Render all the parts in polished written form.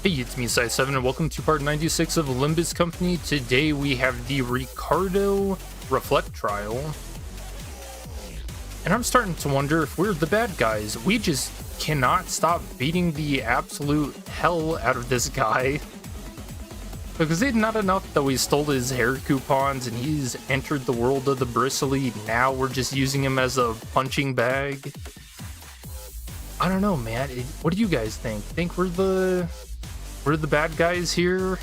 Hey, it's me, Side7, and welcome to part 96 of Limbus Company. Today we have the Ricardo Reflectrial. And I'm starting to wonder if we're the bad guys. We just cannot stop beating the absolute hell out of this guy. Because it's not enough that we stole his hair coupons and he's entered the world of the bristly. Now we're just using him as a punching bag. I don't know, man. What do you guys think? Think we're the bad guys here?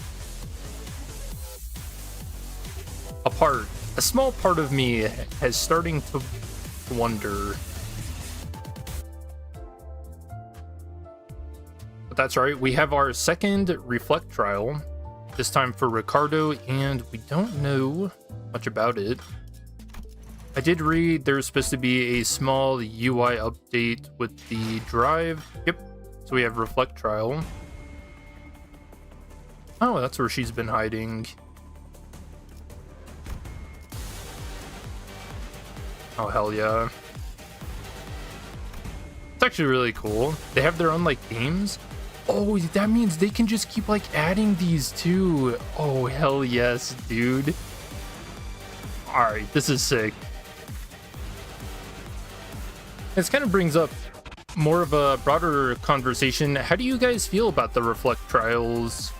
A small part of me is starting to wonder. But that's right, we have our second Reflectrial, this time for Ricardo, and we don't know much about it. I did read there's supposed to be a small UI update with the drive. Yep, so we have Reflectrial. Oh, that's where she's been hiding. Oh, hell yeah. It's actually really cool. They have their own, like, themes. Oh, that means they can just keep, like, adding these, too. Oh, hell yes, dude. Alright, this is sick. This kind of brings up more of a broader conversation. How do you guys feel about the Reflectrials?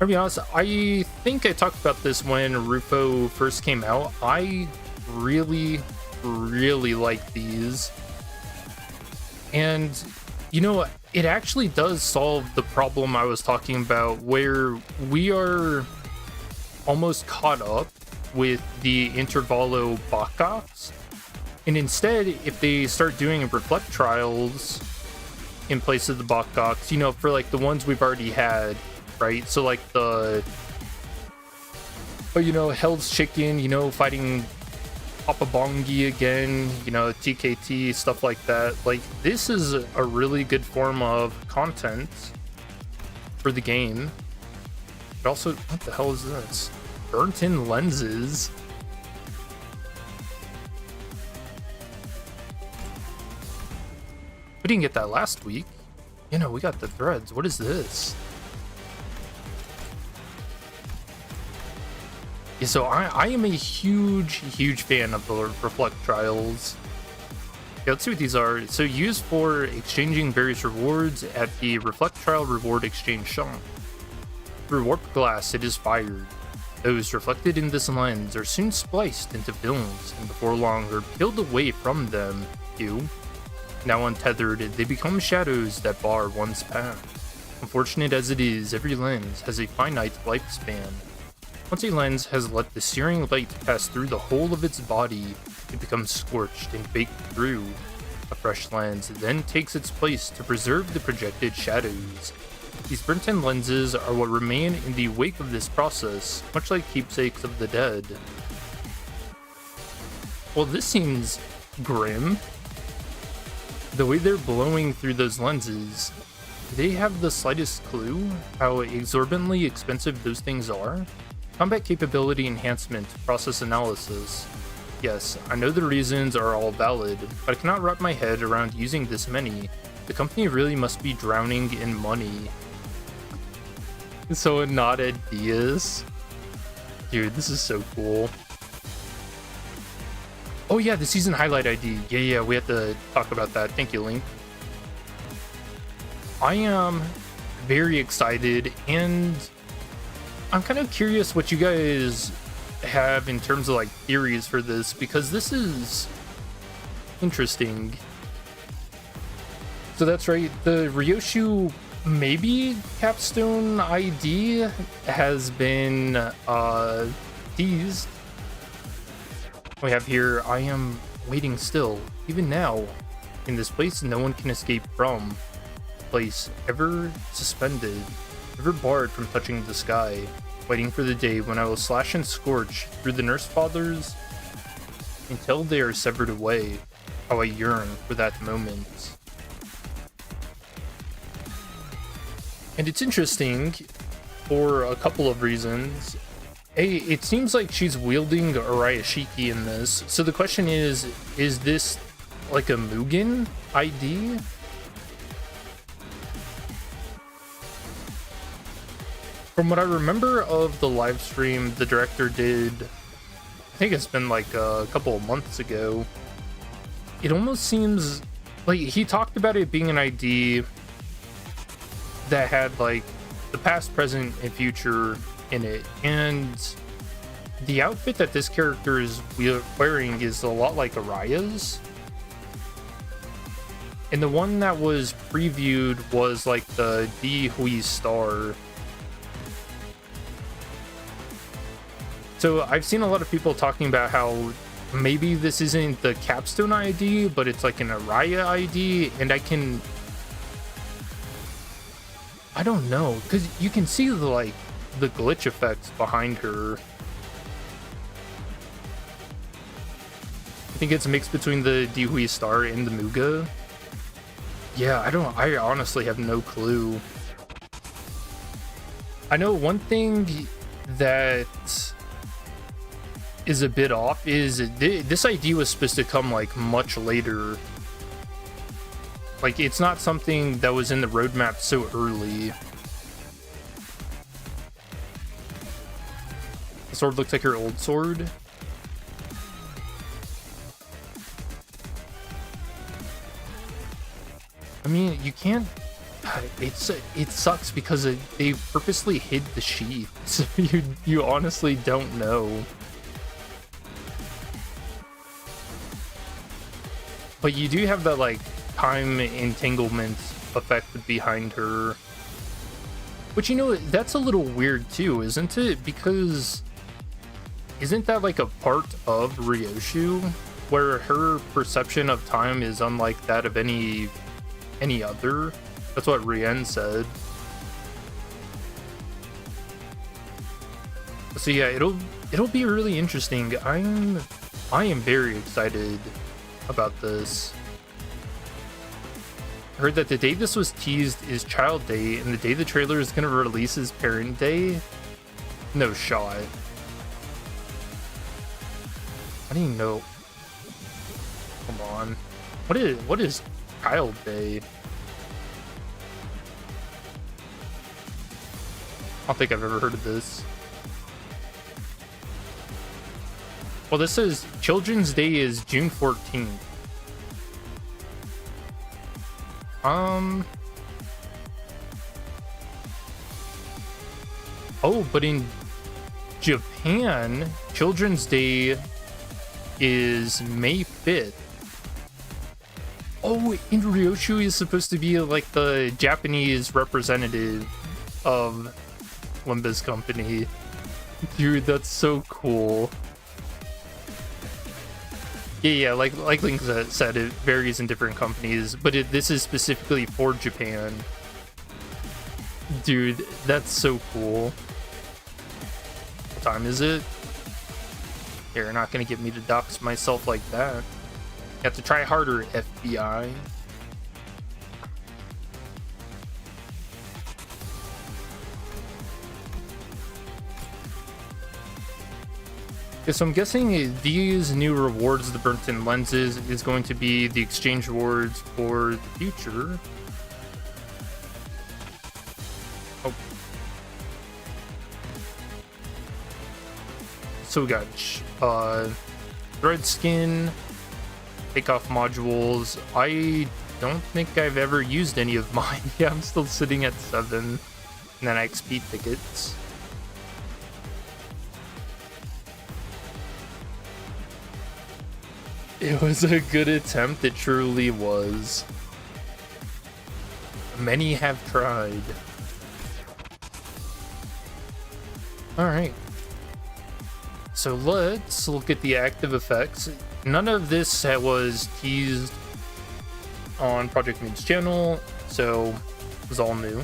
To be honest, I think I talked about this when Rufo first came out. I really like these. And, you know, it actually does solve the problem I was talking about, where we are almost caught up with the Intervallo Bacchus. And instead, if they start doing Reflectrials in place of the Bacchus, you know, for like the ones we've already had, right? So like the, you know, Hell's Chicken, you know, fighting Papa Bongi again, you know, TKT, stuff like that. Like, this is a really good form of content for the game. But also, what the hell is this? Burnt in lenses. We didn't get that last week. You know, we got the threads. What is this? Yeah, so I am a huge fan of the Reflectrials. Yeah, let's see what these are. So, used for exchanging various rewards at the Reflectrial Reward Exchange shop. Through warped glass, it is fired. Those reflected in this lens are soon spliced into films, and before long are peeled away from them. Now untethered, they become shadows that bar one's path. Unfortunate as it is, every lens has a finite lifespan. Once a lens has let the searing light pass through the whole of its body, it becomes scorched and baked through. A fresh lens then takes its place to preserve the projected shadows. These burnt-in lenses are what remain in the wake of this process, much like keepsakes of the dead. Well, this seems grim. The way they're blowing through those lenses, do they have the slightest clue how exorbitantly expensive those things are? Combat capability enhancement, process analysis. Yes, I know the reasons are all valid, but I cannot wrap my head around using this many. The company really must be drowning in money. So not ideas. Dude, this is so cool. Oh yeah, the season highlight ID. Yeah, we have to talk about that. Thank you, Link. I am very excited, and I'm kind of curious what you guys have in terms of like theories for this, because this is interesting. So that's right, the Ryoshu maybe capstone ID has been teased. We have here, I am waiting still, even now, in this place no one can escape from. Place ever suspended, ever barred from touching the sky, waiting for the day when I will slash and scorch through the nurse fathers until they are severed away. How I yearn for that moment. And it's interesting for a couple of reasons. It seems like she's wielding Arayashiki in this. So the question is this like a Mugen ID? From what I remember of the live stream the director did, I think it's been like a couple of months ago, it almost seems like he talked about it being an ID that had like the past, present, and future in it, and the outfit that this character is wearing is a lot like Araya's. And the one that was previewed was like the D Hui Star. So I've seen a lot of people talking about how maybe this isn't the capstone ID, but it's like an Araya ID, and I don't know, because you can see the glitch effects behind her. I think it's a mix between the Dihui Star and the Muga. Yeah, I honestly have no clue. I know one thing that is a bit off is this ID was supposed to come like much later. Like, it's not something that was in the roadmap so early. The sword looks like her old sword. I mean, you can't. It sucks because they purposely hid the sheath, so you honestly don't know. But you do have that like time entanglement effect behind her, which, you know, that's a little weird too, isn't it? Because isn't that like a part of Ryoshu, where her perception of time is unlike that of any other? That's what Rien said. So yeah, it'll be really interesting. I am very excited about this. I heard that the day this was teased is Child Day, and the day the trailer is gonna release is Parent Day. No shot. I didn't even know. Come on. What is Child Day? I don't think I've ever heard of this. Well, this says Children's Day is June 14th. Oh, but in Japan, Children's Day is May 5th. Oh, in Ryoshu is supposed to be like the Japanese representative of Limbus company. Dude, that's so cool. Yeah, like Link said, it varies in different companies, but this is specifically for Japan. Dude, that's so cool. What time is it? You're not gonna get me to dox myself like that. You have to try harder, FBI. Okay, so I'm guessing these new rewards, the burnt-in lenses, is going to be the exchange rewards for the future. Oh. So we got thread skin, takeoff modules. I don't think I've ever used any of mine. Yeah, I'm still sitting at 7. And then XP tickets. It was a good attempt, it truly was. Many have tried. Alright. So let's look at the active effects. None of this was teased on Project Noob's channel, so it was all new.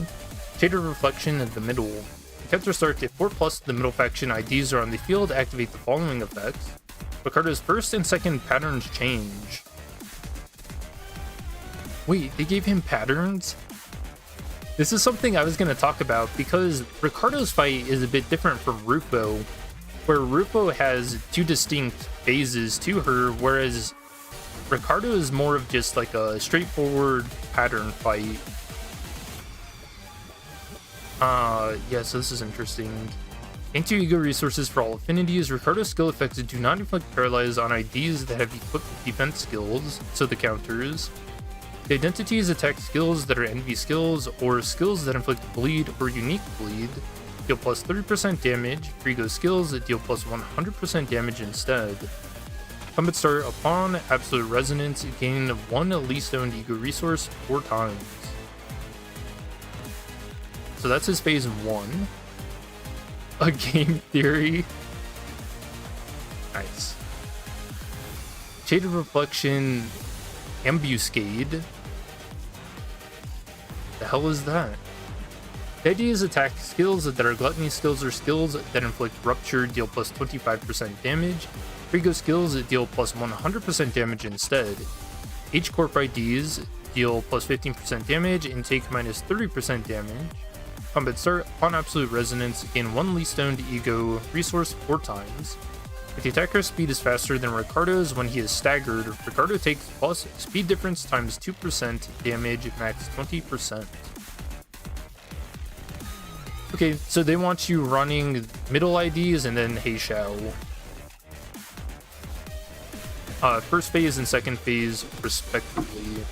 Shader reflection in the middle. The counter starts at 4+, the middle faction IDs are on the field, activate the following effects. Ricardo's first and second patterns change. Wait, they gave him patterns? This is something I was going to talk about, because Ricardo's fight is a bit different from Rufo, where Rufo has 2 distinct phases to her, whereas Ricardo is more of just like a straightforward pattern fight. Yes, this is interesting. Gain 2 ego resources for all affinities. Ricardo's skill effects do not inflict paralyze on IDs that have equipped with defense skills, so the counters. The identities attack skills that are envy skills, or skills that inflict bleed or unique bleed, deal plus 30% damage. For ego skills that deal plus 100% damage instead. Combat start upon absolute resonance, gain 1 least owned ego resource 4 times. So that's his phase 1. A game theory. Nice. Shaded reflection, ambuscade. The hell is that? The idea is attack skills that are gluttony skills or skills that inflict rupture, deal plus 25% damage. For ego skills that deal plus 100% damage instead. H corp IDs deal plus 15% damage and take minus 30% damage. Combat start on absolute resonance, gain 1 least owned ego resource 4 times. If the attacker's speed is faster than Ricardo's when he is staggered, Ricardo takes plus speed difference times 2% damage, max 20%. Okay, so they want you running middle IDs and then Hey Shao. First phase and second phase, respectively.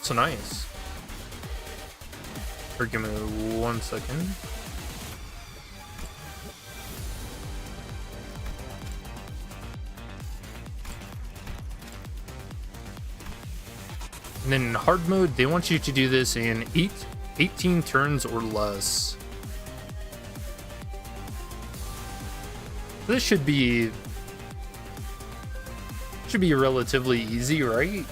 So nice. Or give me 1 second. And then in hard mode, they want you to do this in 18 turns or less. This should be relatively easy, right?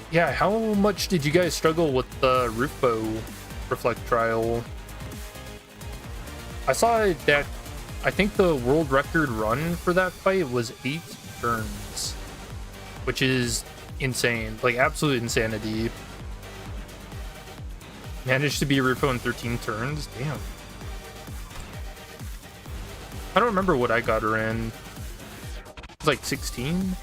Yeah, how much did you guys struggle with the Rufo Reflectrial? I saw that, I think the world record run for that fight was 8 turns, which is insane, like absolute insanity. Managed to be Rufo in 13 turns, damn. I don't remember what I got her in. It was like 16?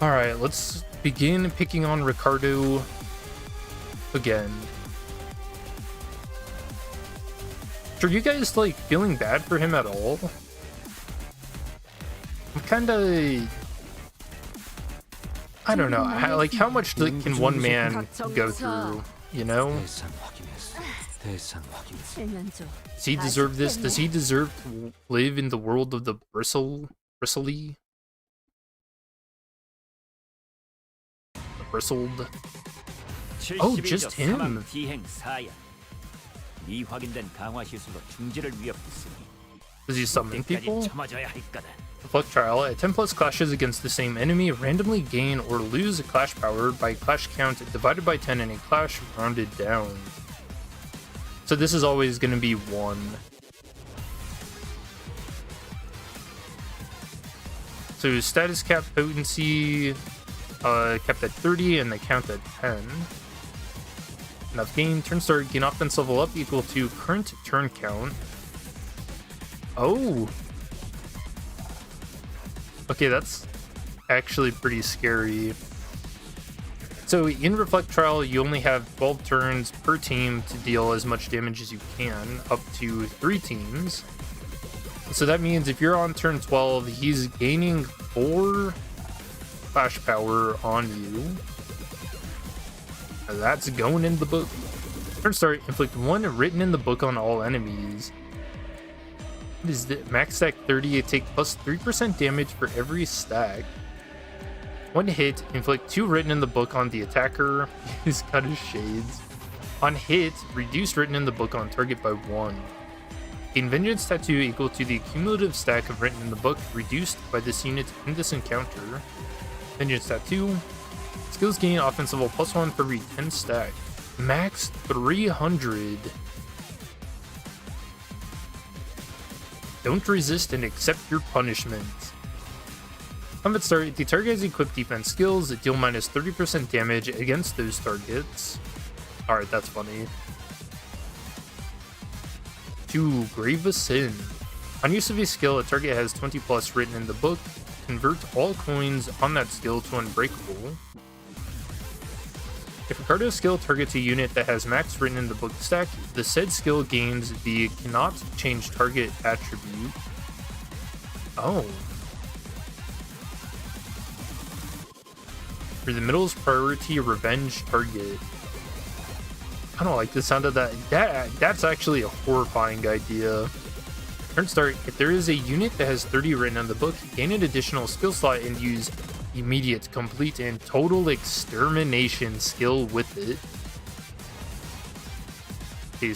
Alright, let's begin picking on Ricardo again. Are you guys like feeling bad for him at all? I'm kinda... I don't know, like how much can one man go through, you know? Does he deserve this? Does he deserve to live in the world of the bristly? Bristled. Oh, just him. Does he summon people? Reflectrial. At 10 plus clashes against the same enemy, randomly gain or lose a clash power by clash count divided by 10 in a clash rounded down. So this is always going to be 1. So status cap potency kept at 30 and the count at 10. Enough gain. Turn start. Gain offense level up equal to current turn count. Oh. Okay, that's actually pretty scary. So in Reflectrial, you only have 12 turns per team to deal as much damage as you can, up to 3 teams. So that means if you're on turn 12, he's gaining 4 clash power on you. That's going in the book. Turn start, inflict 1 written in the book on all enemies. What is it? Max stack 30, take plus 3% damage for every stack. 1 hit, inflict 2 written in the book on the attacker. He's got his shades. On hit, reduce written in the book on target by 1. Gain vengeance tattoo equal to the cumulative stack of written in the book reduced by this unit in this encounter. Vengeance tattoo. Skills gain offense level +1 for every 10 stack. Max 300. Don't resist and accept your punishment. Combat start. The target has equipped defense skills that deal minus 30% damage against those targets. Alright, that's funny. to Grave a Sin. On use of a skill, a target has 20 plus written in the book. Convert all coins on that skill to unbreakable. If Ricardo's skill targets a unit that has max written in the book stack, the said skill gains the cannot change target attribute. Oh. For the middle's priority revenge target. I don't like the sound of that. That's actually a horrifying idea. Turn start. If there is a unit that has 30 written in the book, gain an additional skill slot and use immediate, complete, and total extermination skill with it. Okay,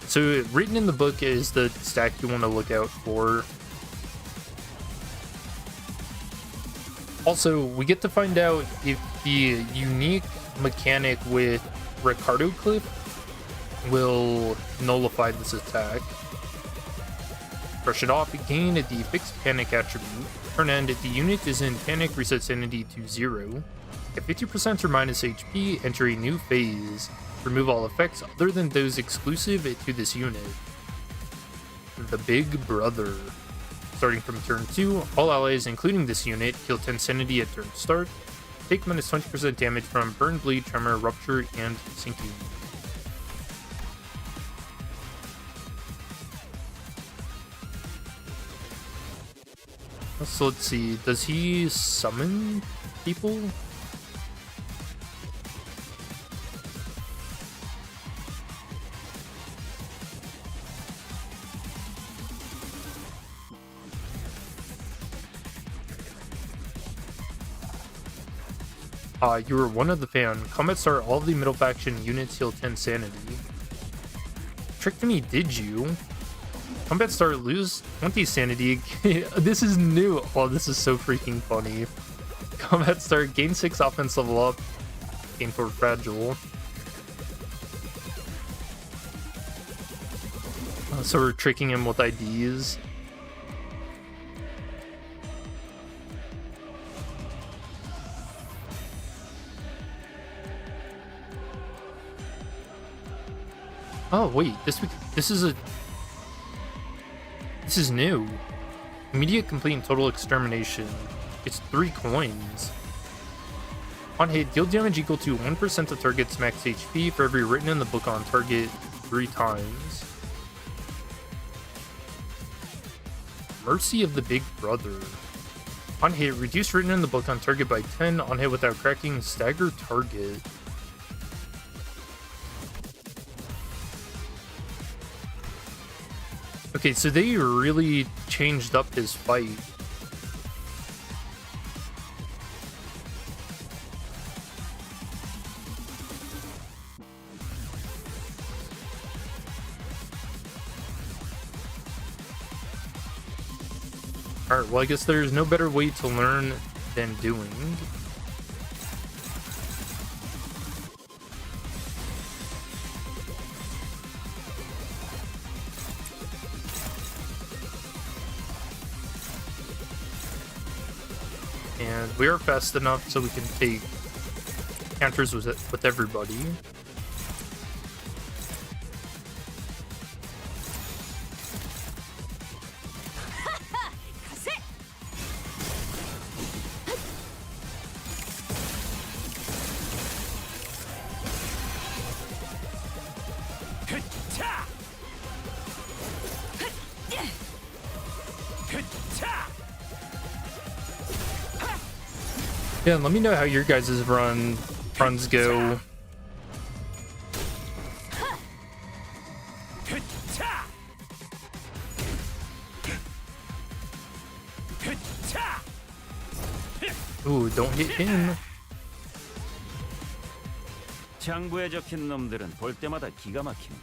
so written in the book is the stack you want to look out for. Also, we get to find out if the unique mechanic with Ricardo Clip will nullify this attack. Brush it off, gain the fixed panic attribute. Turn end, if the unit is in panic, reset sanity to 0. At 50% or minus HP, enter a new phase. Remove all effects other than those exclusive to this unit. The Big Brother. Starting from turn 2, all allies, including this unit, heal 10 sanity at turn start. Take minus 20% damage from burn, bleed, tremor, rupture, and sinking. So let's see, does he summon people? You were one of the fan. Combat start, all of the middle faction units heal 10 sanity. Tricked me, did you? Combat start, lose 20 sanity. This is new. Oh, this is so freaking funny. Combat start, gain 6 offense level up. Gain 4 fragile. So we're tricking him with IDs. Oh wait, this is new. Immediate complete and total extermination. It's 3 coins. On hit, deal damage equal to 1% of target's max HP for every written in the book on target 3 times. Mercy of the Big Brother. On hit, reduce written in the book on target by 10. On hit without cracking, stagger target. Okay, so they really changed up his fight. Alright, well I guess there's no better way to learn than doing. And we are fast enough so we can take counters with everybody. Yeah, let me know how your guys' runs go. Ooh, don't hit him. 장부에 적힌 놈들은 볼 때마다 기가 막히는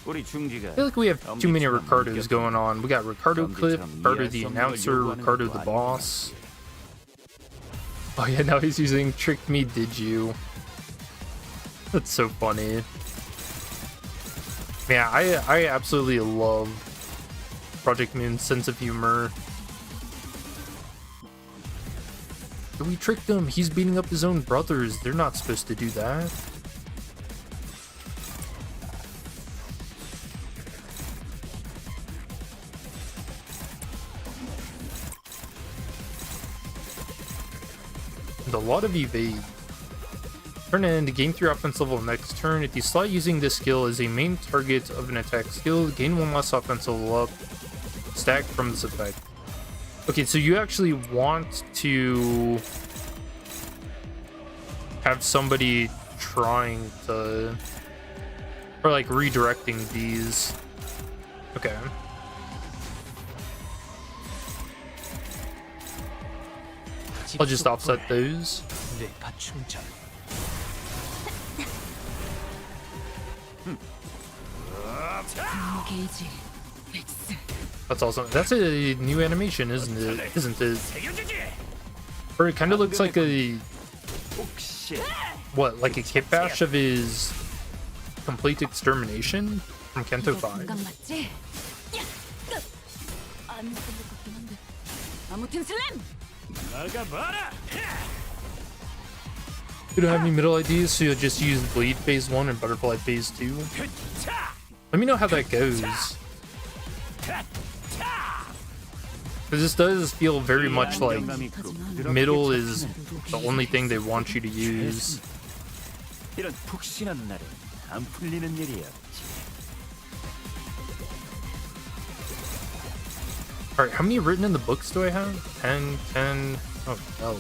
우리 중지가 I feel like we have too many Ricardos going on. We got Ricardo Clip, Ricardo the Announcer, Ricardo the Boss. Oh yeah, now he's using Tricked Me, Did You? That's so funny. Yeah, I absolutely love Project Moon's sense of humor. We tricked him. He's beating up his own brothers. They're not supposed to do that. and a lot of evade. Turn end, gain 3 offense level next turn. If you slot using this skill as a main target of an attack skill, gain 1 less offense level up, stack from this effect. Okay, so you actually want to have somebody trying to, or like redirecting these. Okay. I'll just offset those. That's awesome. That's a new animation, isn't it? Isn't it? Or it kind of looks like a, what, like a kit bash of his complete extermination from Kento 5. You don't have any middle ideas, so you'll just use Bleed Phase 1 and Butterfly Phase 2. Let me know how that goes. Because this does feel very much like middle is the only thing they want you to use. Alright, how many written in the books do I have? 10, 10, oh no.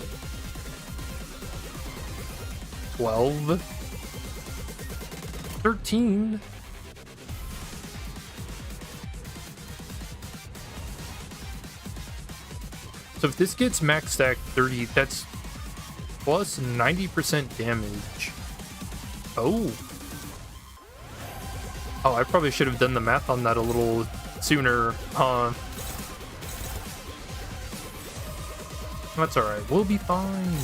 12, 13. So if this gets max stack 30, that's plus 90% damage. Oh. Oh, I probably should have done the math on that a little sooner. That's alright, we'll be fine.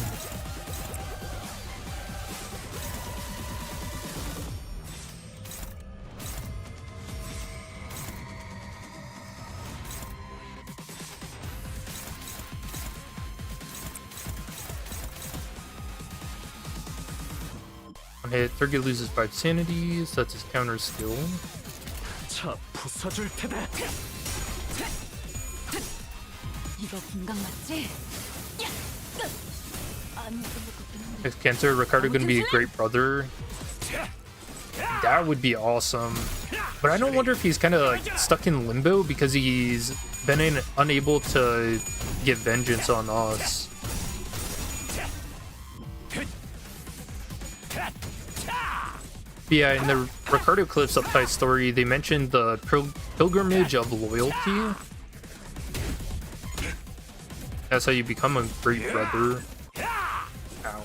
Hit, target loses 5 sanity, so that's his counter skill. Is Kento Ricardo gonna be a great brother? That would be awesome. But I don't wonder if he's kind of like stuck in limbo because he's been unable to get vengeance on us. Yeah, in the Ricardo Cliffs Upside story, they mentioned the pilgrimage of loyalty. That's how you become a great brother. Ow.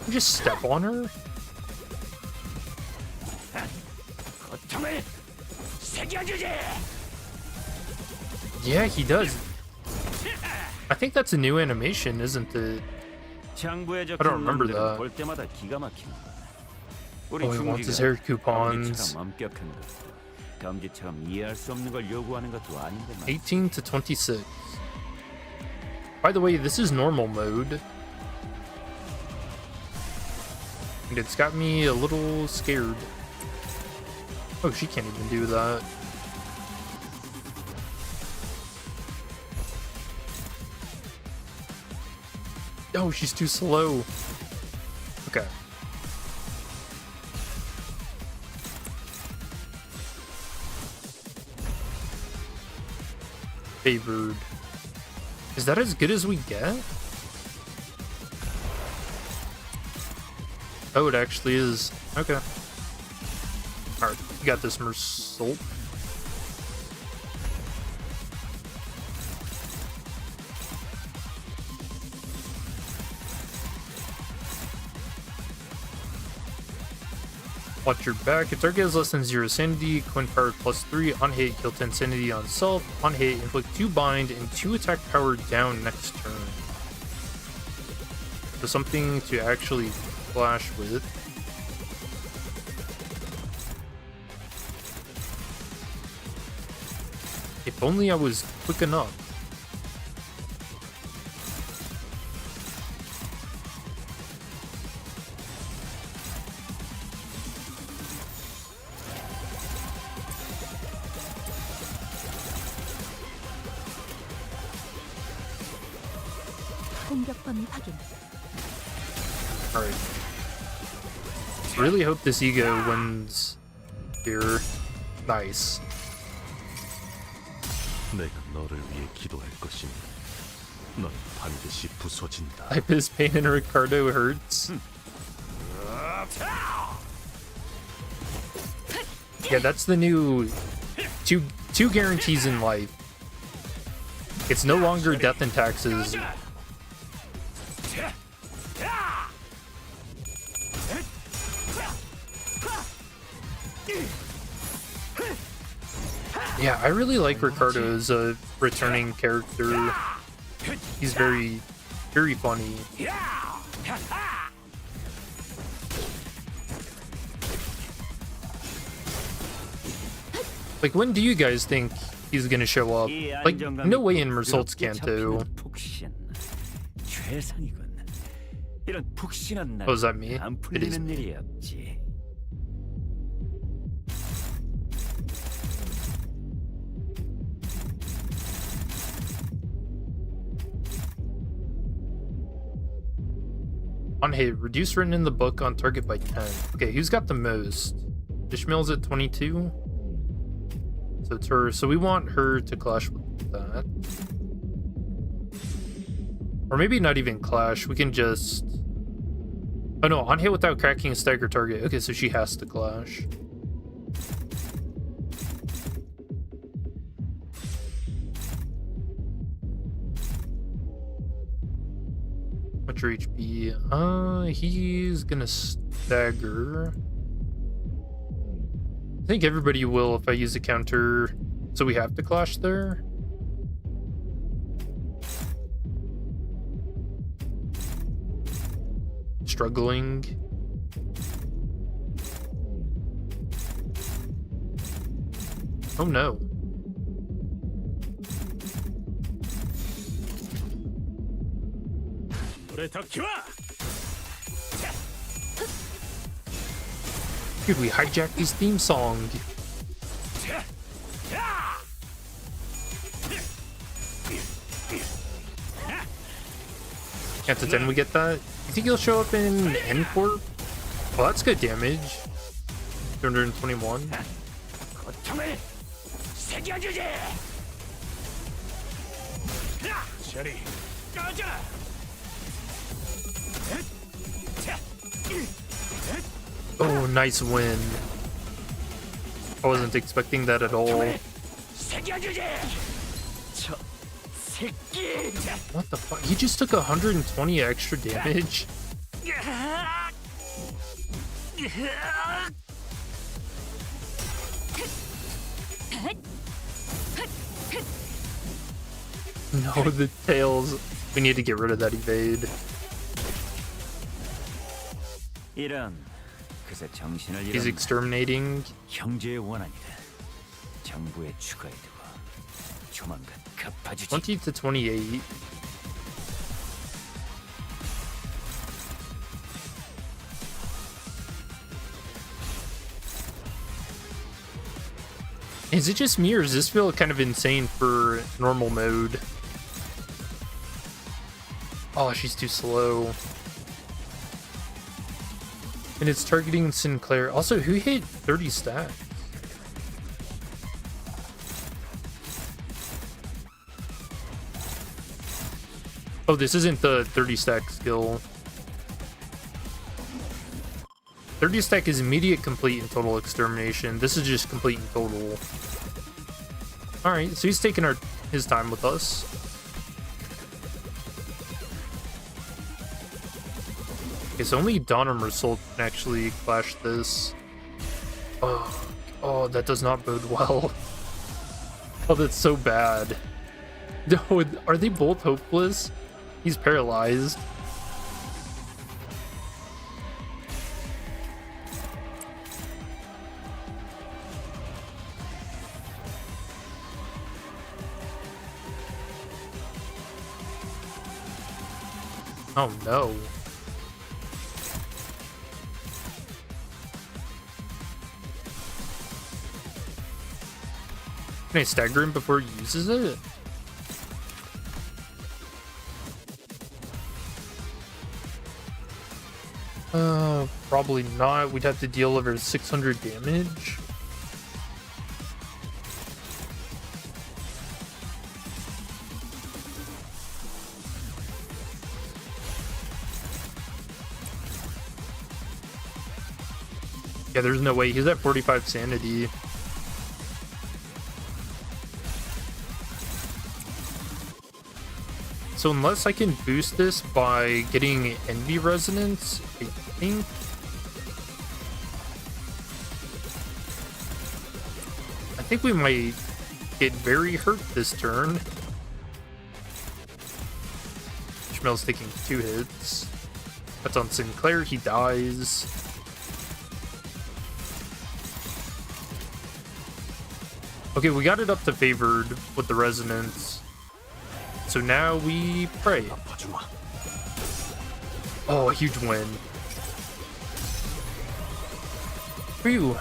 You just step on her? Yeah, he does. I think that's a new animation, isn't it? I don't remember that. Oh, he wants his hair coupons. 18 to 26. By the way, this is normal mode. And it's got me a little scared. Oh, she can't even do that. Oh, she's too slow. Okay. Favored. Is that as good as we get? Oh, it actually is. Okay. Alright, you got this, Mersault. Watch your back. If target has less than 0 sanity, coin power +3. On hit, kill 10 sanity on self. On hit, inflict 2 bind and 2 attack power down next turn. So something to actually flash with. If only I was quick enough. 공격 범위 확인. Alright. Really hope this ego wins here. Nice. 내가 너를 위해 기도할 것이니 넌 반드시 부서진다. Type is pain and Ricardo hurts. Yeah, that's the new two guarantees in life. It's no longer death and taxes. Yeah, I really like Ricardo as a returning character. He's very, very funny. Like, when do you guys think he's gonna show up? Like, no way in Results Kanto. Oh, is that me? It is me. On hey, reduce written in the book on target by 10. Okay, who's got the most? Ishmael's at 22. So it's her. So we want her to clash with that. Or maybe not even clash. We can just... Oh no, on hit without cracking a stagger target. Okay, so she has to clash. What's your HP? He's gonna stagger. I think everybody will if I use a counter. So we have to clash there. Struggling. Oh no. Dude, we hijacked his theme song. After 10 we get that. You think he'll show up in N-Corp? Well, that's good damage. 221. Oh, nice win. I wasn't expecting that at all. What the fuck? He just took 120 extra damage? No, the tails. We need to get rid of that evade. He's exterminating. 20 to 28. Is it just me, or does this feel kind of insane for normal mode? Oh, she's too slow. And it's targeting Sinclair. Also, who hit 30 stacks? Oh, this isn't the 30 stack skill. 30 stack is immediate, complete, and total extermination. This is just complete and total. Alright, so he's taking his time with us. Okay, so only Dawn and Result can actually clash this. Oh, that does not bode well. Oh, that's so bad. No, are they both hopeless? He's paralyzed. Oh no. Can I stagger him before he uses it? Probably not. We'd have to deal over 600 damage. Yeah, there's no way. He's at 45 sanity. So unless I can boost this by getting Envy Resonance, I think we might get very hurt this turn. Schmel's taking 2 hits. That's on Sinclair, he dies. Okay, we got it up to favored with the resonance. So now we pray. Oh, a huge win. Phew.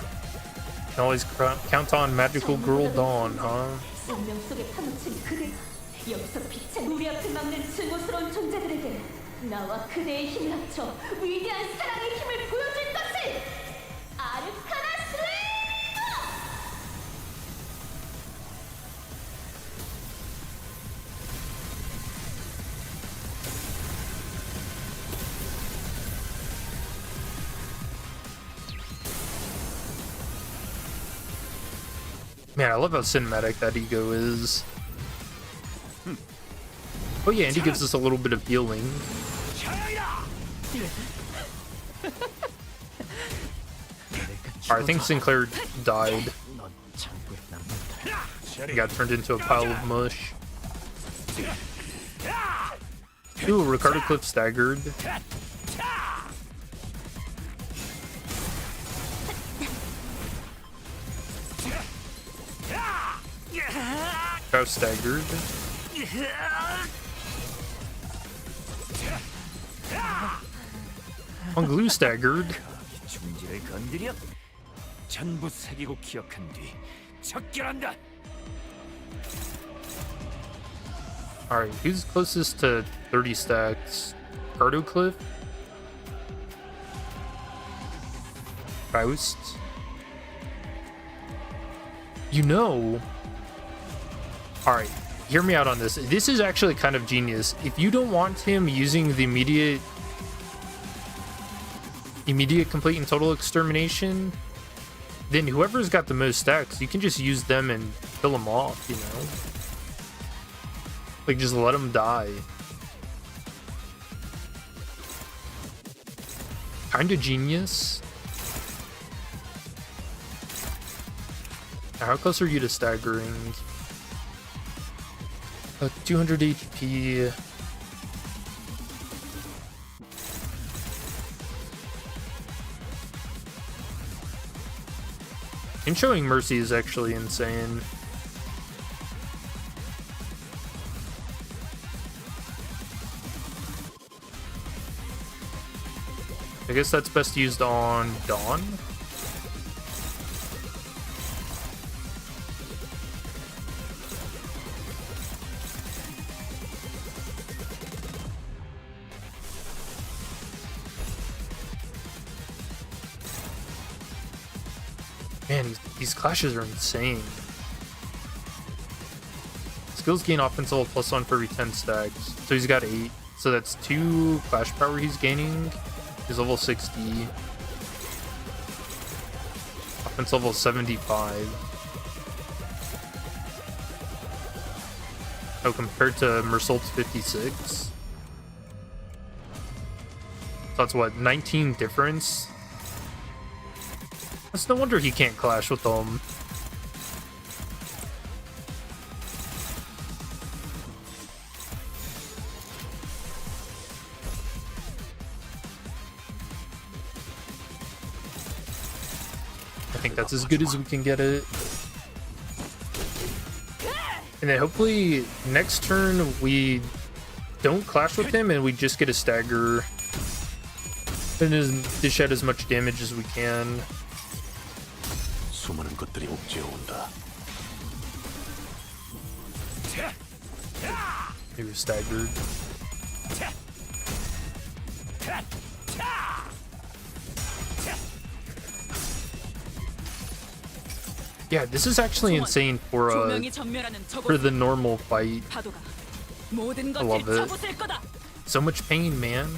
Can always count on Magical Girl Dawn, huh? 생명 속에 파묻힌 그대가 여기서 빛의 우리 앞을 막는 증오스러운 존재들에게 나와 그대의 힘을 합쳐 위대한 사랑의 힘을 보여줄 것을! 아르카나 슬레이어! Man, I love how cinematic that ego is. Oh yeah, and he gives us a little bit of healing. Alright, I think Sinclair died. He got turned into a pile of mush. Ooh, Ricardo Cliff staggered. Cow staggered. Glue staggered. 중지를 건드려 전부 새기고 기억한 뒤 척결한다. Alright, who's closest to 30 stacks? Ricardo Cliff? Faust? You know... Alright, hear me out on this. This is actually kind of genius. If you don't want him using the immediate complete and total extermination, then whoever's got the most stacks, you can just use them and kill them off, you know? Like, just let them die. Kinda genius. Now, how close are you to staggering? 200 HP. And showing Mercy is actually insane. I guess that's best used on Dawn. Man, these clashes are insane. Skills gain offense level +1 for every 10 stacks. So he's got 8. So that's 2 clash power he's gaining. He's level 60. Offense level 75. Oh, compared to Mersault's 56. So that's what, 19 difference? It's no wonder he can't clash with them. I think that's as good as we can get it. And then hopefully next turn we don't clash with him and we just get a stagger. And dish out as much damage as we can. 수많은 것들이 옥죄어 온다. He was staggered. Yeah, this is actually insane for the normal fight. I love it. So much pain, man.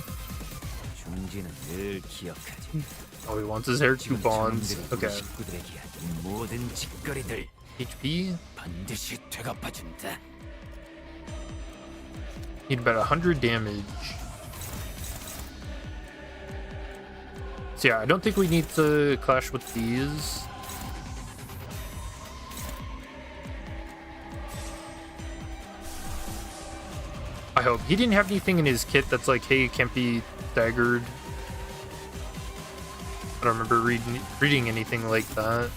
중지는 늘 기억하지. Oh, he wants his hair two bonds. 저놈들의 Okay. 식구들에게 이 모든 짓거리들 HP. 반드시 되갚아준다. Need about 100 damage. So yeah, I don't think we need to clash with these. I hope. He didn't have anything in his kit that's like, hey, it can't be staggered. I don't remember reading anything like that.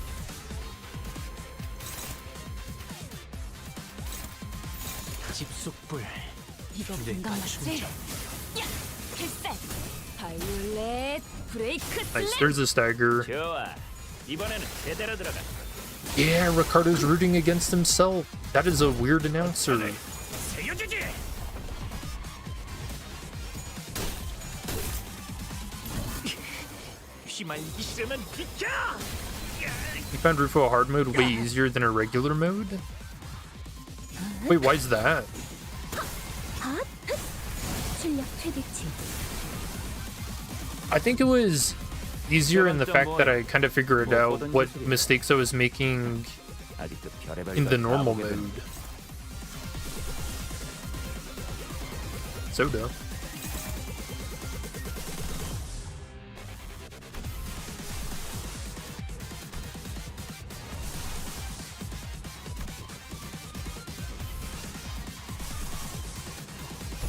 집속불. 이거 분당 맞지? 야! 필살! 바이올렛 브레이크 Nice, 슬램! there's a stagger. 좋아. 이번에는 제대로 들어가. Yeah, Ricardo's rooting against himself. That is a weird announcer. 세워주지. 휘말리기 싫으면 비켜. You found Rufo hard mode way easier than a regular mode? Wait, why is that? 출력 최대치. I think it was easier in the fact that I kind of figured out what mistakes I was making 아직도 별의별 in the 걸다 normal 보게 된 mode. Soda.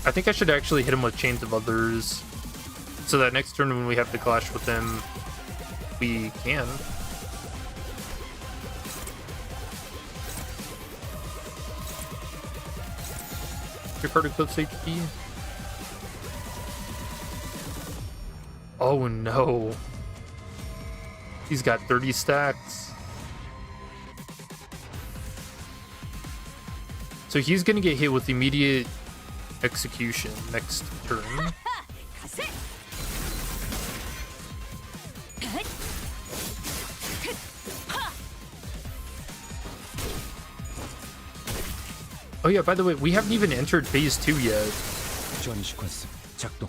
I think I should actually hit him with Chains of Others, so that next turn when we have to clash with him, we can. Ricardo clips HP. Oh no. He's got 30 stacks. So he's gonna get hit with immediate execution next turn. Oh yeah, by the way, we haven't even entered phase 2 yet. 전 시퀀스 작동.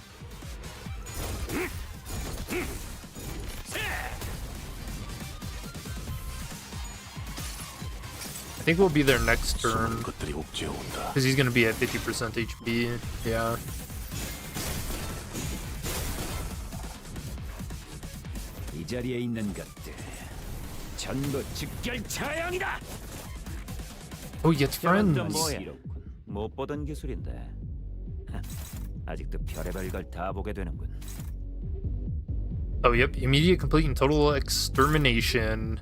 I think we'll be there next turn. 수많은 것들이 옥죄어 온다. Because he's going to be at 50% HP. Yeah. 이 자리에 있는 것들 전부 직결 처형이다. Oh, he gets friends. 이렇군. 못 보던 기술인데. 하, 아직도 별의별 걸 다 보게 되는군. Oh, yep. Immediate, complete, and total extermination.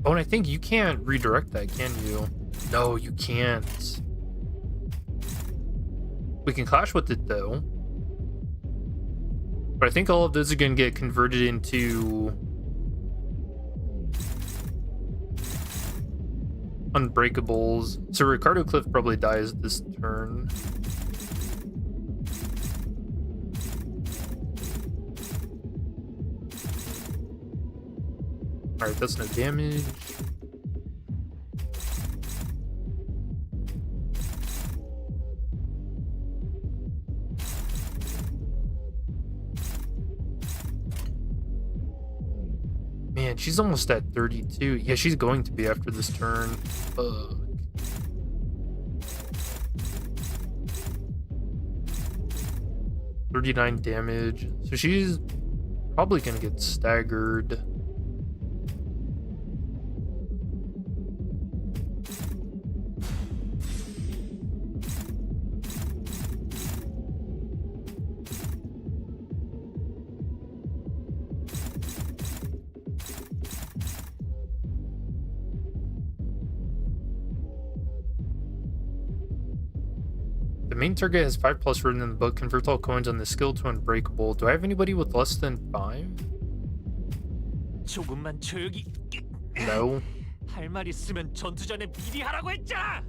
Oh, and I think you can't redirect that, can you? No, you can't. We can clash with it, though. But I think all of those are going to get converted into unbreakables. So Ricardo Cliff probably dies this turn. Alright, that's no damage. Man, she's almost at 32. Yeah, she's going to be after this turn. Fuck. $39 damage. So she's probably gonna get staggered. The main target has 5+ written in the book. Converts all coins on the skill to unbreakable. Do I have anybody with less than 5? 조금만 조용히. No. 할 말 있으면 전투 전에 미리 하라고 했잖아.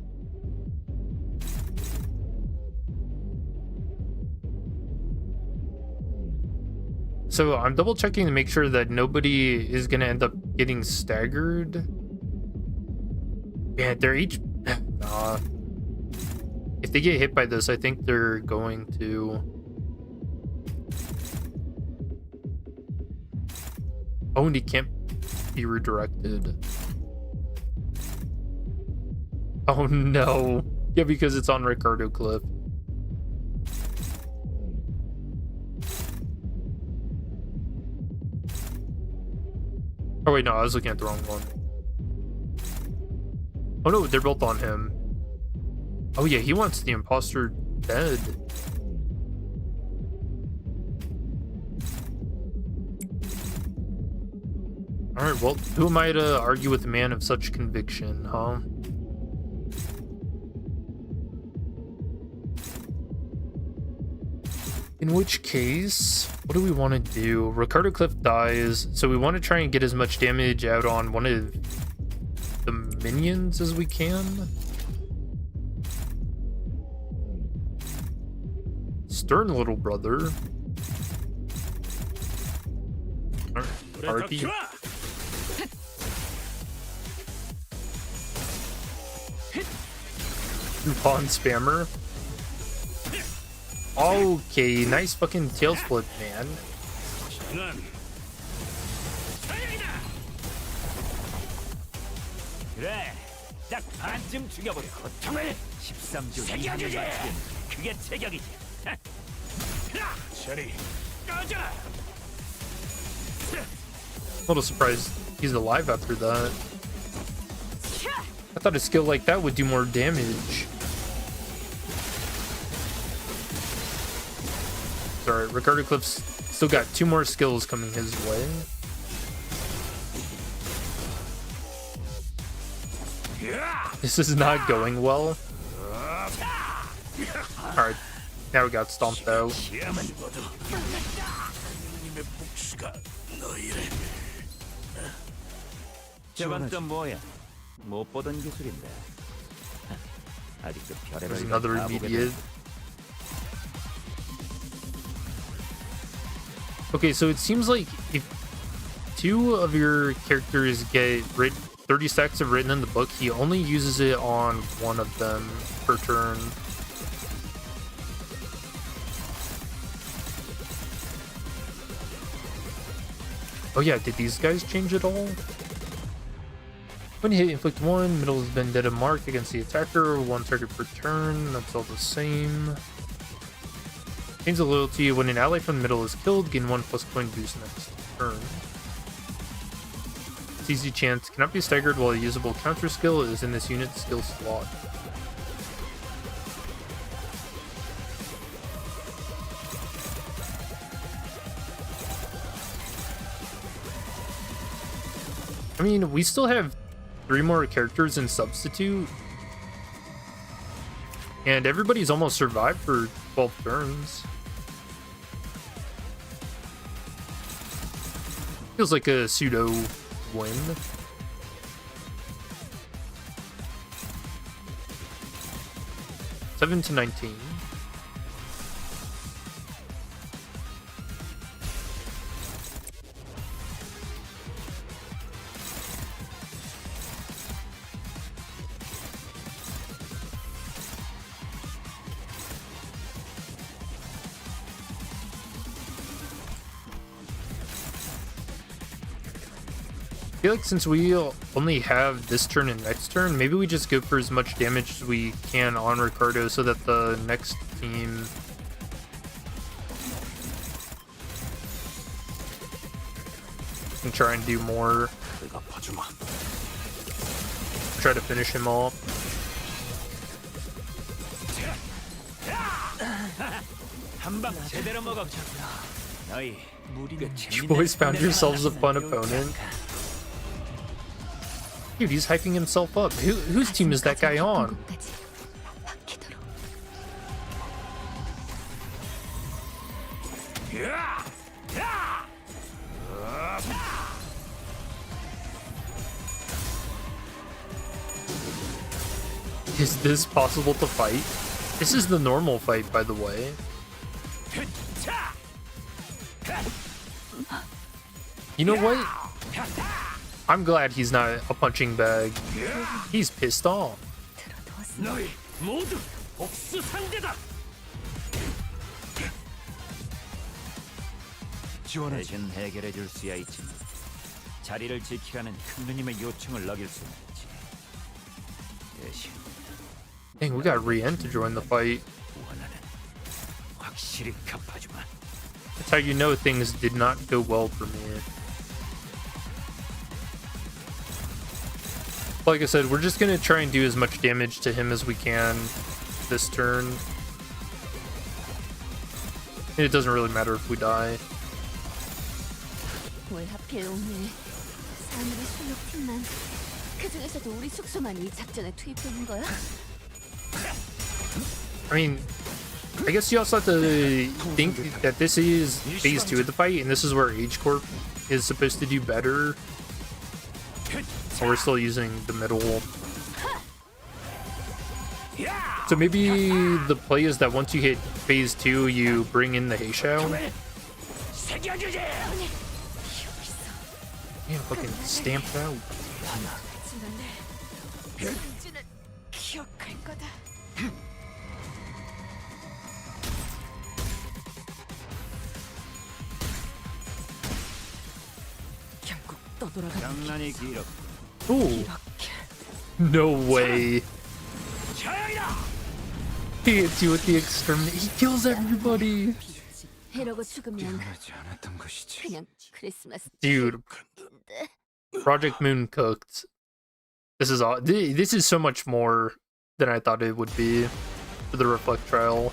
so I'm double checking to make sure that nobody is gonna end up getting staggered. Yeah, they're each... Nah. If they get hit by this, I think they're going to... Oh, and he can't be redirected. Oh no. Yeah, because it's on Ricardo Cliff. Oh wait, no, I was looking at the wrong one. Oh no, they're both on him. Oh yeah, he wants the imposter dead. Alright, well, who am I to argue with a man of such conviction, huh? In which case, what do we want to do? Ricardo Cliff dies, so we want to try and get as much damage out on one of the minions as we can. Stern little brother. Harpy. Coupon spammer. Okay, nice fucking tail flip, man. 그래, 딱 반쯤 죽여버려. 고통을 13주 이상을 맞추면 그게 제격이지. 저리 꺼져. A little surprised he's alive after that. I thought a skill like that would do more damage. Sorry, Ricardo Cliff's still got 2 more skills coming his way. This is not going well. Alright, now we got stomped out. 저건 또 뭐야? 못 보던 기술인데. 아직도 별의별 There's another 다 보게 immediate. Okay, so it seems like if 2 of your characters get 30 stacks of written in the book, he only uses it on 1 of them per turn. Oh yeah, did these guys change at all? When hit, inflict 1, middle has been dead a mark against the attacker, 1 target per turn, that's all the same. Change the loyalty, when an ally from the middle is killed, gain 1 +coin boost next turn. It's easy chance, cannot be staggered while a usable counter skill is in this unit's skill slot. I mean, we still have 3 more characters in substitute, and everybody's almost survived for 12 turns. Feels like a pseudo win. Seven to 19. I feel like since we only have this turn and next turn, maybe we just go for as much damage as we can on Ricardo so that the next team can try and do more. Try to finish him off. You boys found yourselves a fun opponent. Dude, he's hyping himself up. Whose team is that guy on? Is this possible to fight? This is the normal fight, by the way. You know what? I'm glad he's not a punching bag. He's pissed off. 너희 모두 복수 상대다. 대신 해결해 줄 수야 있지. 자리를 지키라는 큰 누님의 요청을 어길 수는 없지. 대신 Dang, we got Rien to join the fight. 원하는 확실히 갚아주마. That's how you know things did not go well for me. Like I said, we're just gonna try and do as much damage to him as we can this turn. And it doesn't really matter if we die. 뭘 하필 오늘 사무리 술록팀만 그 중에서도 우리 숙소만 이 작전에 투입되는 거야? I mean, I guess you also have to think that this is phase 2 of the fight, and this is where Age Corp is supposed to do better. So we're still using the middle. So maybe the play is that once you hit phase 2, you bring in the Heishao. Damn, fucking stamped out. 현주는 기억할 거다. 결국 떠돌아가는 장난이 길어. Ooh. No way. He hits you with the exterminate. He kills everybody. 이러고 죽으면 그냥 크리스마스. Dude. Project Moon cooked. This is all. This is so much more than I thought it would be for the Reflectrial.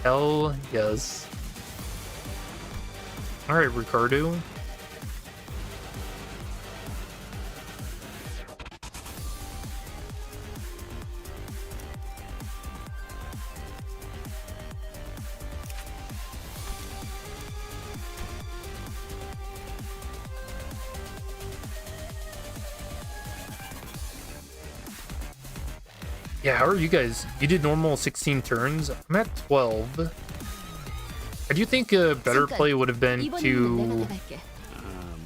Hell yes. All right, Ricardo. Yeah, how are you guys? You did normal 16 turns. I'm at 12. I do think a better play would have been to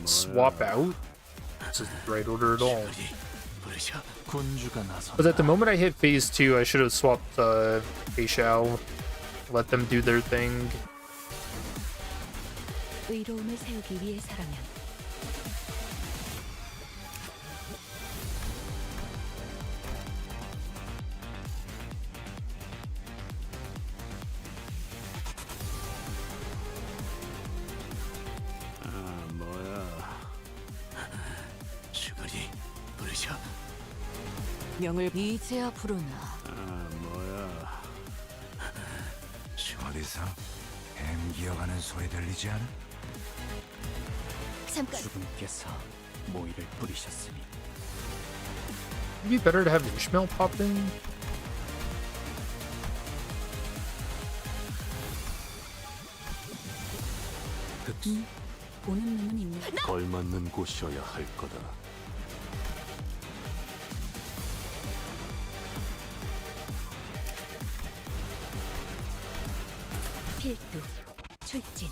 swap out. This is the right order at all. But at the moment I hit phase 2, I should have swapped Heishao. Let them do their thing. 의로움을 세우기 위해서라면 명을 이제야 부르나. 어디서 햄 기어가는 소리 들리지 않아? 잠깐. 주군께서 모이를 뿌리셨으니 It'd be better to have Ishmael pop in. 보는 눈은 있네. 걸맞는 곳이어야 할 거다. 필두 출진.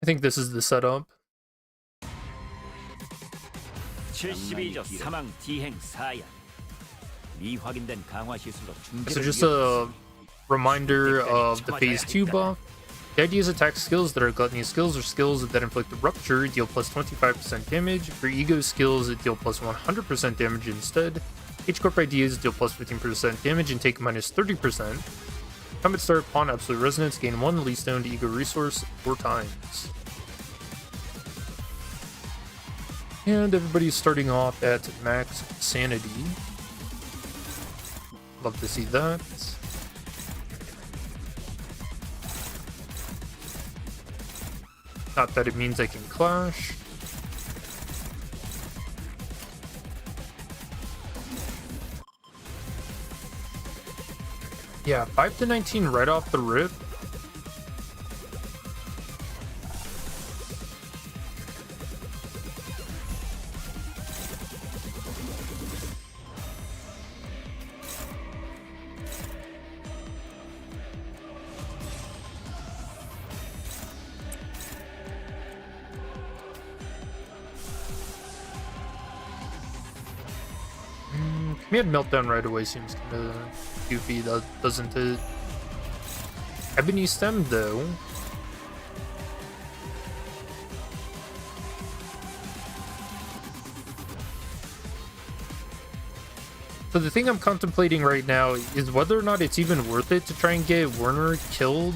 I think this is the setup. 72조 사망 디행 사야 미확인된 강화 시술로 So 중계를 just a reminder of the phase 2 buff. The idea is attack skills that are gluttony skills or skills that inflict rupture deal plus 25% damage. For ego skills, it deal plus 100% damage instead. H-Corp ideas deal plus 15% damage and take minus 30%. Combat start upon absolute resonance, gain 1 least owned ego resource 4 times. And everybody's starting off at max sanity. Love to see that. Not that it means I can clash. Yeah, 5 to 19 right off the rip. Command Meltdown right away seems kind of goofy, doesn't it? Ebony Stem, though. So the thing I'm contemplating right now is whether or not it's even worth it to try and get Werner killed.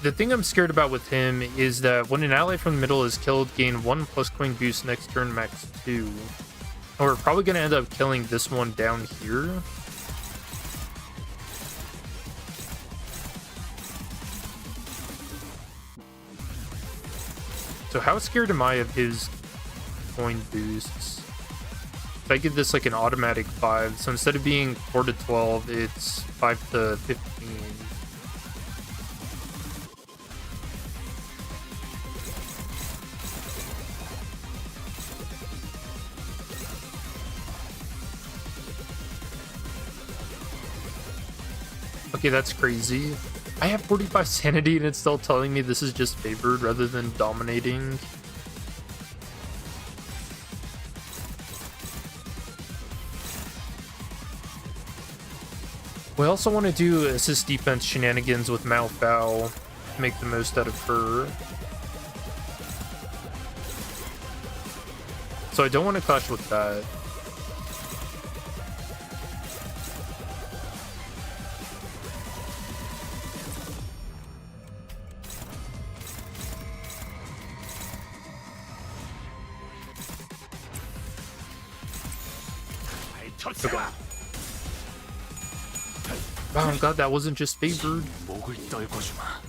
The thing I'm scared about with him is that when an ally from the middle is killed, gain 1 plus coin boost next turn, max 2. And we're probably going to end up killing this one down here. So how scared am I of his coin boosts? If I give this like an automatic 5, so instead of being 4 to 12, it's 5 to 15. Okay, that's crazy. I have 45 sanity and it's still telling me this is just favored rather than dominating. We also want to do assist defense shenanigans with Mao Bao to make the most out of her. So I don't want to clash with that. Okay. Oh I'm glad that wasn't just favored. 목을 떨궈주마.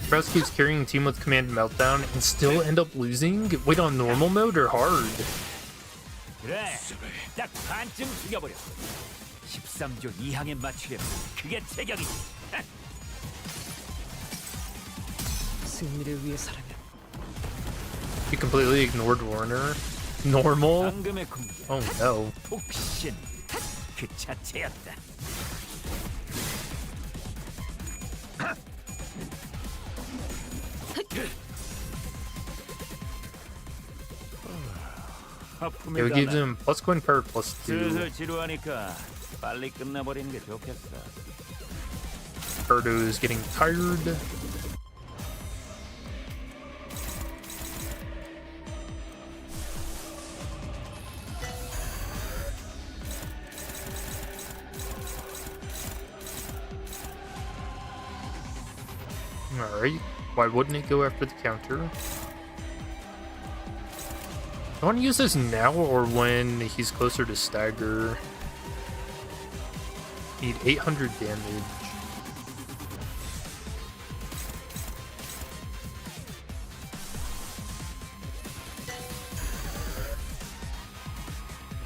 Press keeps carrying team with command meltdown and still end up losing? Wait, on normal mode or hard? 그래, 딱 반쯤 죽여버려. 13조 이항에 맞추려면 그게 제격이지. 승리를 위해서라면 He completely ignored Warner. Normal? 방금의 공격. Oh no. 폭신 그 자체였다. It gives him plus coin power plus 2. 슬슬 지루하니까 빨리 끝나버리는 게 좋겠어. Ricardo is getting tired. Alright, why wouldn't it go after the counter? I want to use this now or when he's closer to stagger. Need 800 damage.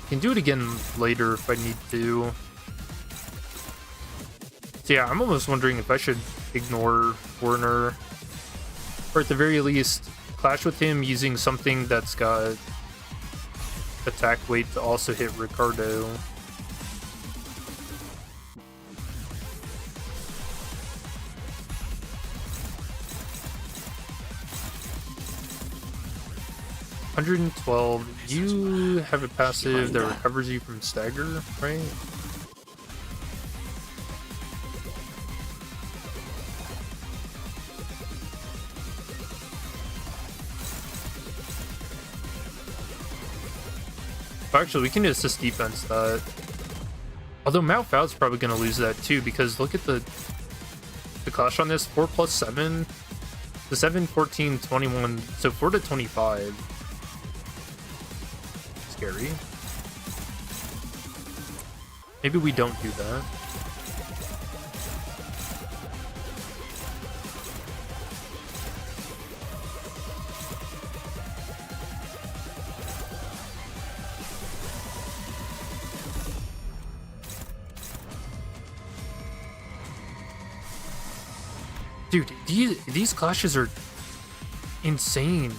Can do it again later if I need to. So yeah, I'm almost wondering if I should ignore Werner, or at the very least clash with him using something that's got attack weight to also hit Ricardo. $112. You have a passive that recovers you from stagger, right? Actually, we can assist defense that. Although Mao Fao's probably going to lose that too, because look at the clash on this. 4 plus 7. So 7, 14, 21. So 4 to 25. Scary. Maybe we don't do that. Dude, these clashes are insane.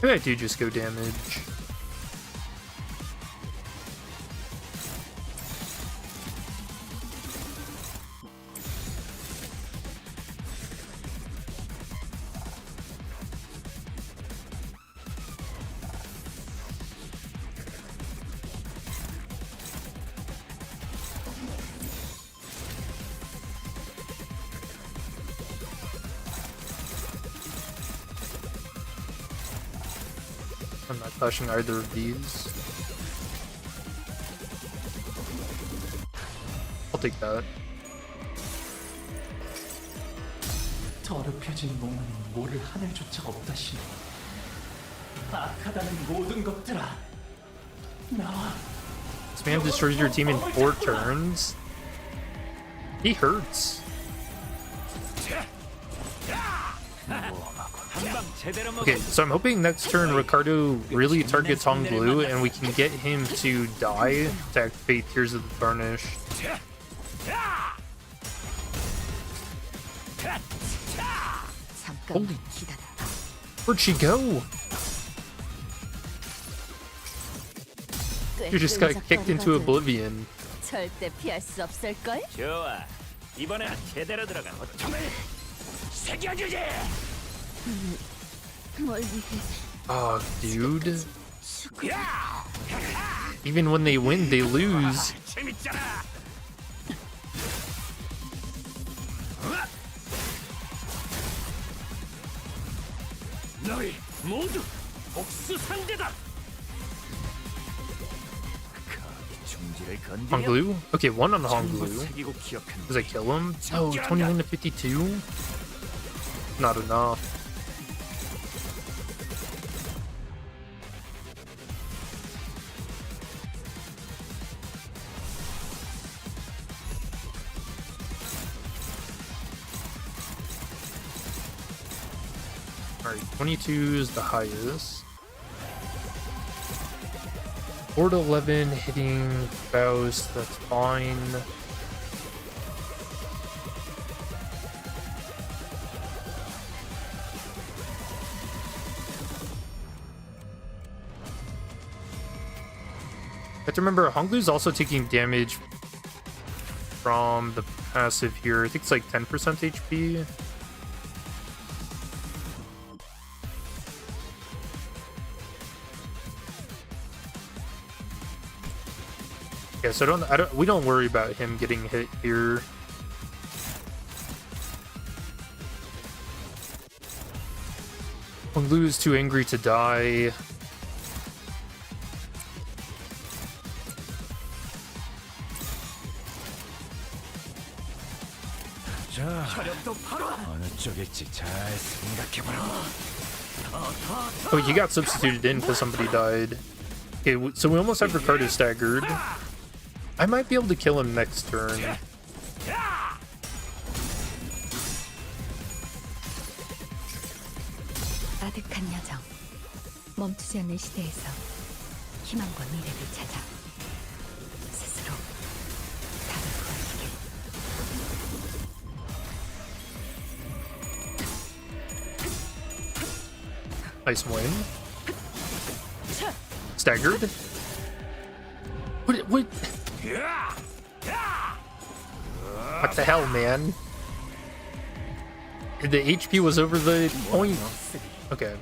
Maybe I do just go damage. I'm not clashing either of these. I'll take that. 더럽혀진 몸은 모를 하늘조차 없다시니 악하다는 모든 것들아 나와. This man destroys your team in 4 turns. He hurts. Okay, so I'm hoping next turn Ricardo really targets Hong Blue and we can get him to die to activate Tears of the Tarnished. Holy, where'd she go? You just got kicked into oblivion. 절대 피할 수 없을 걸. 좋아. 이번에는 제대로 들어가. 고통을 새겨주지. 뭘 위해? Oh, dude. Even when they win, they lose. 재밌잖아. 너희 모두 복수 상대다. 중지를 Hong 건드려. Blue? Okay, 1 on Hong 전부 Blue. 새기고 기억한다. Does I kill him? Oh, 21 to 52? Not enough. Alright, 22 is the highest. 4 to 11 hitting Faust, that's fine. You have to remember, Honglu's also taking damage from the passive here. I think it's like 10% HP. Yeah, so we don't worry about him getting hit here. Honglu's too angry to die. 자, 어느 쪽일지 잘 생각해보라. Oh, he got substituted in because somebody died. Okay, so we almost have Ricardo staggered. I might be able to kill him next turn. 아득한 여정, 멈추지 않는 시대에서 희망과 미래를 찾아 스스로 답을 구하시길. Nice win. Staggered. What? What the hell, man? The HP was over the point. Okay.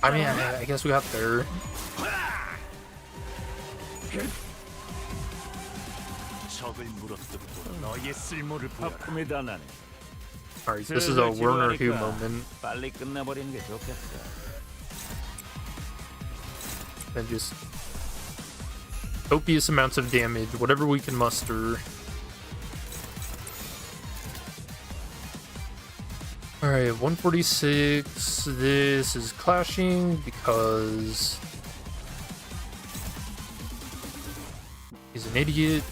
I mean, I guess we got there. 적을 물어뜯고 너의 쓸모를 보여라. 나네. Alright, this is a Werner Hu moment. 빨리 끝내버리는 게 좋겠어. And just copious amounts of damage, whatever we can muster. Alright, 146. This is clashing because he's an idiot.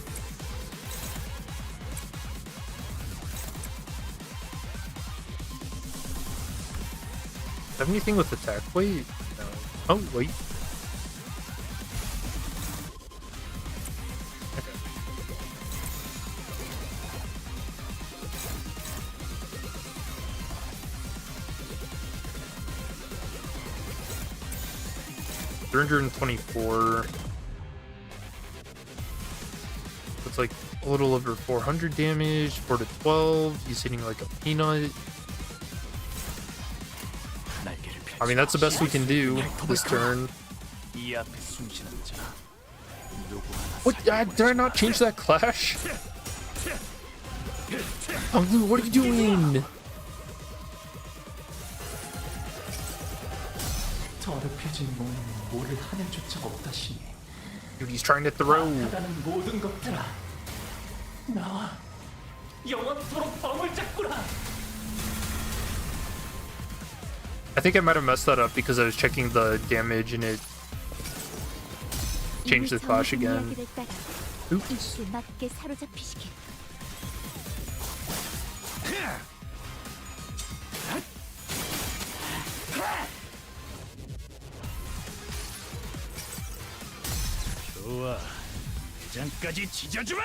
Have anything with attack weight? No. Oh, wait. 324. It's like a little over 400 damage, 4 to 12. He's hitting like a peanut. I mean, that's the best we can do this turn. What? Did I not change that clash? Hunglu, what are you doing? 더럽혀진 몸에 뭐를 하늘조차 없다시니. Dude, he's trying to throw. 나가는 모든 것들아, 나와 영원토록 뻥을 잡구나. I think I might have messed that up because I was checking the damage and it changed the clash again. Oops. 좋아, 대장까지 지져주마.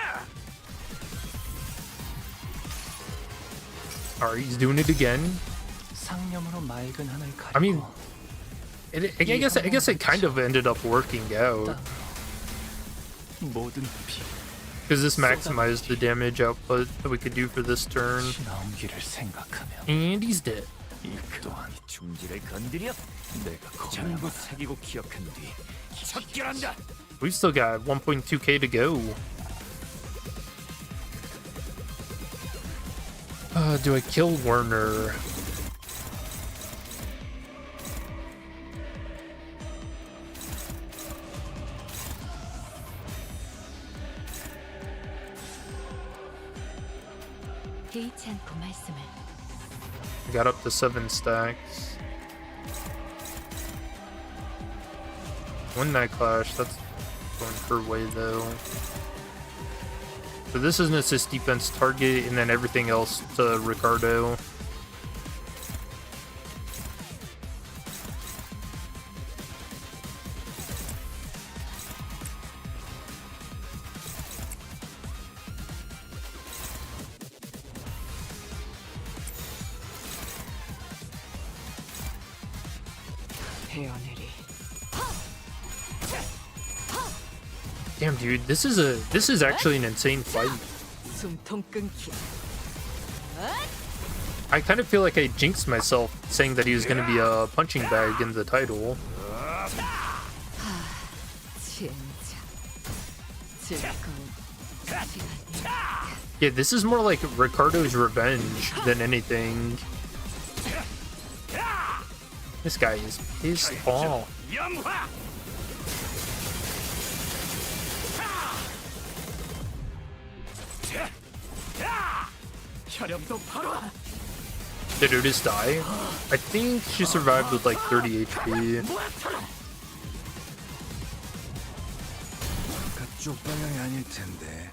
Alright, he's doing it again. 상념으로 맑은 하늘 가리고. I mean, I guess it kind of ended up working out 모든 피 because this maximized the damage output that we could do for this turn. 나오기를 생각하면 And he's dead. 이 또한 중지를 건드려 내가 전부 새기고 기억한 뒤 척결한다. We've still got 1.2k to go. Do I kill Werner? I got up to 7 stacks. Win that clash, that's going her way though. So this is an assist defense target and then everything else to Ricardo. Damn, dude, this is actually an insane fight. I kind of feel like I jinxed myself saying that he was going to be a punching bag in the title. Yeah, this is more like Ricardo's revenge than anything. This guy is pissed off. Did Udis die? I think she survived with like 30 HP. 그쪽 방향이 아닐 텐데.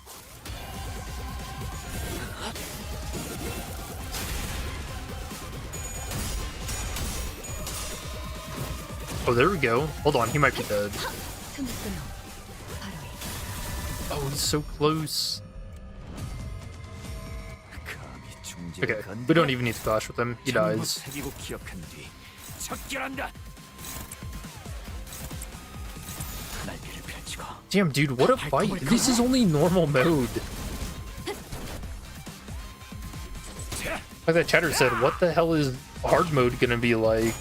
Oh, there we go. Hold on, he might be dead. Oh, he's so close. Okay, we don't even need to clash with him. He dies. Damn, dude, what a fight. This is only normal mode. Like that chatter said, what the hell is hard mode gonna be like?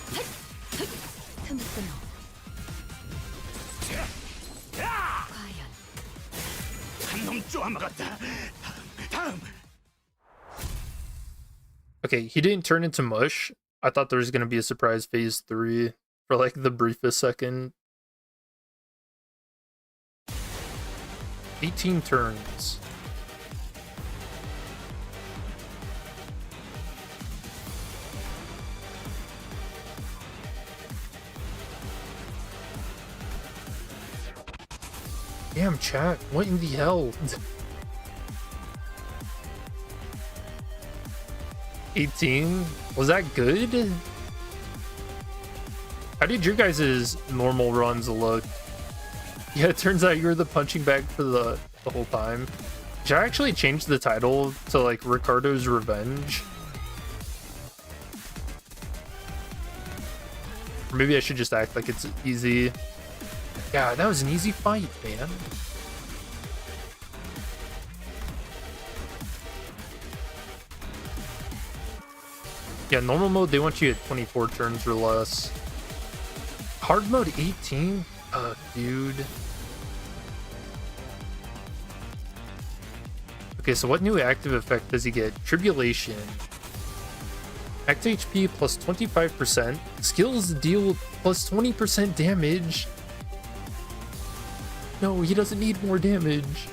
Okay, he didn't turn into mush. I thought there was gonna be a surprise phase 3 for like the briefest second. 18 turns. Damn, chat, what in the hell? 18? Was that good? How did your guys' normal runs look? Yeah, it turns out you were the punching bag for the whole time. Should I actually change the title to like Ricardo's Revenge? Or maybe I should just act like it's easy. Yeah, that was an easy fight, man. Yeah, normal mode, they want you at 24 turns or less. Hard mode 18? Dude. Okay, so what new active effect does he get? Tribulation. Max HP plus 25%. Skills deal plus 20% damage. No, he doesn't need more damage.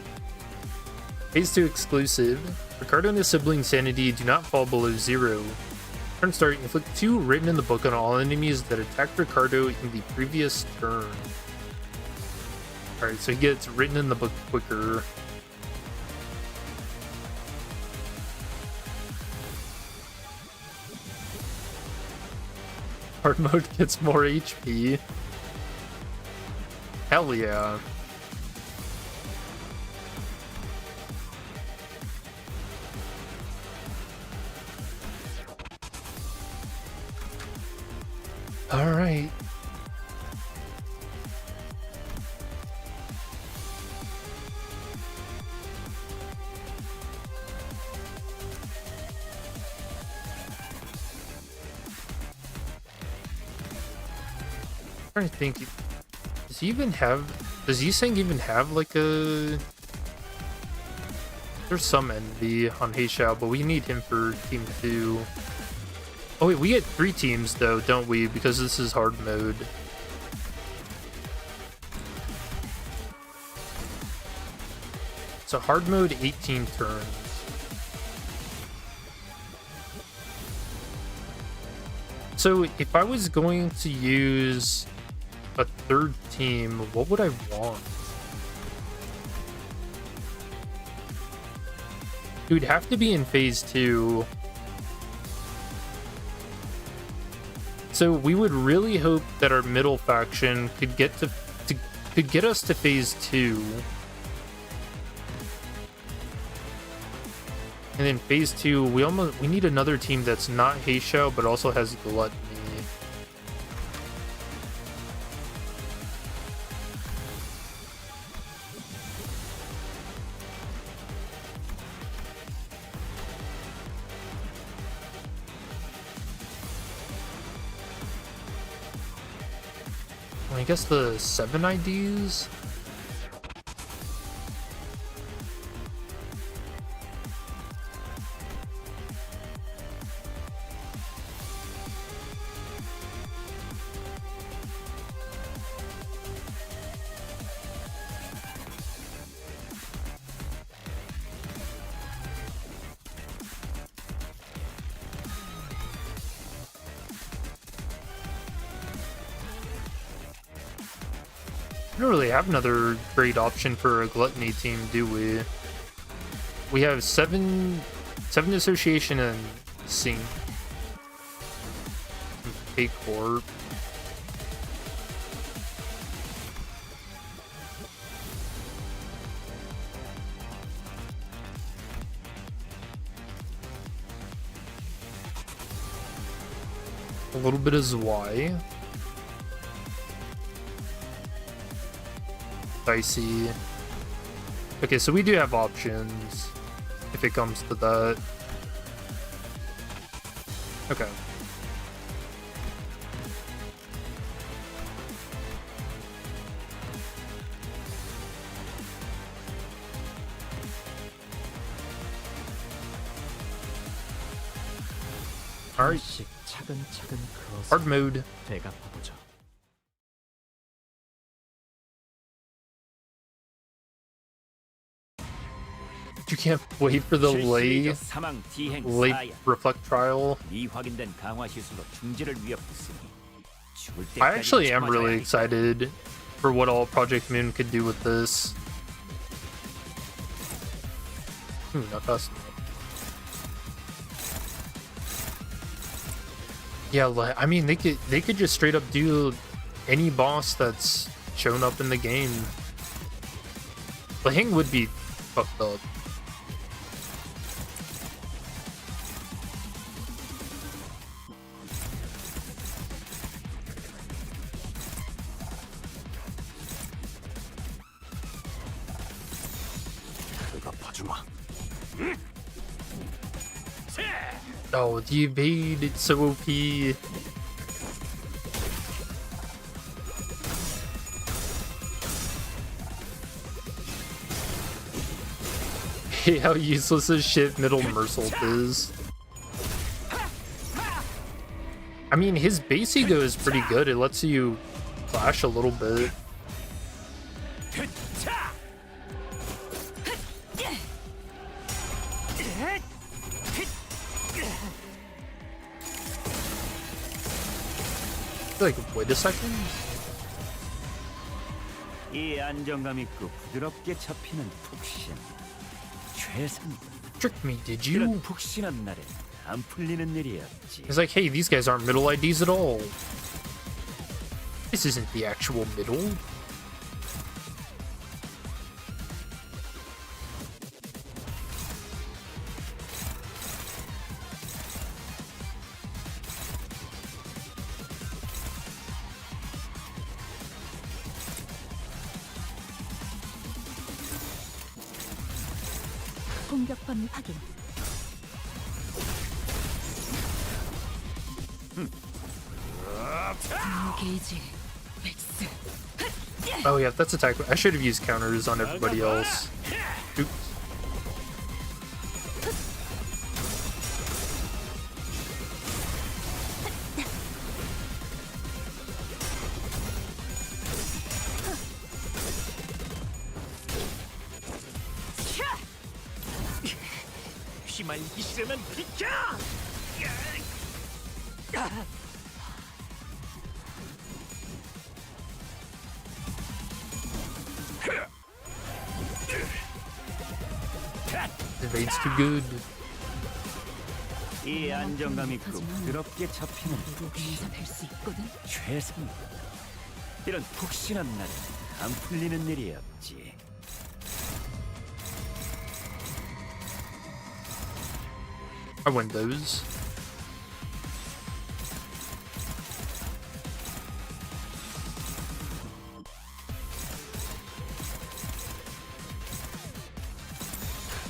Phase 2 exclusive. Ricardo and his sibling Sanity do not fall below 0. Turn start, inflict 2 written in the book on all enemies that attacked Ricardo in the previous turn. Alright, so he gets written in the book quicker. Hard mode gets more HP. Hell yeah. All right. I'm trying to think. Does he even have? Does Yiseng even have like a? There's some envy on Heishao, but we need him for team 2. Oh wait, we get 3 teams though, don't we? Because this is hard mode. So hard mode, 18 turns. So if I was going to use a 3rd team, what would I want? It would have to be in phase 2. So we would really hope that our middle faction could get could get us to phase 2. And then phase 2, we need another team that's not Heishao but also has Gluttony. I guess the 7 IDs? We don't really have another great option for a Gluttony team, do we? We have 7 Association and Sync. K-Corp. A little bit of Zwei. Dicey. Okay, so we do have options if it comes to that. Okay. Alright. Hard mode. You can't wait for the late Reflectrial. I actually am really excited for what all Project Moon could do with this. Not custom. Yeah, I mean they could just straight up do any boss that's shown up in the game. Lahing would be fucked up. 보여주마. Oh, the evade, it's so OP. Hey, how useless as shit middle Mersault is. I mean, his base ego is pretty good. It lets you flash a little bit. Like, wait a second. 이 안정감 있고 부드럽게 잡히는 푹신. 최상. Trick me, did 이런 you? 푹신한 날에 안 풀리는 일이었지. He's like, hey, these guys aren't middle IDs at all. This isn't the actual middle. 공격 범위 확인. 게이지 맥스. Oh yeah, that's attack. I should have used counters on everybody else. Oops. 휘말리기 싫으면 비켜! Evade's too good. 이 안정감 있고 부드럽게 잡히는 푹신. 될수 있거든. 최상. 이런 푹신한 날에 안 풀리는 일이었지. I win those.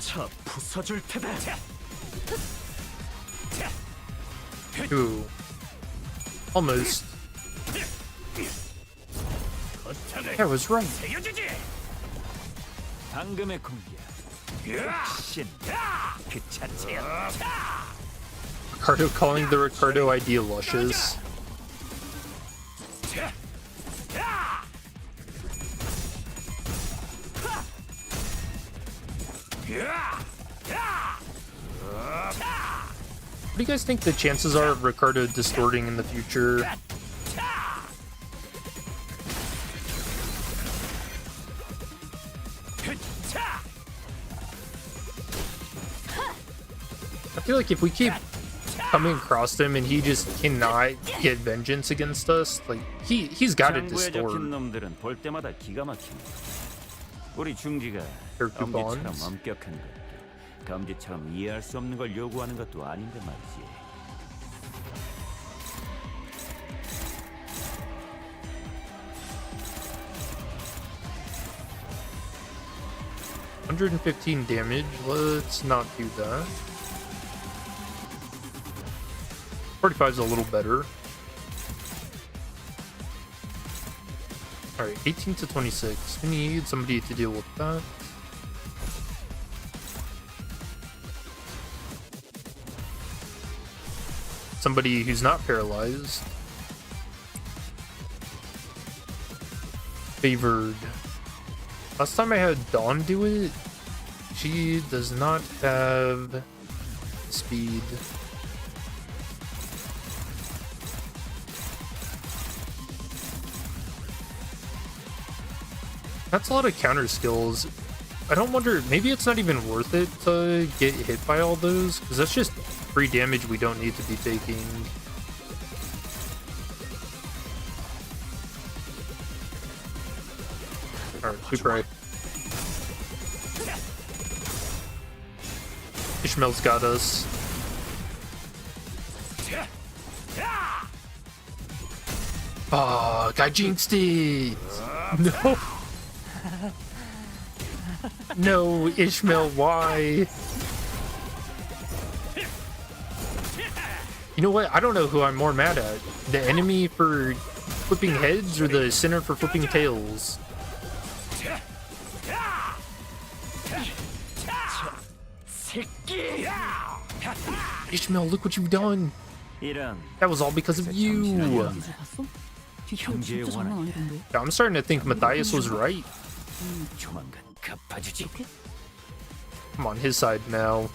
차 부숴줄 테다. Ooh. Almost. I was right. 방금의 공격. 푹신. 그 자체였다. Ricardo calling the Ricardo idea luscious. What do you guys think the chances are of Ricardo distorting in the future? I feel like if we keep coming across him and he just cannot get vengeance against us, like he's got to 장부에 적힌 distort. 놈들은 볼 때마다 기가 막힌다. 우리 중지가 Character 엄지처럼 bonds. 엄격한 것도 검지처럼 이해할 수 없는 걸 요구하는 것도 아닌데 말이지. $115 damage. Let's not do that. 45 is a little better. Alright, 18 to 26. We need somebody to deal with that. Somebody who's not paralyzed. Favored. Last time I had Dawn do it, she does not have speed. That's a lot of counter skills. I don't wonder, maybe it's not even worth it to get hit by all those, because that's just free damage we don't need to be taking. Alright, super right. Ishmael's got us. Oh, guy jinxed it! No! No, Ishmael, why? You know what? I don't know who I'm more mad at. The enemy for flipping heads or the sinner for flipping tails? Ishmael, look what you've done. 이런 That was all because of you. 봤어? 뒷골 경제의 진짜 장난 원한. 아니던데. I'm starting to think Matthias was right. 조만간 갚아주지. I'm on his side now.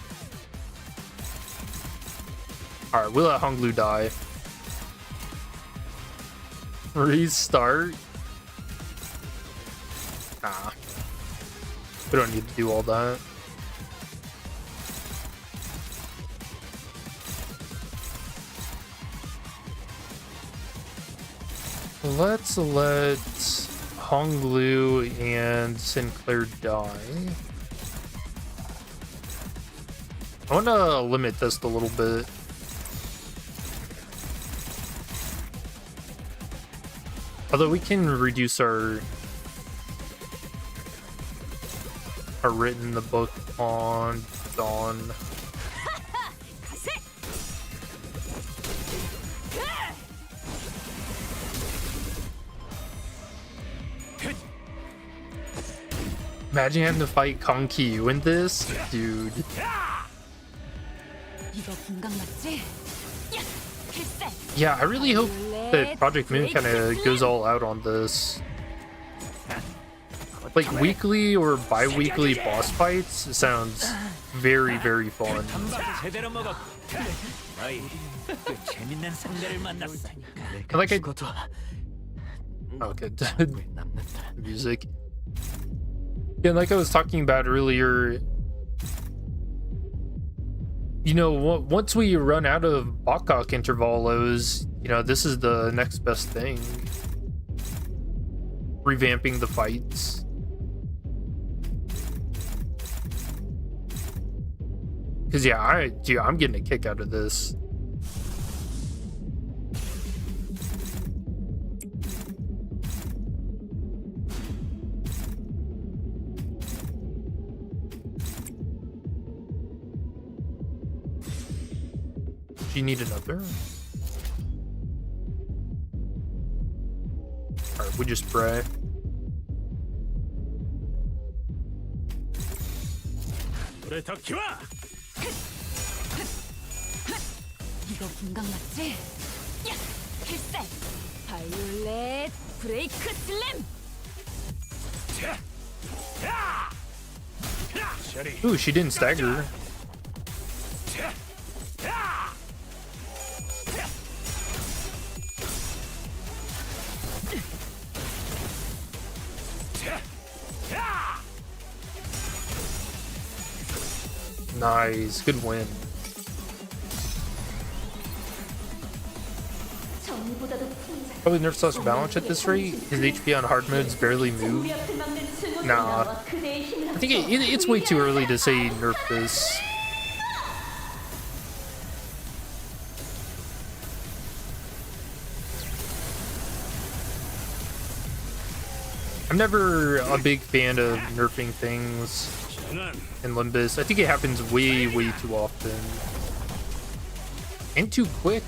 Alright, we'll let Honglu die. Restart? Nah. We don't need to do all that. Let's let Honglu and Sinclair die. I want to limit test a little bit. Although we can reduce our written in the book on Dawn. Imagine having to fight Kong Kyu in this, dude. 이거 분강 맞지? 야, 필살. Yeah, I really hope that Project Moon kind of goes all out on this. Like weekly or bi-weekly boss fights sounds very, very fun. 제대로 먹었고. 어이, 그 재밌는 상대를 만났어. Like I okay, music. Yeah, like I was talking about earlier, you know, once we run out of Bakak intervalos, you know, this is the next best thing. Revamping the fights. Cause yeah, I'm getting a kick out of this. Do you need another? Alright, we just pray. 불에 더 키워. 이거 분강 맞지? 야, 필살. 바이올렛 브레이크 슬램. Ooh, she didn't stagger. Nice, good win. Probably nerf slash balance at this rate. His HP on hard modes barely move. Nah, I think it's way too early to say nerf this. I'm never a big fan of nerfing things in Limbus. I think it happens way, way too often. And too quick.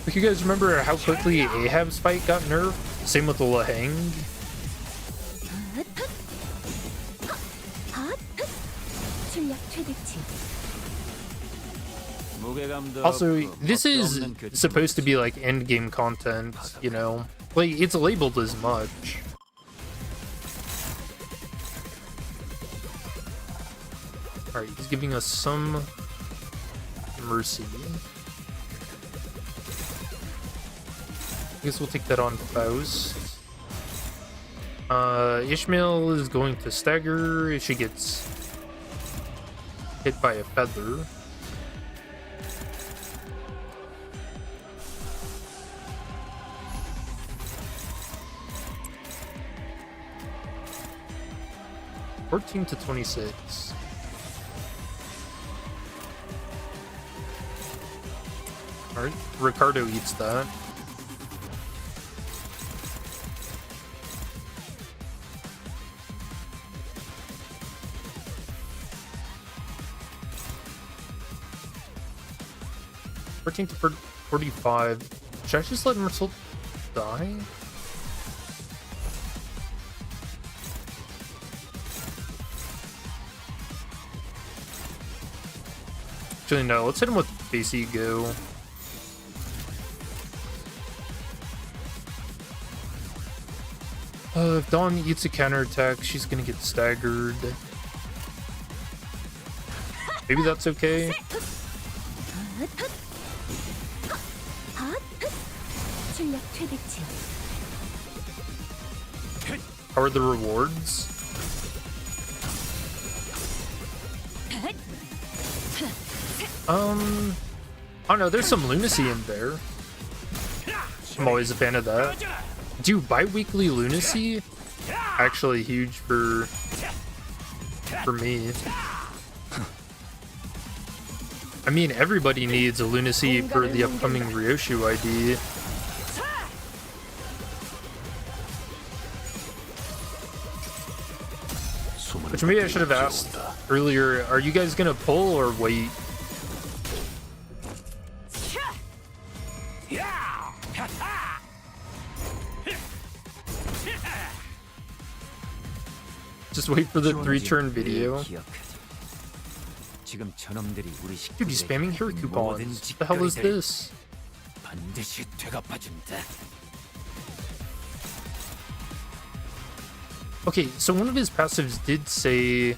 Like, you guys remember how quickly Ahab's fight got nerfed? Same with the Laheng. Also, this is supposed to be like endgame content, you know? Like, it's labeled as much. Alright, he's giving us some mercy. I guess we'll take that on Faust. Ishmael is going to stagger if she gets hit by a feather. $14 to $26. Alright, Ricardo eats that. 14 to 45. Should I just let Mercil die? Actually, no. Let's hit him with base ego. If Dawn eats a counterattack, she's gonna get staggered. Maybe that's okay. How are the rewards? I don't know, there's some lunacy in there. I'm always a fan of that. Dude, bi-weekly lunacy? Actually huge for me. I mean, everybody needs a lunacy for the upcoming Ryoshu ID. Which maybe I should have asked earlier, are you guys gonna pull or wait? Just wait for the 3-turn video. Dude, he's spamming hero coupons. What the hell is this? Okay, so one of his passives did say...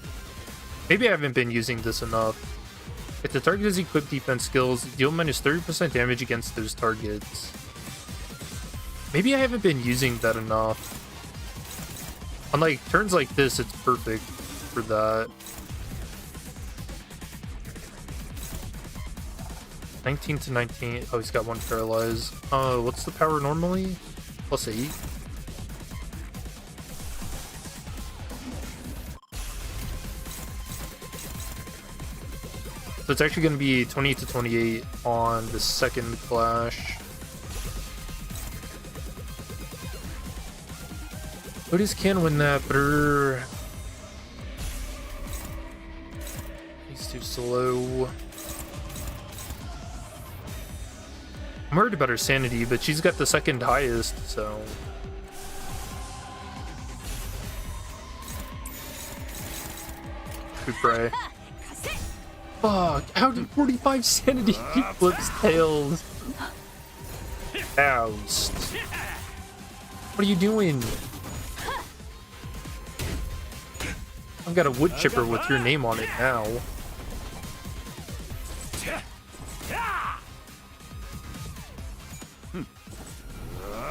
Maybe I haven't been using this enough. If the target has equipped defense skills, deal minus 30% damage against those targets. Maybe I haven't been using that enough. On like turns like this, it's perfect for that. 19 to 19. Oh, he's got one paralyzed. What's the power normally? +8. So it's actually going to be 28 to 28 on the second clash. Otis can win that, but he's too slow. I'm worried about her sanity, but she's got the second highest, so... Good pray. Fuck, how did 45 sanity he flips tails? Oust. What are you doing? I've got a wood chipper with your name on it now.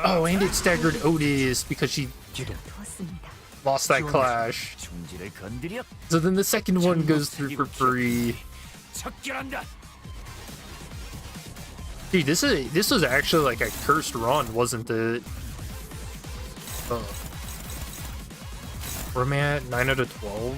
Oh, and it staggered Otis because she lost that clash. So then the second one goes through for free. Dude, this was actually like a cursed run, wasn't it? Oh. Where am I at? 9 out of 12?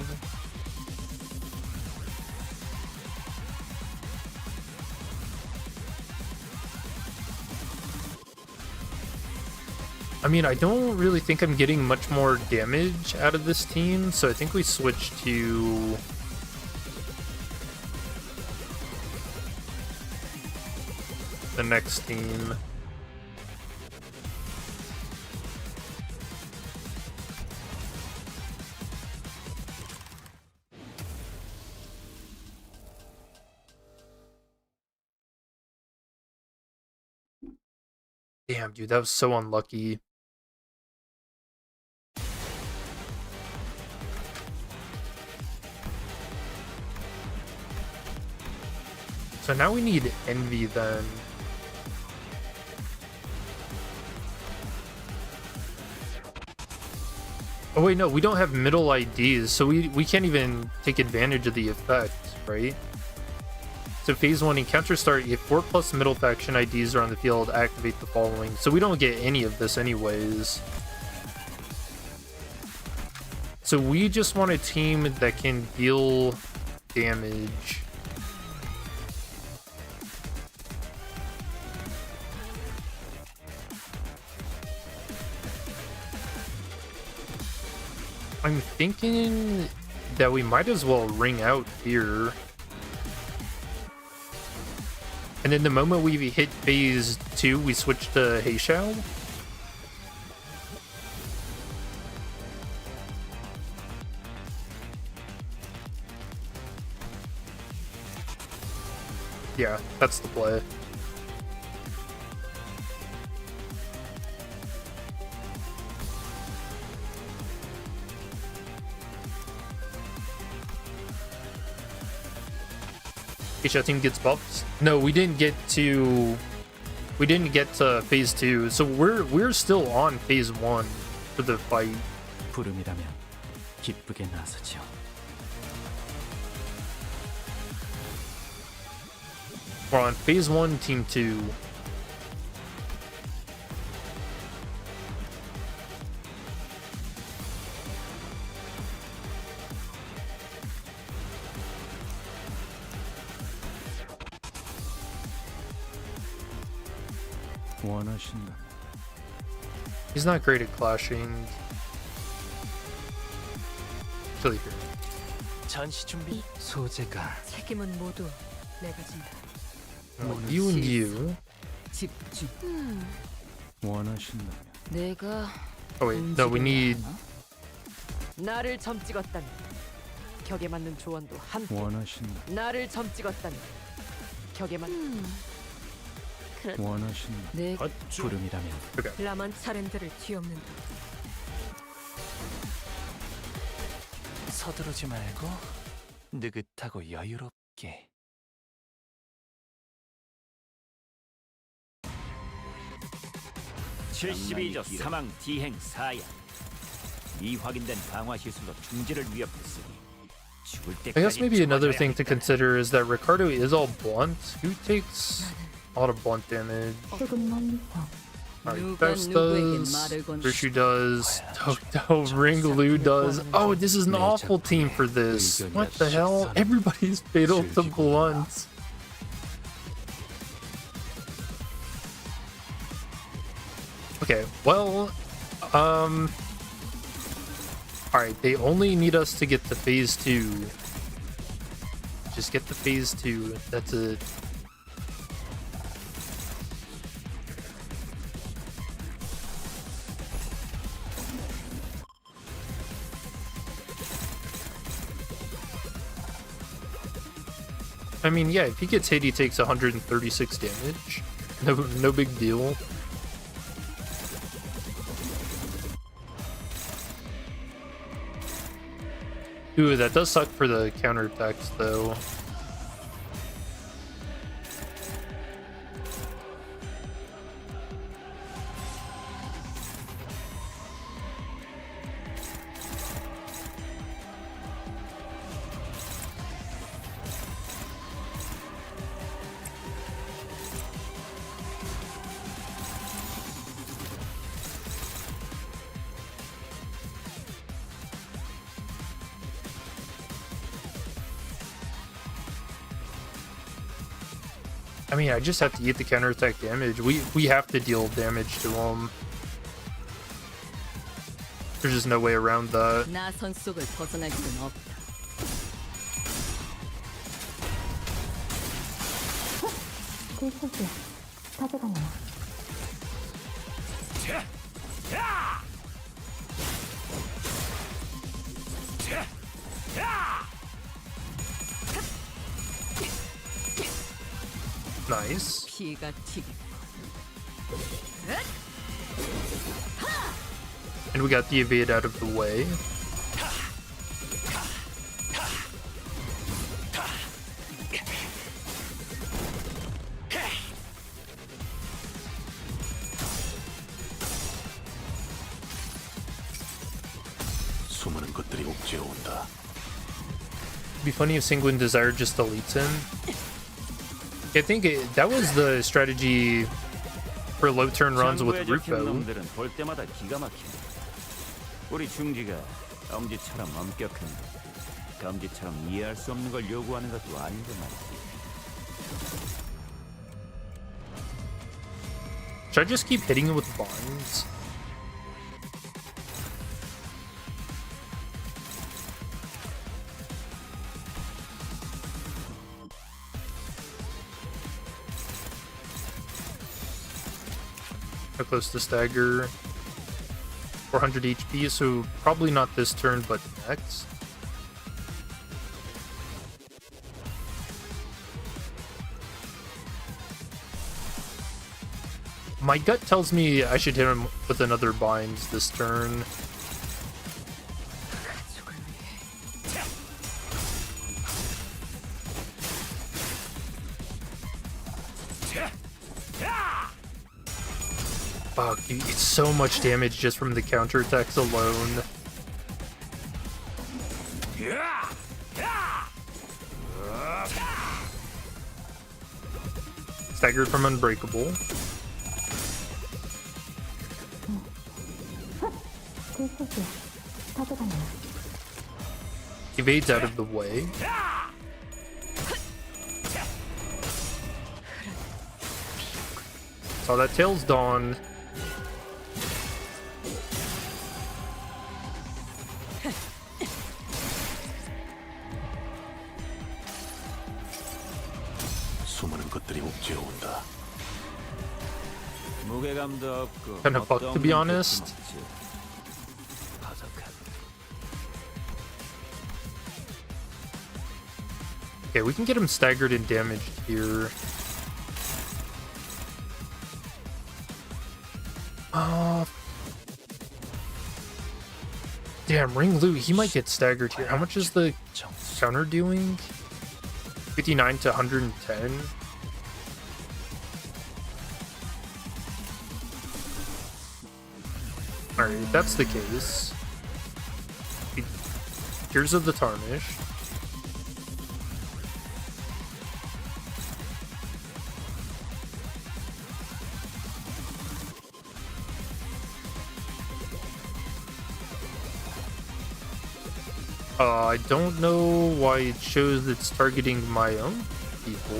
I mean, I don't really think I'm getting much more damage out of this team, so I think we switch to... the next team. Damn, dude, that was so unlucky. So now we need Envy then. Oh wait, no, we don't have middle IDs, so we can't even take advantage of the effect, right? So phase 1, encounter start, if 4+ middle faction IDs are on the field, activate the following. So we don't get any of this anyways. So we just want a team that can deal damage. I'm thinking that we might as well ring out here. And then the moment we hit phase 2, we switch to Heishao. Yeah, that's the play. Heishao team gets buffs. No, we didn't get to phase 2. So we're still on phase 1 for the fight. 부름이라면 기쁘게 나서죠. We're on phase 1, team 2. 원하신다면 He's not great at clashing. Chili here. 전시 준비. 소재가 책임은 모두 내가 진다. You and you. 집중. 원하신다면 내가 Oh wait, no, we need. 나를 점 찍었다니. 격에 맞는 조언도 함께. 원하신다. 나를 점 찍었다니. 격에 맞는. 원하신다. 내 부름이라면 라만 차렌들을 뒤엎는다. 서두르지 말고 느긋하고 여유롭게. (72조) 사망 디행 사야. 이 확인된 강화 시술로 중지를 위협했으니 죽을 I guess 때까지 maybe another 죽어야 thing to 한다. consider is that Ricardo is all blunt. Who takes a lot of blunt damage? Alright, Faust does. Rishu does. Ringlu does. Oh, this is an awful team for this. What the hell? Everybody's fatal to blunt. Okay, well, alright, they only need us to get to phase 2. Just get to phase 2. That's it. I mean, yeah, if he gets hit, he takes 136 damage. No big deal. Ooh, that does suck for the counterattacks, though. I mean, I just have to eat the counterattack damage. We have to deal damage to him. There's just no way around that. 나선 속을 벗어날 수는 없다. Nice. 피가 튀기. And we got the evade out of the way. 수많은 것들이 옥죄어 온다. It'd be funny if Sanguine Desire just deletes him. I think that was the strategy for low turn runs with 정부에 적힌 Rufo. 놈들은 볼 때마다 기가 막힌다. 우리 중지가 엄지처럼 엄격한데 검지처럼 이해할 수 없는 걸 요구하는 것도 아닌데 말이지. Should I just keep hitting him with vines? How close to stagger? 400 HP, so probably not this turn, but next. My gut tells me I should hit him with another binds this turn. Fuck, dude, it's so much damage just from the counterattacks alone. Staggered from Unbreakable. Evades out of the way. Saw that Tails Dawn. 수많은 것들이 옥죄어 온다. 무게감도 없고 Kind of fucked, to be honest. Okay, we can get him staggered and damaged here. Damn, Ring Lu, he might get staggered here. How much is the counter doing? 59 to 110? Alright, if that's the case. Tears of the Tarnish. I don't know why it shows it's targeting my own people.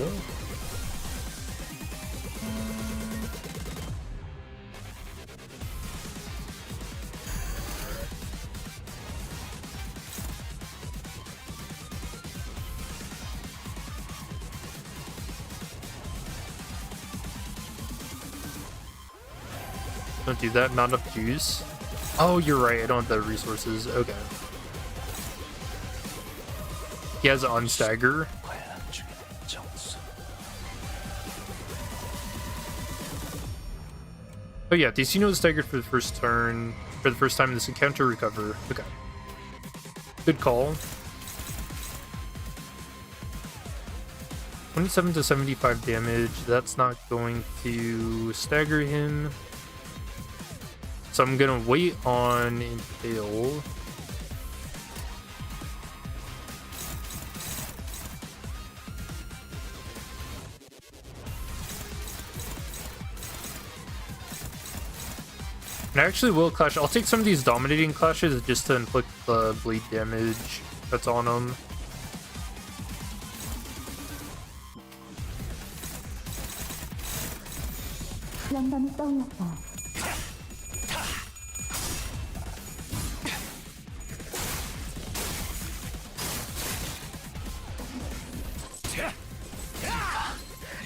Don't do that, not enough juice. Oh, you're right, I don't have the resources. Okay. He has Unstagger. Oh yeah, Decino is staggered for the first turn. For the first time in this encounter, recover. Okay. Good call. 27 to 75 damage. That's not going to stagger him. So I'm gonna wait on Impale. And I actually will clash. I'll take some of these dominating clashes just to inflict the bleed damage that's on them.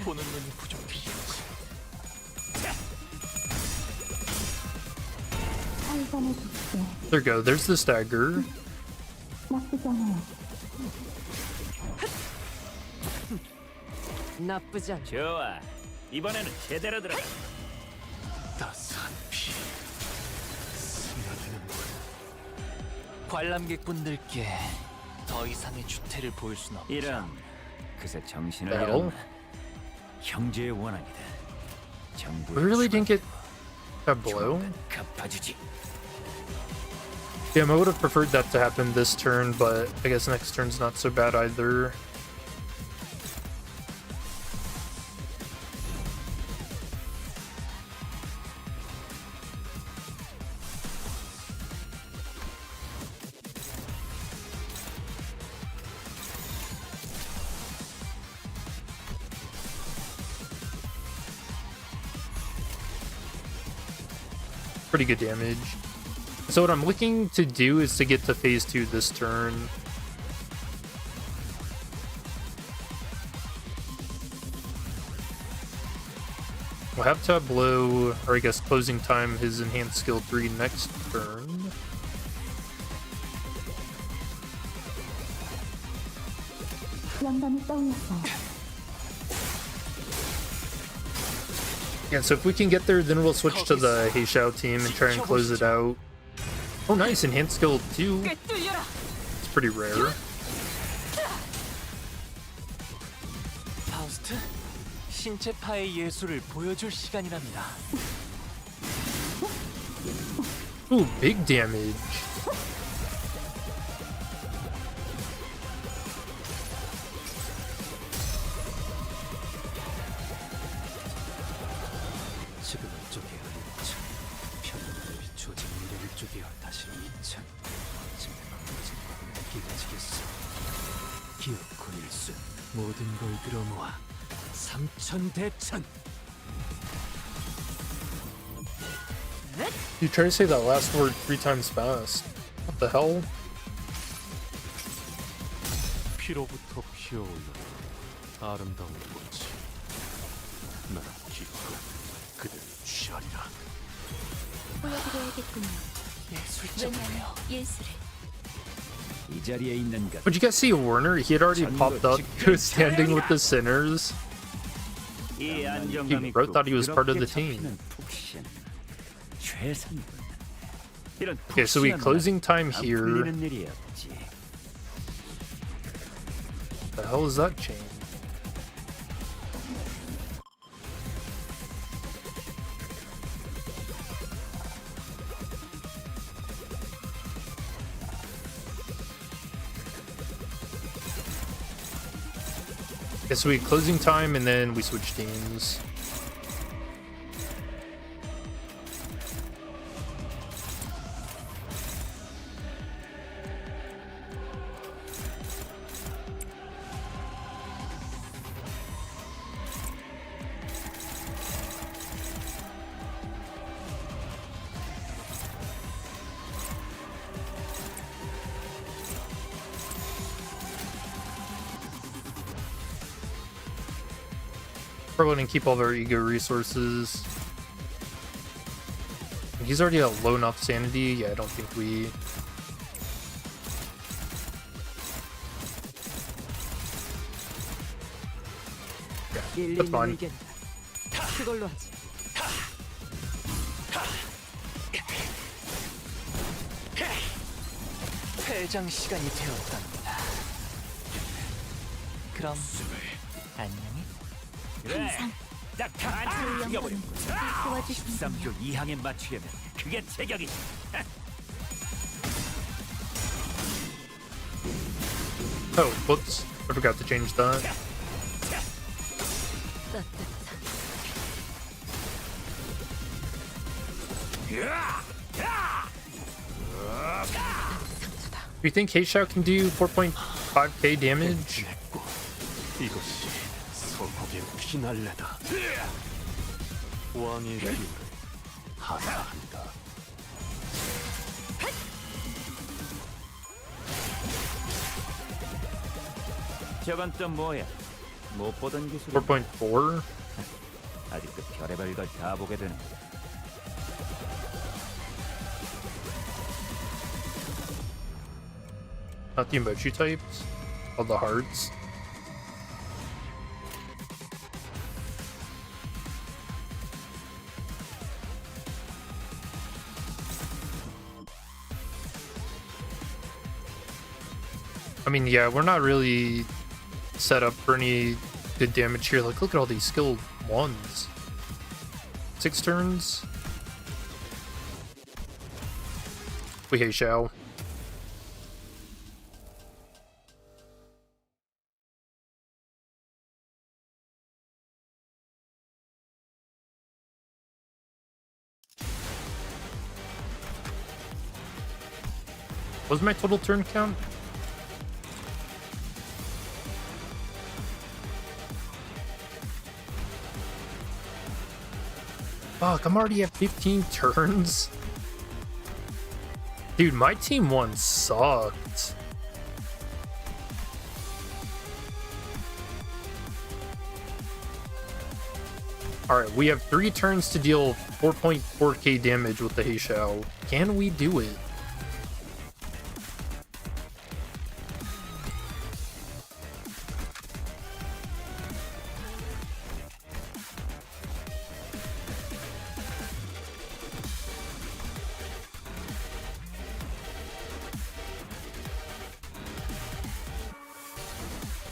보는 눈이 부족해. There we go. There's the stagger. 나쁘지 않아. 좋아. 이번에는 제대로 들어. 따스한 피 스며드는 물. 관람객분들께 더 이상의 주태를 보일 순 없다. 이런 그새 정신을 Battle. 잃었나? 형제의 원한이다. We 정부의 really didn't get that 추가 blow. 조만간 갚아주지. Damn, I would have preferred that to happen this turn, but I guess next turn's not so bad either. Pretty good damage. So what I'm looking to do is to get to phase 2 this turn. We'll have Tableau, or I guess closing time, his enhanced skill 3 next turn. 영감이 떠올랐어요. Yeah, so if we can get there, then we'll switch to the Heishao team and try and close it out. Oh, nice, enhanced skill 2. 꿰뚫려라. It's pretty rare. 파우스트, 신체파의 예술을 보여줄 시간이랍니다. Ooh, big damage. 지금은 쪽이어 1차, 편도를 비추어진 미래를 쪽이어 다시 2차. 지금 망가진 광명에 기대지겠어. 기어코 일순, 모든 걸 들어모아 3천 대천. You try to say that last word 3 times fast. What the hell? 피로부터 피어올라 아름다운 꽃이 나는 기꺼이 그대를 취하리라. 보여드려야겠군요. 예술적이네요. 예술을. 이 자리에 있는 것. Would you guys see Warner? He had already popped up. He was standing with the sinners. 이 안정감 He wrote that he was part of the team. 푹신. 최선군. 이런 Okay, so we 푹신한 closing time 안 here. 풀리는 일이었지. The hell is that chain? Okay, so we closing time and then we switch teams. Probably keep all of our ego resources. He's already at low enough sanity. Yeah, I don't think we. Yeah, that's fine. 그걸로 하지. 퇴장 시간이 되었답니다. 그럼 안녕히. 그래. 딱 다 죽여버려. 도와주시면 13조 2항에 맞추려면 그게 체격이지. Oh, whoops. I forgot to change that. Do you think Heishao can do 4.5k damage? 이것이 서곡의 피날레다. 왕의 힘을 하사한다. 저건 또 뭐야? 못 보던 기술. 4.4? 아직도 별의별 걸 다 보게 되는. Not the emoji types? All the hearts? I mean, yeah, we're not really set up for any good damage here. Like, look at all these skilled ones. 6 turns. We hate Shao. What was my total turn count? Fuck, I'm already at 15 turns. Dude, my team 1 sucked. Alright, we have 3 turns to deal 4.4k damage with the Heishao. Can we do it?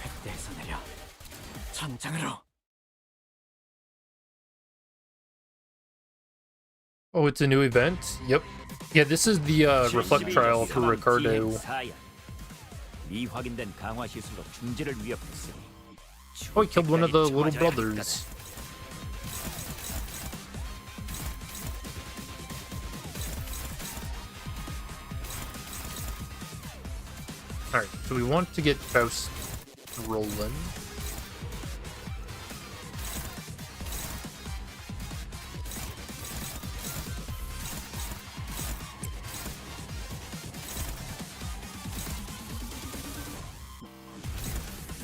뱃대에서 내려 전장으로. Oh, it's a new event? Yep. Yeah, this is the Reflectrial for Ricardo. 이 확인된 강화 시술로 중재를 위협했으니. Oh, he killed one of the little brothers. Alright, so we want to get Faust rolling.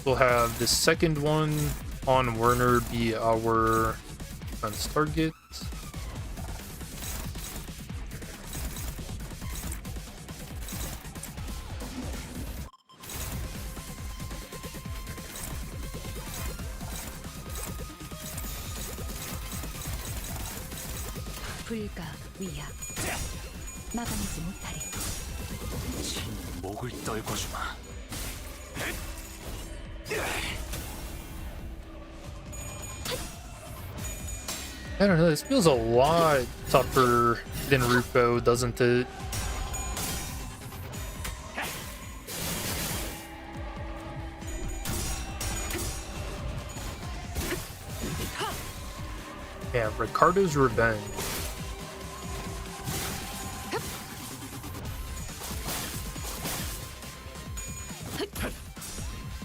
We'll have the second one on Werner be our defense target. 불가 위약 막아내지 못하리. 진 목을 떨궈주마. I don't know, this feels a lot tougher than Ruko, doesn't it? Yeah, Ricardo's Revenge.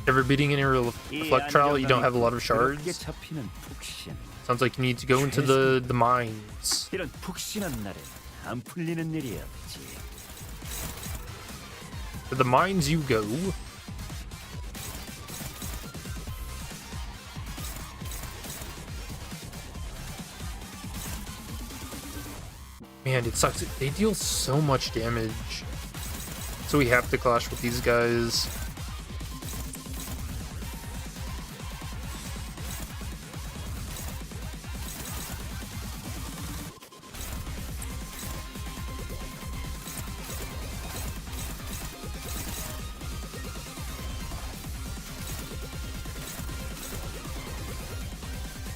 Ever beating any Reflectrial, you don't have a lot of shards? Sounds like you need to go into the mines. 이런 푹신한 날엔 안 풀리는 일이 없지. To the mines you go. Man, it sucks. They deal so much damage. So we have to clash with these guys.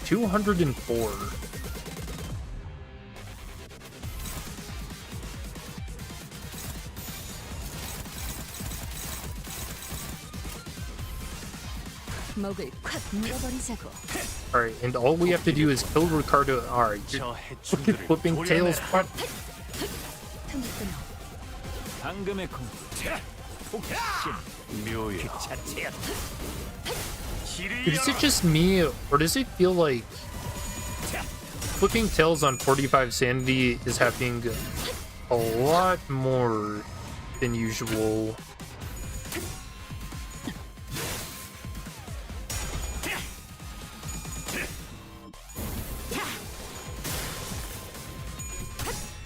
$204. 목을 콱 물어버리자고. Alright, and all we have to do is kill Ricardo. Alright, you're flipping tails. What? 틈을 끊어. 방금의 공부. 폭신. 묘의 그 자체였다. Is it just me, or does it feel like flipping tails on 45 sanity is happening a lot more than usual?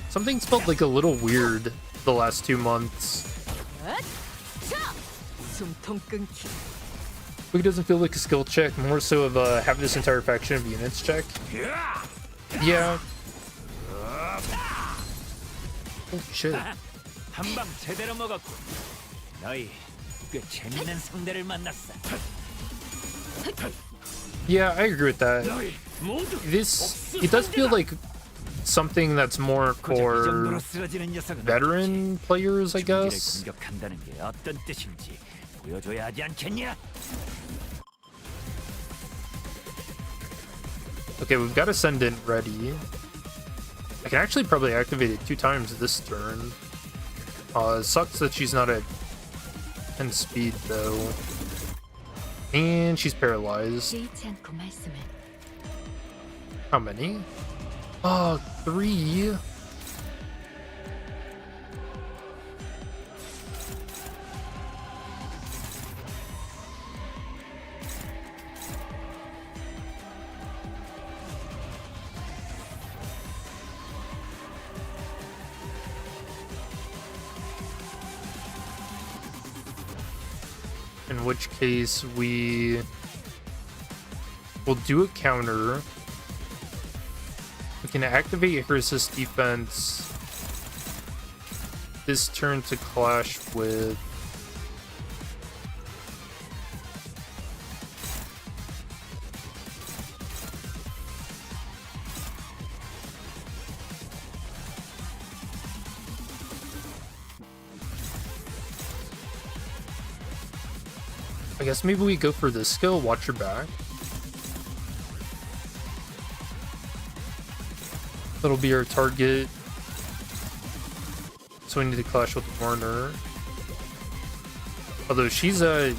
Something's felt like a little weird the last 2 months. 숨통 끊기. It doesn't feel like a skill check, more so of have this entire faction of units check. Yeah. Oh shit. 한방 제대로 먹었고. 너희 꽤 재밌는 상대를 만났어. Yeah, I agree with that. It does feel like something that's more for veteran players, I guess. 공격한다는 게 어떤 뜻인지 보여줘야 하지 않겠냐? Okay, we've got Ascendant ready. I can actually probably activate it 2 times this turn. It sucks that she's not at 10 speed though. And she's paralyzed. 개의치 않고 말씀을. How many? 3. in which case we will do a counter. We can activate her assist defense this turn to clash with I guess maybe we go for this skill, watch your back. That'll be our target. So we need to clash with Warner. Although she's above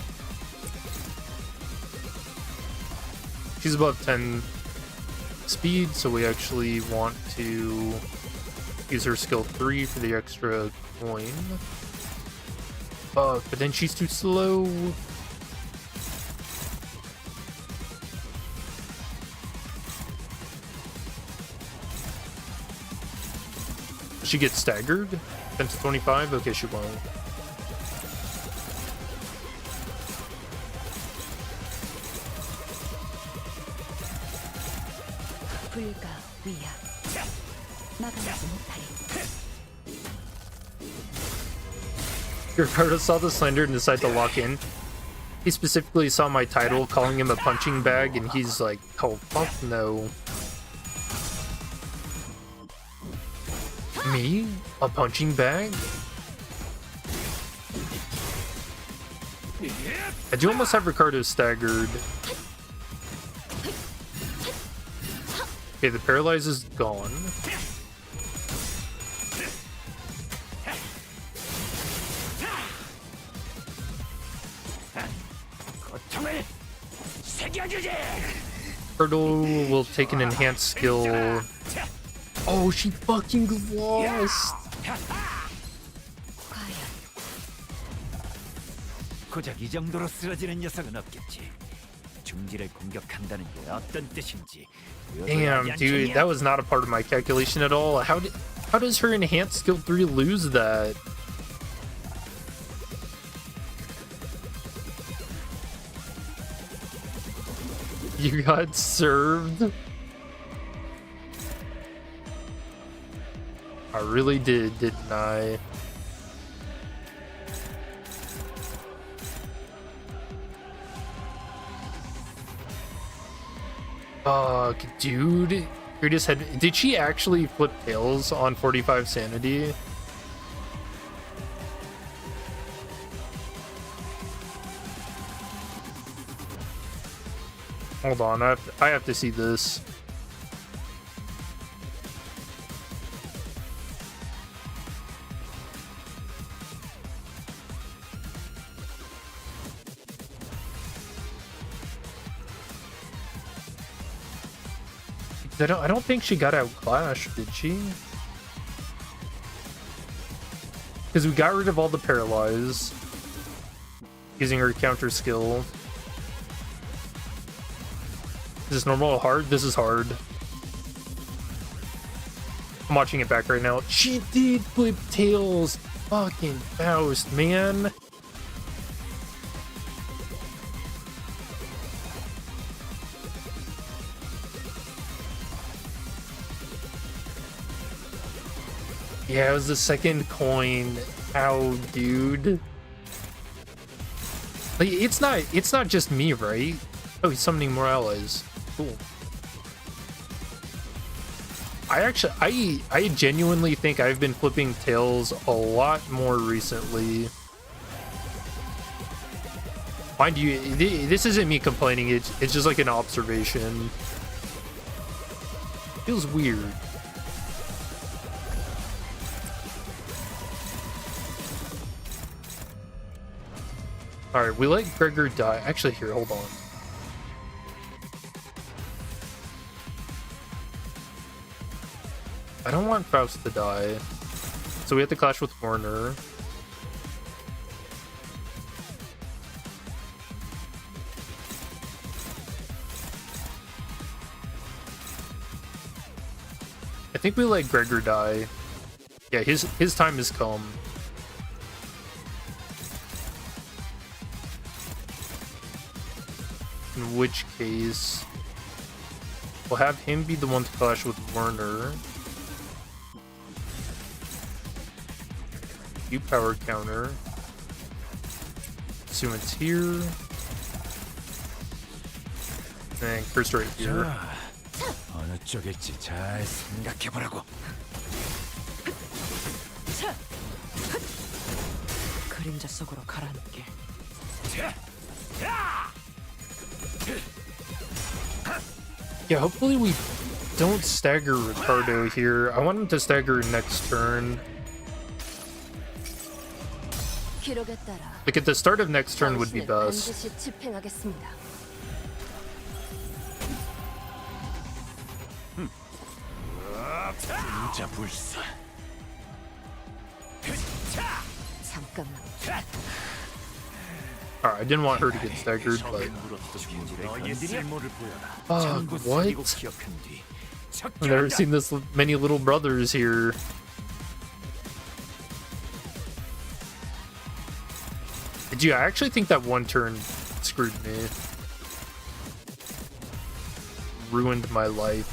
10 speed, so we actually want to use her skill 3 for the extra coin. But then she's too slow. She gets staggered? 10 to 25? Okay, she won't. 불가 위야 막아내지 못하리. Ricardo saw the slander and decided to lock in. He specifically saw my title calling him a punching bag, and he's like, oh, fuck no. Me? A punching bag? I do almost have Ricardo staggered. Okay, the paralyze is gone. Ricardo will take an enhanced skill. Oh, she fucking lost. 고작 이 정도로 쓰러지는 녀석은 없겠지. 중지를 공격한다는 게 어떤 뜻인지. Damn, dude, that was not a part of my calculation at all. How does her enhanced skill 3 lose that? You got served. I really did, didn't I? Fuck, dude. Greatest head. Did she actually flip tails on 45 sanity? Hold on, I have to see this. I don't think she got outclashed, did she? Because we got rid of all the paralyze using her counter skill. Is this normal or hard? This is hard. I'm watching it back right now. She did flip tails. Fucking Faust, man. Yeah, it was the second coin. Ow, dude. Like, it's not just me, right? Oh, he's summoning more allies. Cool. I genuinely think I've been flipping tails a lot more recently. Mind you, this isn't me complaining, it's just like an observation. Feels weird. Alright, we let Gregor die. Actually, here, hold on. I don't want Faust to die. So we have to clash with Warner. I think we let Gregor die. Yeah, his time has come. In which case, we'll have him be the one to clash with Werner. You power counter. Assume it's here. And curse right here. 어느 쪽일지 잘 생각해보라고. 그림자 속으로 가라앉게. Yeah, hopefully we don't stagger Ricardo here. I want him to stagger next turn. 기록에 따라 Like at the start of next turn would be 당신을 best. 반드시 집행하겠습니다. 진짜 불사. 잠깐만. Alright, I didn't want her to get staggered, but 너의 쓸모를 보여라. what? 이고 기억한 뒤 I've never seen this many little brothers here. Dude, I actually think that one turn screwed me. Ruined my life.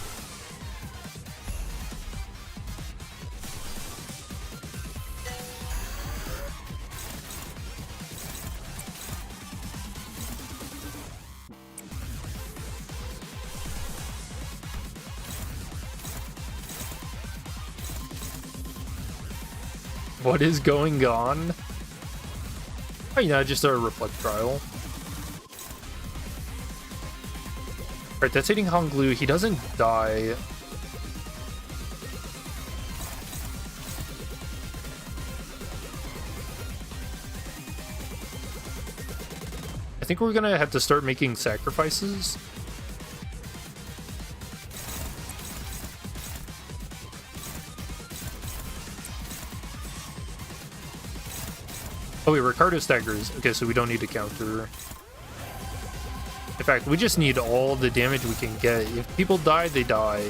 What is going on? Oh, you know, just a Reflectrial. Right, that's hitting Honglu. He doesn't die. I think we're gonna have to start making sacrifices. Oh wait, Ricardo staggers. Okay, so we don't need to counter. In fact, we just need all the damage we can get. If people die, they die.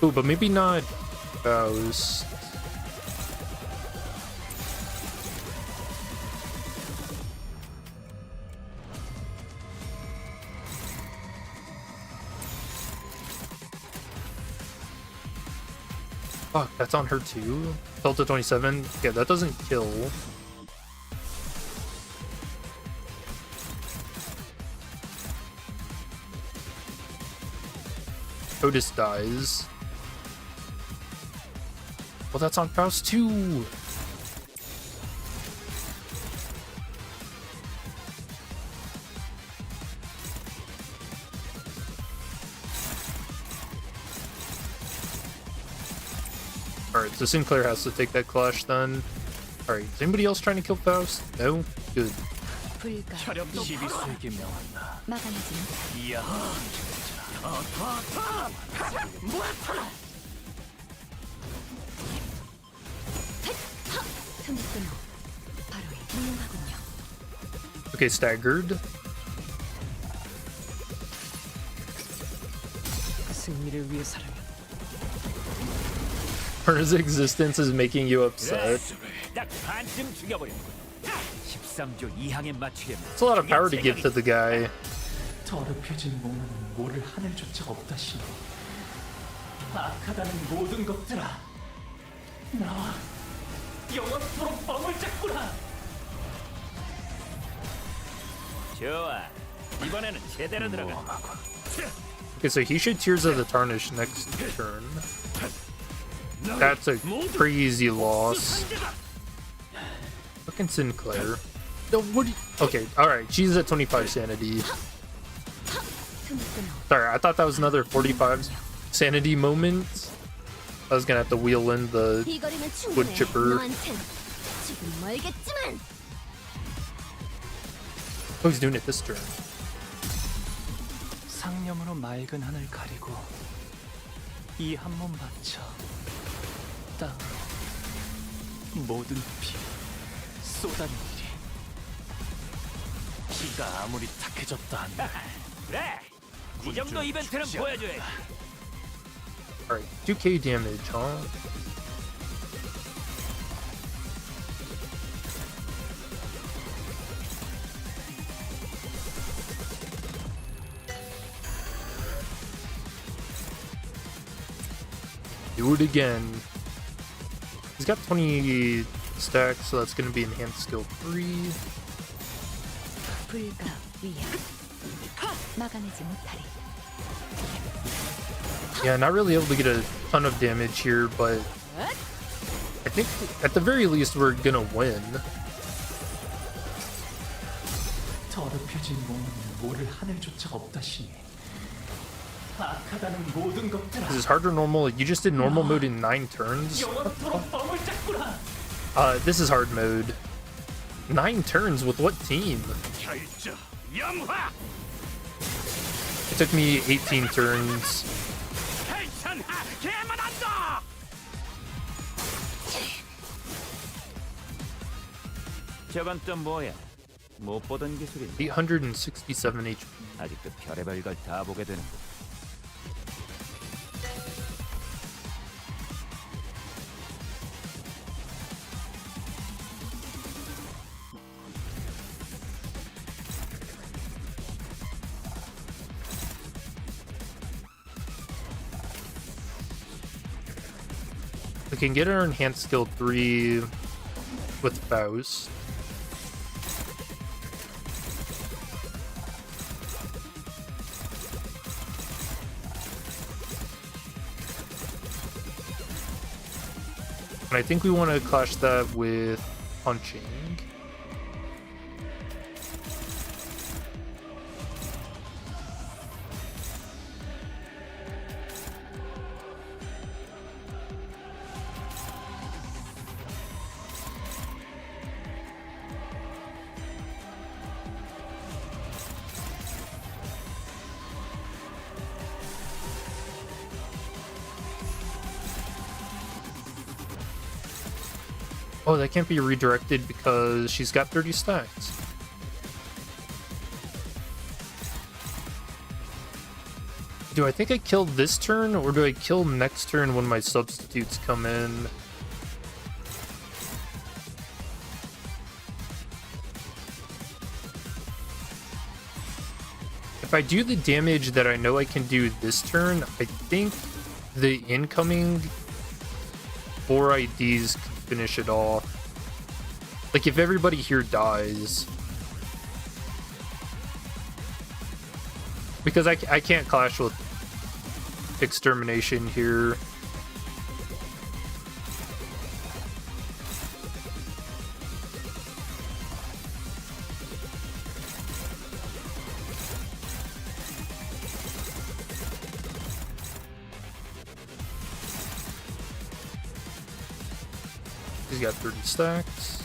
Ooh, but maybe not Faust. Fuck, that's on her too? Delta 27? Yeah, that doesn't kill. Otis dies. Well, that's on Faust too! Alright, so Sinclair has to take that clash then. Alright, is anybody else trying to kill Faust? No? Good. 불가 혈압 12수에게 명한다. 막아내지 못해. 이야. 틈끊어 바로 훌륭하군요. Okay, staggered. 승리를 위해서라면 His existence is making you upset. 딱 반쯤 죽여버려. 13조 2항에 맞추려면 It's a lot of power to give to the guy. 더럽혀진 몸은 뭐를 하늘조차 없다시니 악하다는 모든 것들아 나와 영원토록 뻥을 잡구나. 좋아. 이번에는 제대로 들어가. Okay, so he should Tears of the Tarnish next turn. That's a crazy loss. Fucking Sinclair. No, what? Okay, alright, she's at 25 sanity. Sorry, I thought that was another 45 sanity moment. I was gonna have to wheel in the 이 거리면 wood 충분해. chipper. 너한텐 지금 멀겠지만. Oh, he's doing it this turn. 상념으로 맑은 하늘 가리고 이 한 몸 바쳐 땅으로 모든 피 쏟아내리리. 피가 아무리 탁해졌다 한들 그래. 이 정도 이벤트는 보여줘야지. Alright, 2k damage, huh? Do it again. He's got 20 stacks, so that's going to be enhanced skill 3. 불가 위야. 막아내지 못하리. Yeah, not really able to get a ton of damage here, but I think at the very least we're gonna win. 더럽혀진 몸은 모를 하늘조차 없다시니 악하다는 모든 것들아 This is harder normal. You just did normal mode in 9 turns? 영원토록 뻥을 짰구나. This is hard mode. 9 turns with what team? 결정 영화 It took me 18 turns. 괜찮아 개만한다. 저건 또 뭐야? 못 보던 기술인데 867 HP. 아직도 별의별 걸 다 보게 되는군. We can get our enhanced skill 3 with Faust. And I think we want to clash that with punching. Oh, that can't be redirected because she's got 30 stacks. Do I think I kill this turn, or do I kill next turn when my substitutes come in? If I do the damage that I know I can do this turn, I think the incoming 4 IDs can finish it off. Like, if everybody here dies. Because I can't clash with extermination here. He's got 30 stacks.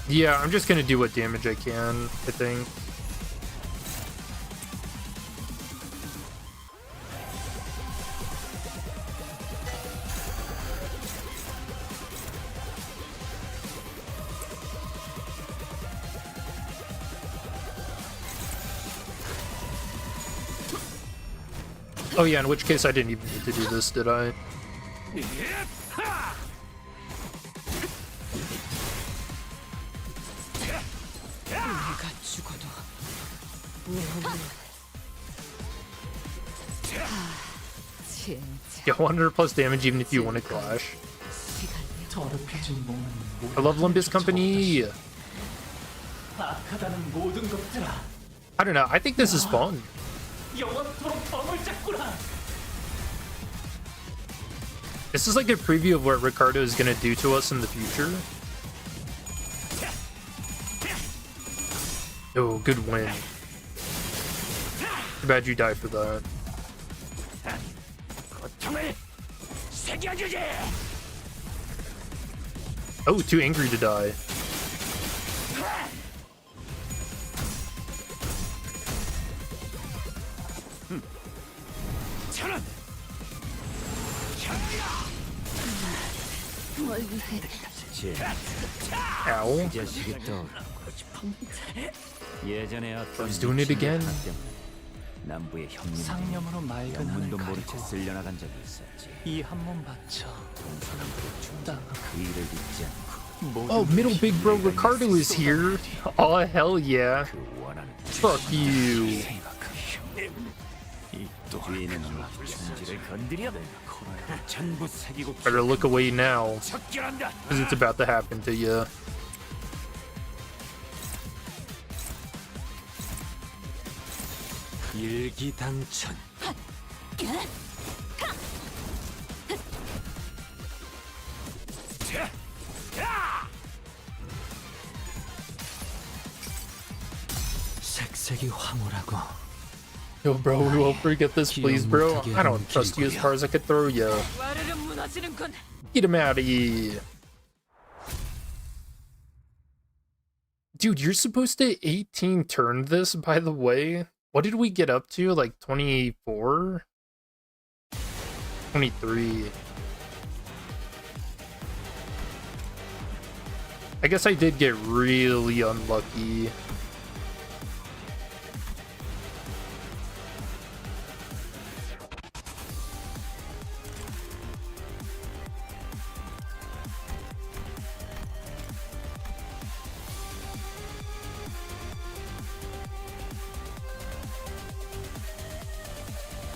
Yeah, I'm just gonna do what damage I can, I think. Oh yeah, in which case I didn't even need to do this, did I? 내가 죽어도 진짜 Yeah, 100 plus damage even if you want to clash. 시간이 더럽혀진 몸은 I love Limbus Company. 악하다는 모든 것들아 I don't know, I think this is fun. 영원토록 뻥을 짰구나. This is like a preview of what Ricardo is gonna do to us in the future. Oh, good win. Too bad you die for that. 고통을 새겨주지. Oh, too angry to die. 저는 뭘 위해 Ow. 자식이 또 예전에 어떤 He's doing it again. 미친 때문에 남부의 형님 상념으로 맑은 하늘 영문도 모른 채 가리고 쓸려나간 적이 있었지. 이 한 몸 바쳐 땅 그 일을 잊지 않고 Oh, middle big bro Ricardo is here. Oh, hell yeah. 그 원하는 Fuck you. 생각하기 이 또 주인은 충지를 건드려 전부 새기고 Better look away now, 척결한다. because it's about to happen to you. 일기당천. 색색이 황홀하고 Yo, bro, we won't forget this, please, bro. I don't trust you as far as I could throw you. 와르르 무너지는군. Get him out of here. Dude, you're supposed to 18 turn this, by the way. What did we get up to? Like 24? 23. I guess I did get really unlucky.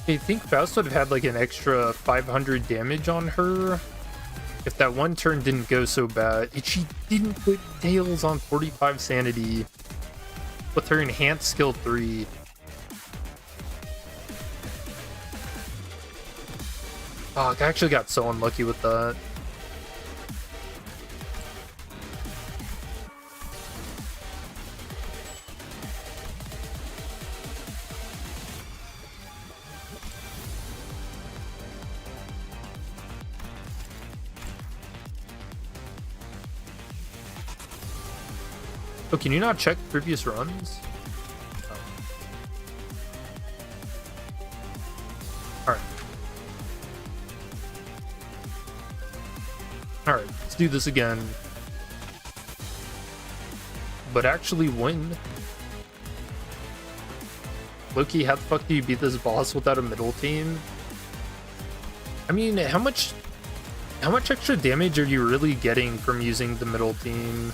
I think Faust would have had like an extra 500 damage on her if that one turn didn't go so bad. And she didn't put Tails on 45 sanity with her enhanced skill 3. Fuck, I actually got so unlucky with that. Oh, can you not check previous runs? Oh. Alright. Alright, let's do this again. But actually win. Loki, how the fuck do you beat this boss without a middle team? I mean, how much extra damage are you really getting from using the middle team?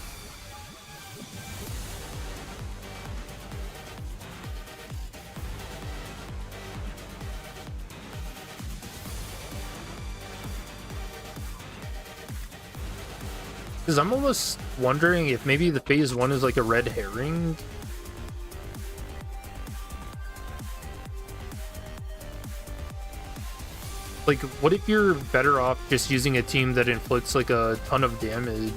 Because I'm almost wondering if maybe the phase 1 is like a red herring. Like, what if you're better off just using a team that inflicts like a ton of damage?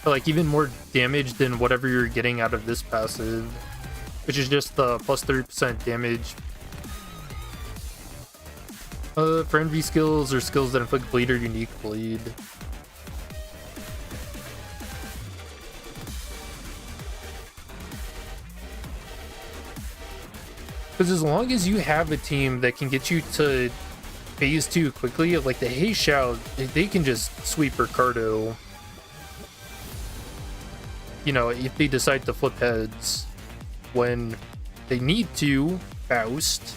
Or, like, even more damage than whatever you're getting out of this passive, which is just the plus 30% damage. For envy skills or skills that inflict bleed or unique bleed. Because as long as you have a team that can get you to phase 2 quickly, like the Hey Shout, they can just sweep Ricardo. You know, if they decide to flip heads when they need to, Faust.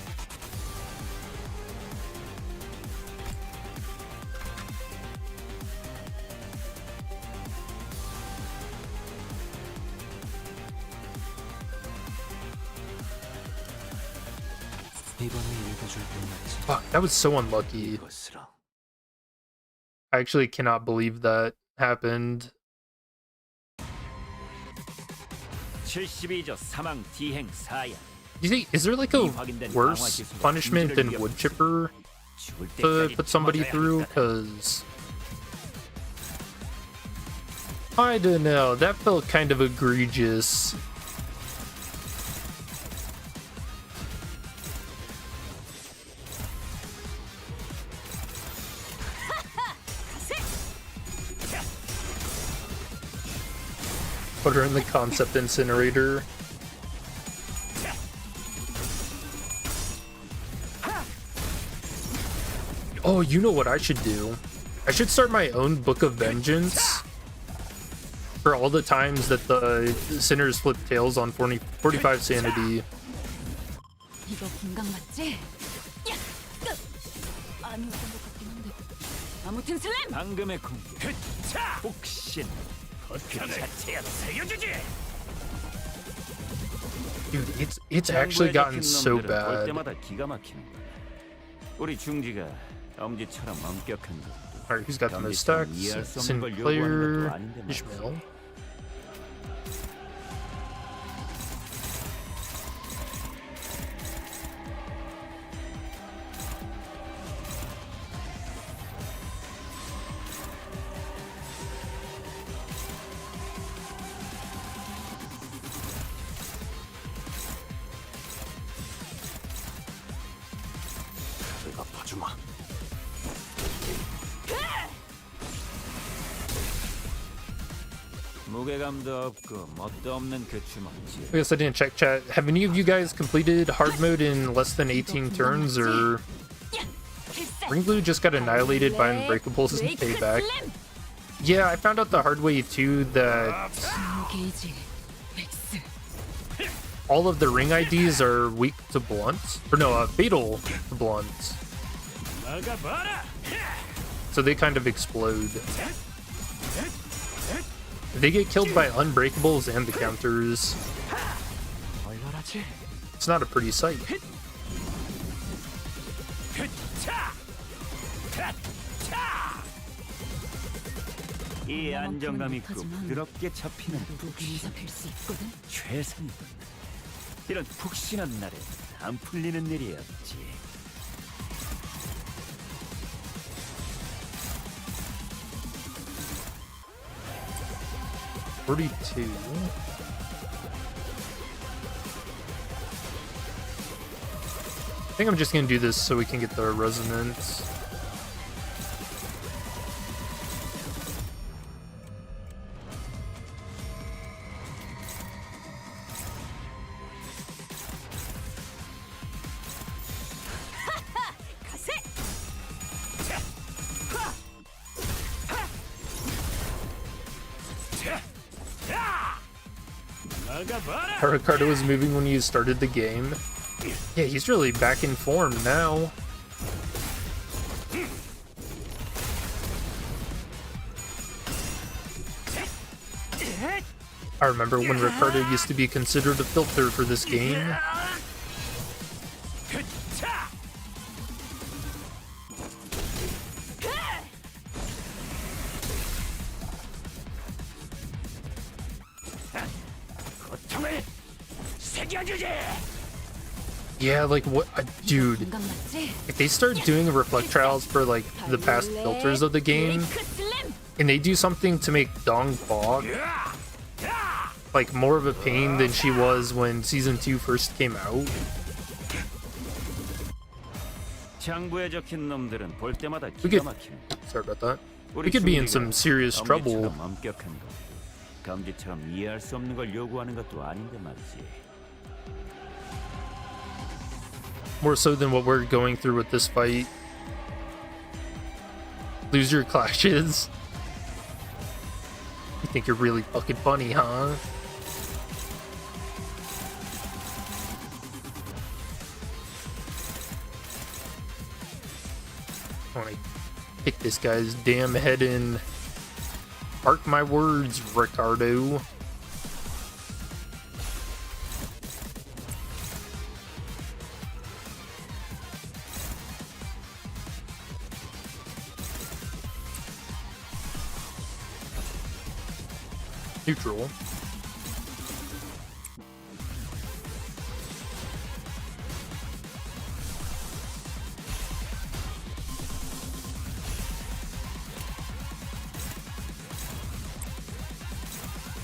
Fuck, that was so unlucky. I actually cannot believe that happened. 72조 사망 디행 사야. You think, is there like a worse punishment than wood chipper to put somebody through? Because I don't know, that felt kind of egregious. Put her in the concept incinerator. Oh, you know what I should do? I should start my own Book of Vengeance for all the times that the sinners flip tails on 45 sanity. 이거 분강 맞지? 아니었던 것 같긴 한데. 아무튼 슬램! 방금의 공격. 혹신 그 자체야 세워주지. Dude, it's actually gotten so 볼 bad. 때마다 기가 막히는 거야. 우리 중지가 엄지처럼 엄격한 거. Alright, who's got the most 감지처럼 stacks? 이해할 수 없는 걸 요구하는 Sinclair, 것도 아닌데 말이지. Ishmael. 내가 봐주마. 무게감도 없고 멋도 없는 그 주먹질. I guess I didn't check chat. Have any of you guys completed hard mode in less than 18 turns, or Ring Blue just got annihilated by Unbreakables in Payback? Yeah, I found out the hard way too that 게이지 백스. all of the ring IDs are weak to blunt, or no, fatal to blunt. 나가봐라. So they kind of explode. They get killed by Unbreakables and the counters. 얼얼하지? It's not a pretty sight. 차. 차. 이 안정감 있고 부드럽게 잡히는 누구를 잡힐 수 있거든. 최선이군. 이런 푹신한 날에 안 풀리는 일이 없지. 42. I think I'm just gonna do this so we can get the resonance. 나가봐라. How Ricardo was moving when you started the game. Yeah, he's really back in form now. I remember when Ricardo used to be considered a filter for this game. 차. 고통을 새겨주지. Yeah, like what, dude. 공감 맞지? If they start doing reflectrials for like the past filters of the game, and they do something to make Dong Fog like more of a pain than she was when season 2 first came out. 장부에 적힌 놈들은 볼 때마다 We 기가 could, 막히는. sorry about that. 우리 We could be in some 중지가 serious trouble. 엄지처럼 엄격한 거. 감지처럼 이해할 수 없는 걸 요구하는 것도 아닌데 말이지. More so than what we're going through with this fight. Lose your clashes. You think you're really fucking funny, huh? I wanna kick this guy's damn head in. Mark my words, Ricardo. Neutral.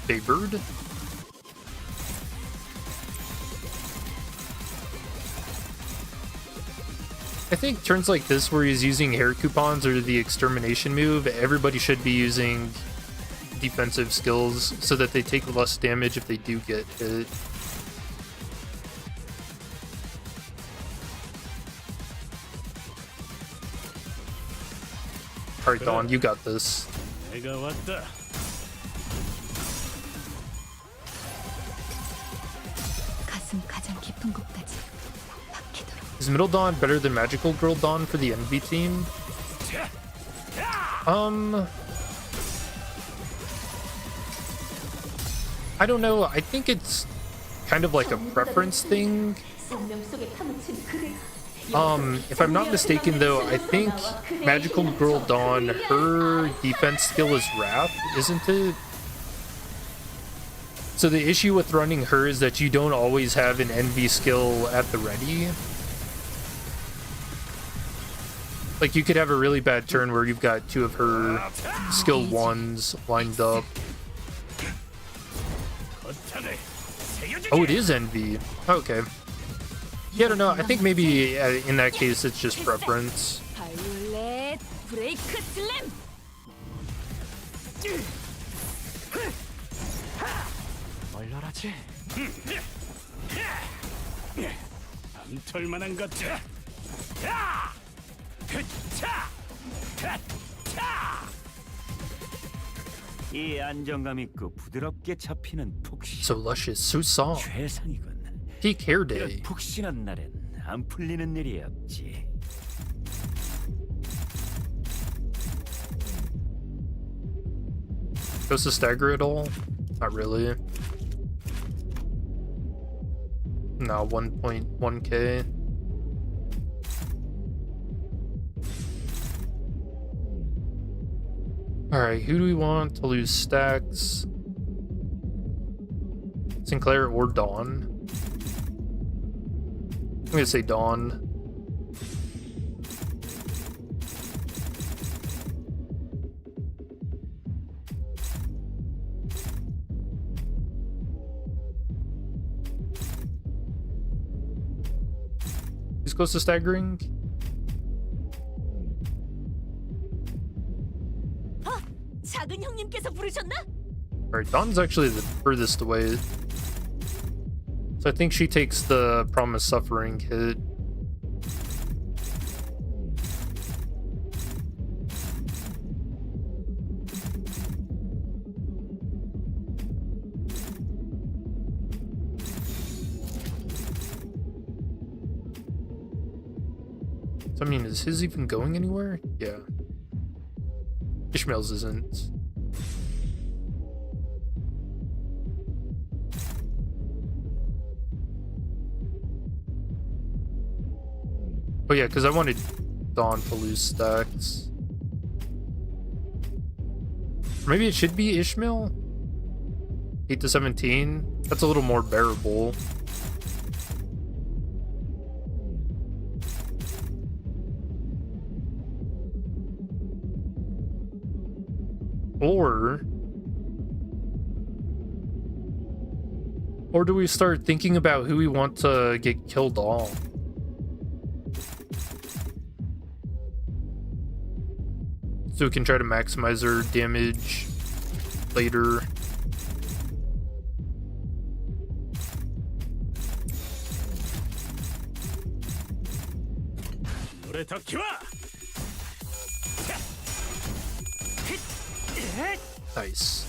Favored. I think turns like this where he's using hair coupons or the extermination move, everybody should be using defensive skills so that they take less damage if they do get hit. Alright, Dawn, you got this. 내가 왔다. 가슴 가장 깊은 곳까지 박히도록. Is Middle Dawn better than Magical Girl Dawn for the Envy team? I don't know. I think it's kind of like a preference thing. 생명 속에 파묻힌 그대가 If I'm not mistaken though, I think Magical Girl Dawn, her defense skill is Wrath, isn't it? So the issue with running her is that you don't always have an Envy skill at the ready. Like, you could have a really bad turn where you've got 2 of her skill 1s lined up. Oh, it is Envy. Okay. Yeah, I don't know. I think maybe in that case it's just preference. 바이올렛 브레이크 슬램. 얼려라지. 안 털만한 것들. 이 안정감 있고 부드럽게 잡히는 푹신 So luscious, so soft. 최상이군. Peak hair 이런 day. 푹신한 날엔 안 풀리는 일이 없지. Goes to stagger at all? Not really. No, 1.1k. Alright, who do we want to lose stacks? Sinclair or Dawn? I'm gonna say Dawn. Who's close to staggering? 작은 형님께서 부르셨나? Alright, Dawn's actually the furthest away. So I think she takes the Promised Suffering hit. So I mean, is his even going anywhere? Yeah. Ishmael's isn't. Oh yeah, because I wanted Dawn to lose stacks. Or maybe it should be Ishmael? 8 to 17? That's a little more bearable. Or do we start thinking about who we want to get killed off? So we can try to maximize our damage later. 노래 더 키워. Nice.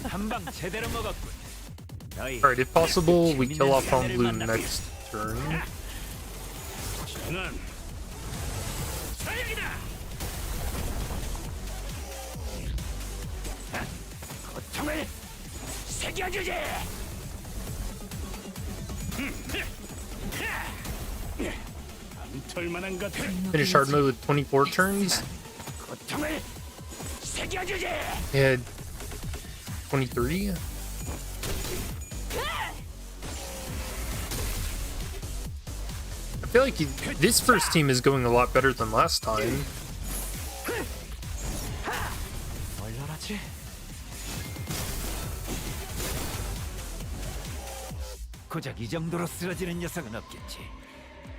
한방 제대로 먹었군. 너희 Alright, if possible, we kill off on blue next turn. 저는 사양이다. 고통을 새겨주지. 안 털만한 것들. Finish hard mode with 24 turns. 고통을 새겨주지. Yeah, 23. I feel like this first team is going a lot better than last time. 얼려라지. 고작 이 정도로 쓰러지는 녀석은 없겠지.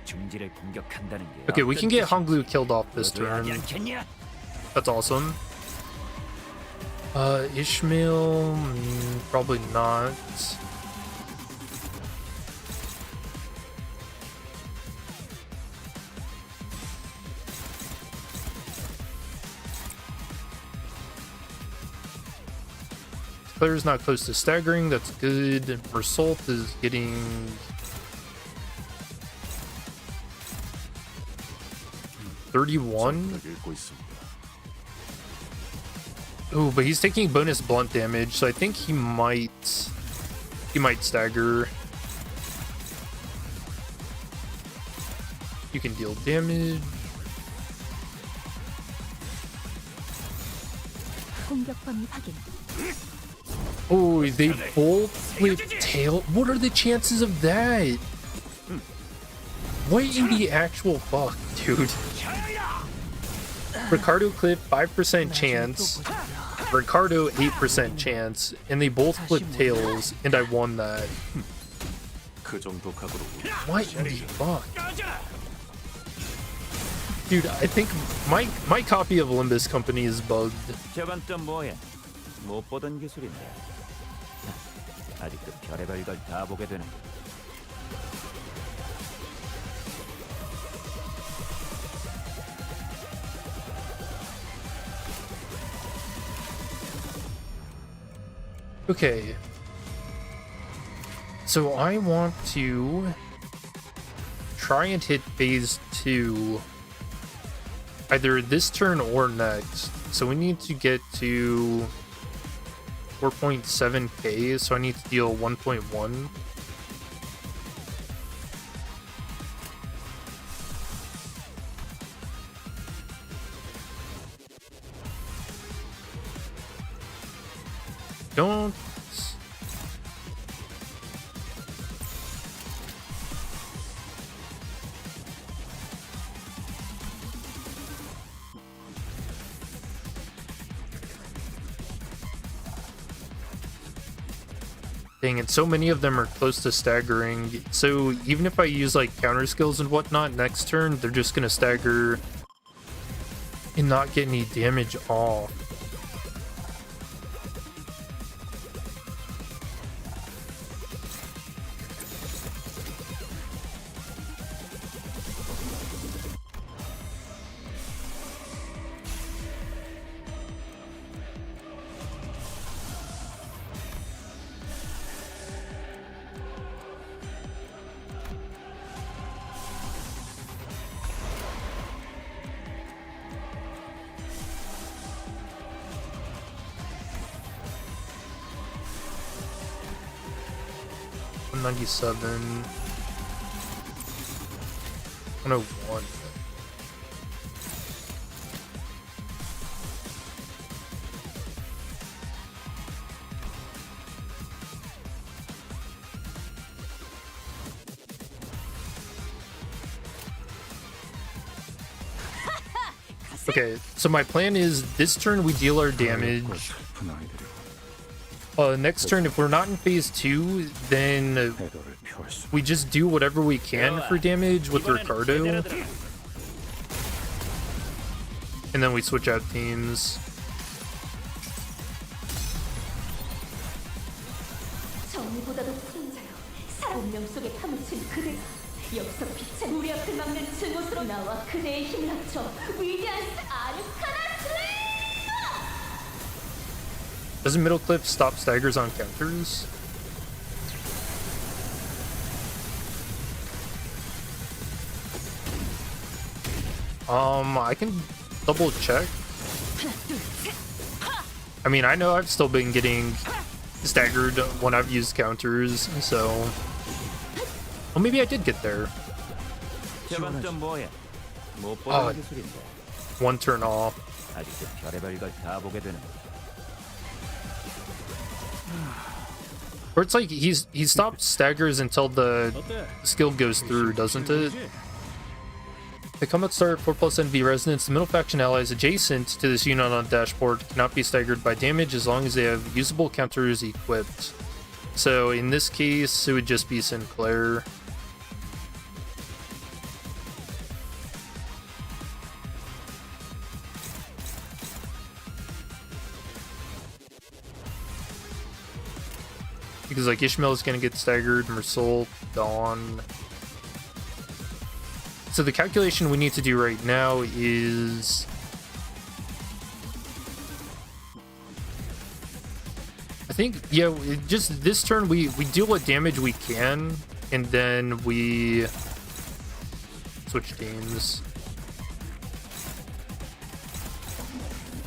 중지를 공격한다는 게 Okay, we can get 어떤 Honglu killed off this 뜻이야? 하지 turn. 않겠냐? That's awesome. Ishmael, probably not. Player's not close to staggering, that's good. Result is getting... $31? 읽고 있습니다. Oh, but he's taking bonus blunt damage, so I think he might stagger. You can deal damage. 공격범위 확인. Oh, they both flip tail. What are the chances of that? What in the actual fuck, dude? Ricardo clip 5% chance, Ricardo 8% chance, and they both flip tails, and I won that. 그 정도 각오로 What in the fuck? Dude, I think my copy of Limbus Company is bugged. 저건 또 뭐야? 못 보던 기술인데. 아직도 별의별 걸 다 보게 되는. Okay. So I want to try and hit phase 2 either this turn or next. So we need to get to 4.7k, so I need to deal 1.1. Don't. Dang it, so many of them are close to staggering. So even if I use like counter skills and whatnot next turn, they're just gonna stagger and not get any damage off. $97, 101. Okay, so my plan is this turn we deal our damage. 슬픈 아이들이 Next turn, if we're not in phase 2, then 패도를 표할 수 we just do whatever we can for damage with Ricardo. And then we switch out teams. 정의보다도 큰 자요. 운명 속에 파묻힌 그대. 여기서 빛의 우리 앞을 막는 증오스러운 나와 그대의 힘을 합쳐 위대한 아르카나 슬레이어! Doesn't middle clip stop staggers on counters? I can double check. I mean, I know I've still been getting staggered when I've used counters, so... Well, maybe I did get there. 저건 또 뭐야? 못 아. 보던 기술인데. One turn off. 아직도 별의별 걸 다 보게 되는. Or it's like he stops staggers until the skill goes through, doesn't it? The combat start 4+ NV resonance. The middle faction allies adjacent to this unit on the dashboard cannot be staggered by damage as long as they have usable counters equipped. So in this case, it would just be Sinclair. Because like Ishmael is gonna get staggered, Mersul, Dawn. So the calculation we need to do right now is I think just this turn we deal what damage we can and then we switch teams.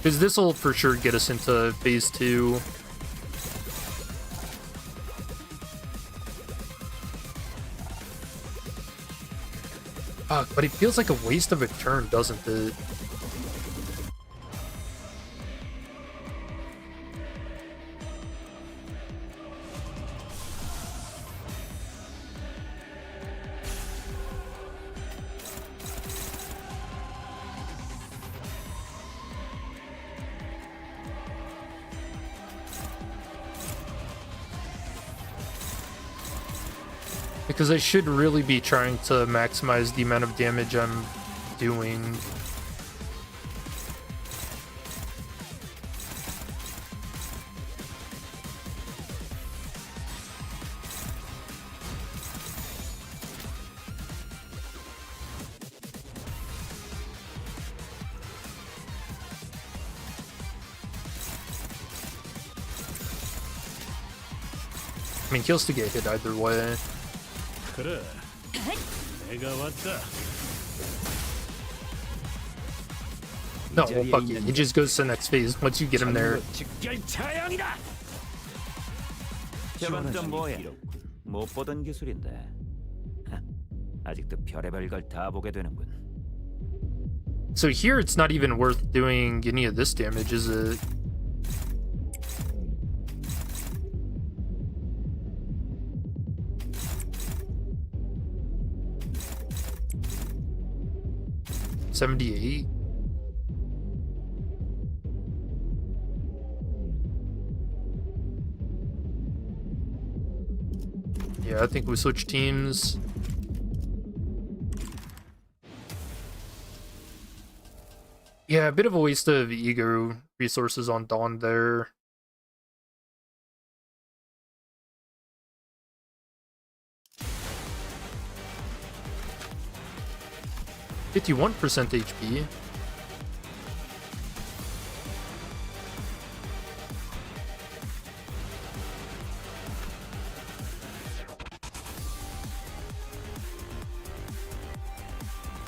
Because this will for sure get us into phase 2. Fuck, but it feels like a waste of a turn, doesn't it? Because I should really be trying to maximize the amount of damage I'm doing. I mean, he'll still get hit either way. 그래, 내가 왔다. No, well, fuck it. He just goes to the next phase once you get him there. 직결차양이다. 저건 또 뭐야? 못 보던 기술인데. 하, 아직도 별의별 걸 다 보게 되는군. So here it's not even worth doing any of this damage, is it? $78. Yeah, I think we switch teams. Yeah, a bit of a waste of ego resources on Dawn there. %51% HP.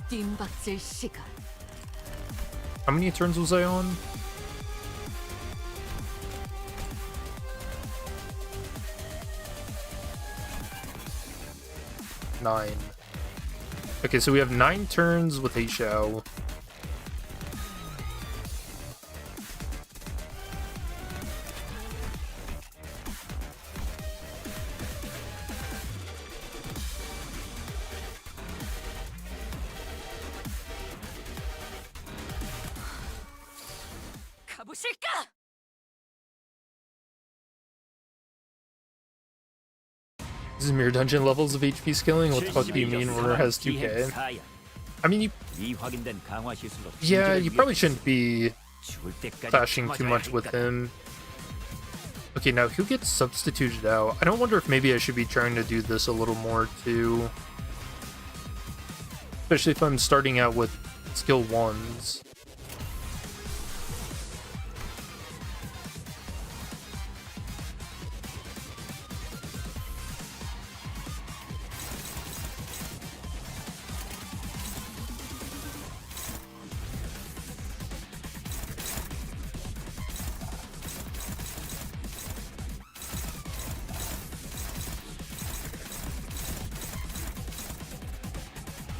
뜀박질 시간. How many turns was I on? Nine. Okay, so we have 9 turns with a Xiao. 가보실까? This is mere dungeon levels of HP scaling? What the fuck do you mean Runner has 2k? I mean, yeah, you probably shouldn't be clashing too much with him. Okay, now he'll get substituted out. I don't wonder if maybe I should be trying to do this a little more too. Especially if I'm starting out with skill 1s.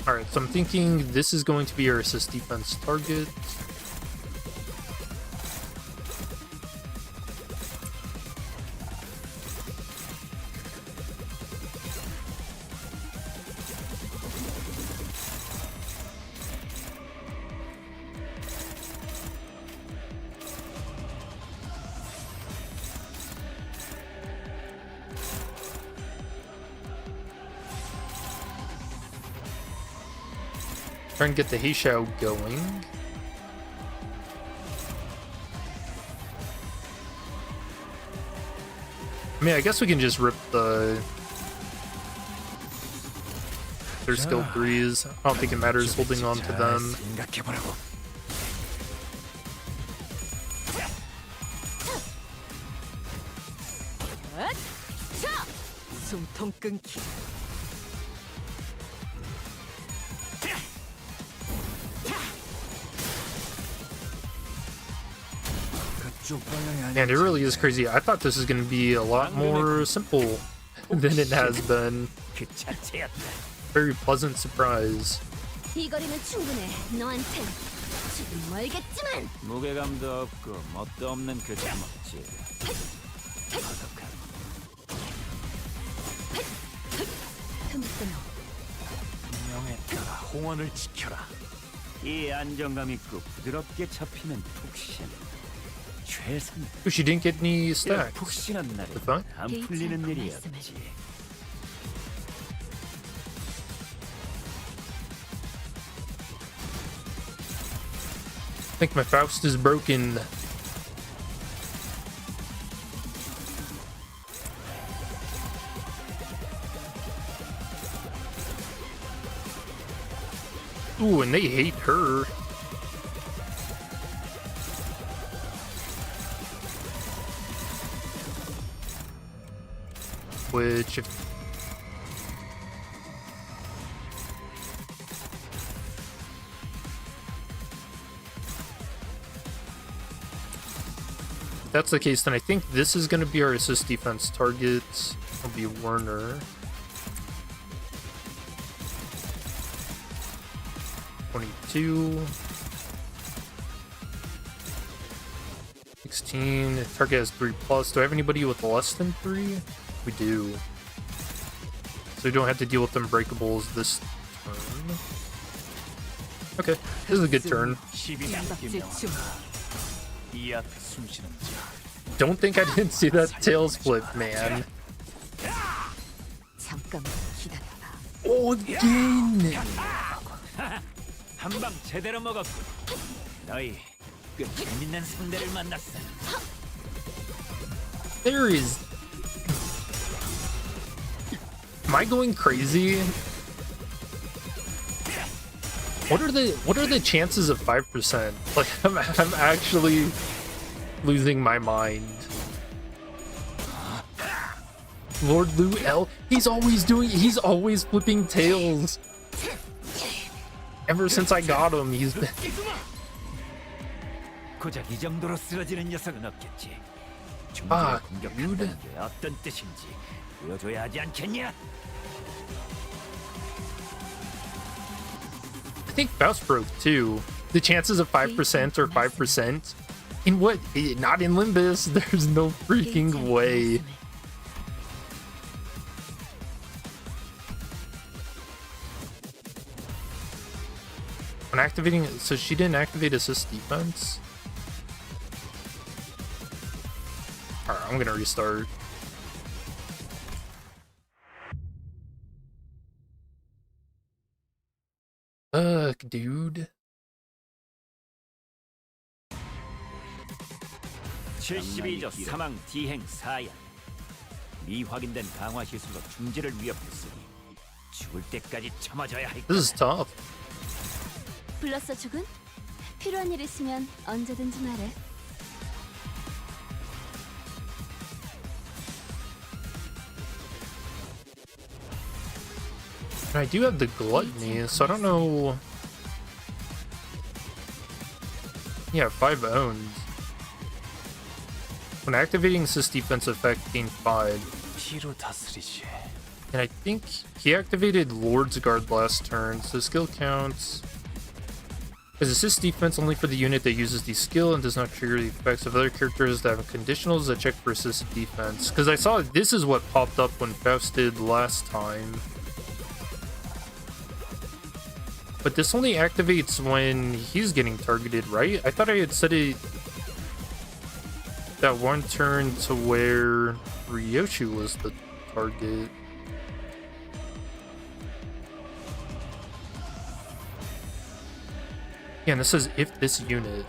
Alright, so I'm thinking this is going to be our assist defense target. Try and get the Heishao going. I mean, I guess we can just rip their skill 3s. I don't think it matters holding on to them. 숨통 끊기. Man, it really is crazy. I thought this is going to be a lot more simple than it has been. 그 자체였다. Very pleasant surprise. 이 거리는 충분해. 너한텐 지금 멀겠지만. 무게감도 없고 멋도 없는 그 자먹지. 어떡하. 틈끊어. 명에 따라 홍원을 지켜라. 이 안정감 있고 부드럽게 잡히는 푹신. 최선. Oh, she didn't get any 이런 stacks. 푹신한 날에 The fuck? 안 풀리는 일이었지. I think my Faust is broken. Ooh, and they hate her. Which, if that's the case, then I think this is going to be our assist defense target. It'll be Werner. 22. 16. Target has 3+. Do I have anybody with less than 3? We do. So we don't have to deal with unbreakables this turn. Okay, this is a good turn. Don't think I didn't see that tails flip, man. 잠깐만 기다려봐. Oh, again! 한방 제대로 먹었군. 너희 꽤 재밌는 상대를 만났어. There is. Am I going crazy? What are the chances of 5%? Like I'm actually losing my mind. Lord Lou L. He's always flipping tails. Ever since I got him, he's been. 고작 이 정도로 쓰러지는 녀석은 없겠지. 아, 중지를 공격한다는 게 어떤 뜻인지 보여줘야 하지 않겠냐? I think Faust broke too. The chances of 5% or 5%. In what? Not in Limbus. There's no freaking way. When activating, so she didn't activate assist defense? Alright, I'm gonna restart. Dude. 72조 사망 디행 4야. 미확인된 강화 시술로 중지를 위협했으니 죽을 때까지 참아줘야 할 This is tough. 불렀어 죽은? 필요한 일 있으면 언제든지 말해. And I do have the gluttony, so I don't know. Yeah, 5 owned. When activating assist defense effect, gain 5. 피로 다스리지. And I think he activated Lord's Guard last turn, so skill counts. His assist defense only for the unit that uses the skill and does not trigger the effects of other characters that have conditionals that check for assist defense. Because I saw this is what popped up when Faust did last time. But this only activates when he's getting targeted, right? I thought I had said it that one turn to where Ryoshu was the target. Yeah, and this says if this unit.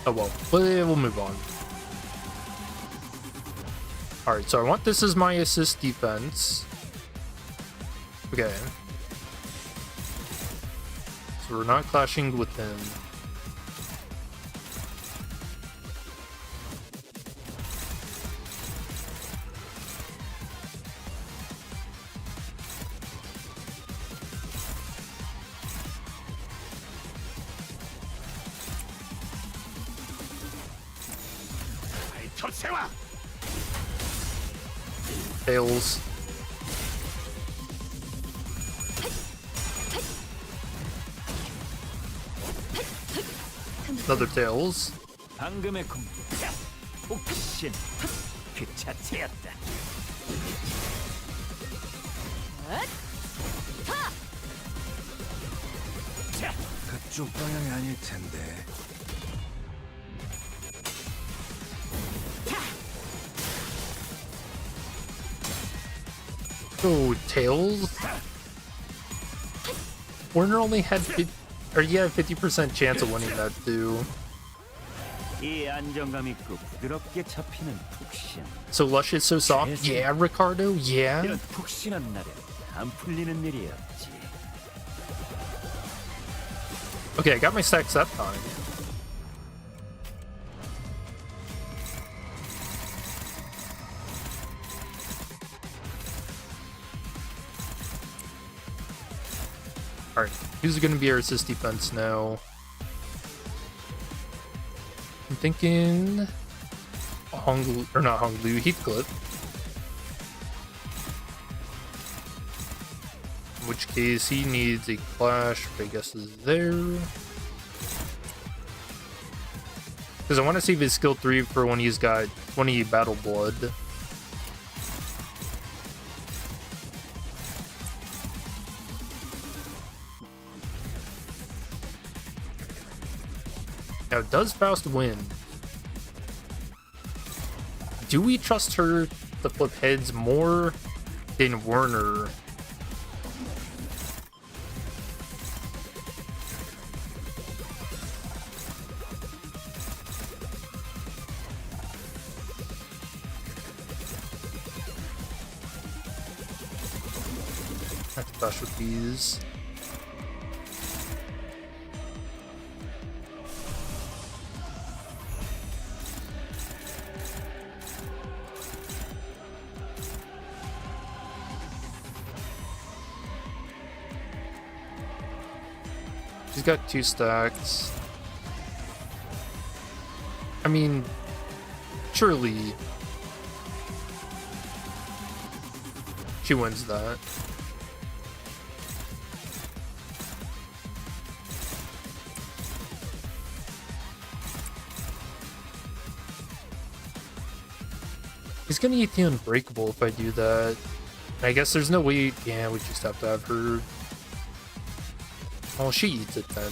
Oh well, we'll move on. Alright, so I want this as my assist defense. Okay. So we're not clashing with him. 거세와. Tails. Another Tails. 방금의 공격. 혹신 그 자체였다. 그쪽 방향이 아닐 텐데. So Tails. Warner only had 50% chance of winning that too. 이 안정감 있고 부드럽게 잡히는 푹신. So Luscious so soft? Yeah, Ricardo? Yeah? 이런 푹신한 날에 안 풀리는 일이 없지. Okay, I got my stacks that time. Alright, who's gonna be our assist defense now? I'm thinking Honglu, or not Honglu, Heathcliff. In which case he needs a clash, which I guess is there. Because I want to save his skill 3 for when he's got 20 battle blood. Now, does Faust win? Do we trust her to flip heads more than Werner? I have to bash with these. She's got 2 stacks. I mean, surely she wins that. He's gonna eat the Unbreakable if I do that. I guess there's no way. Yeah, we just have to have her. Oh, she eats it then.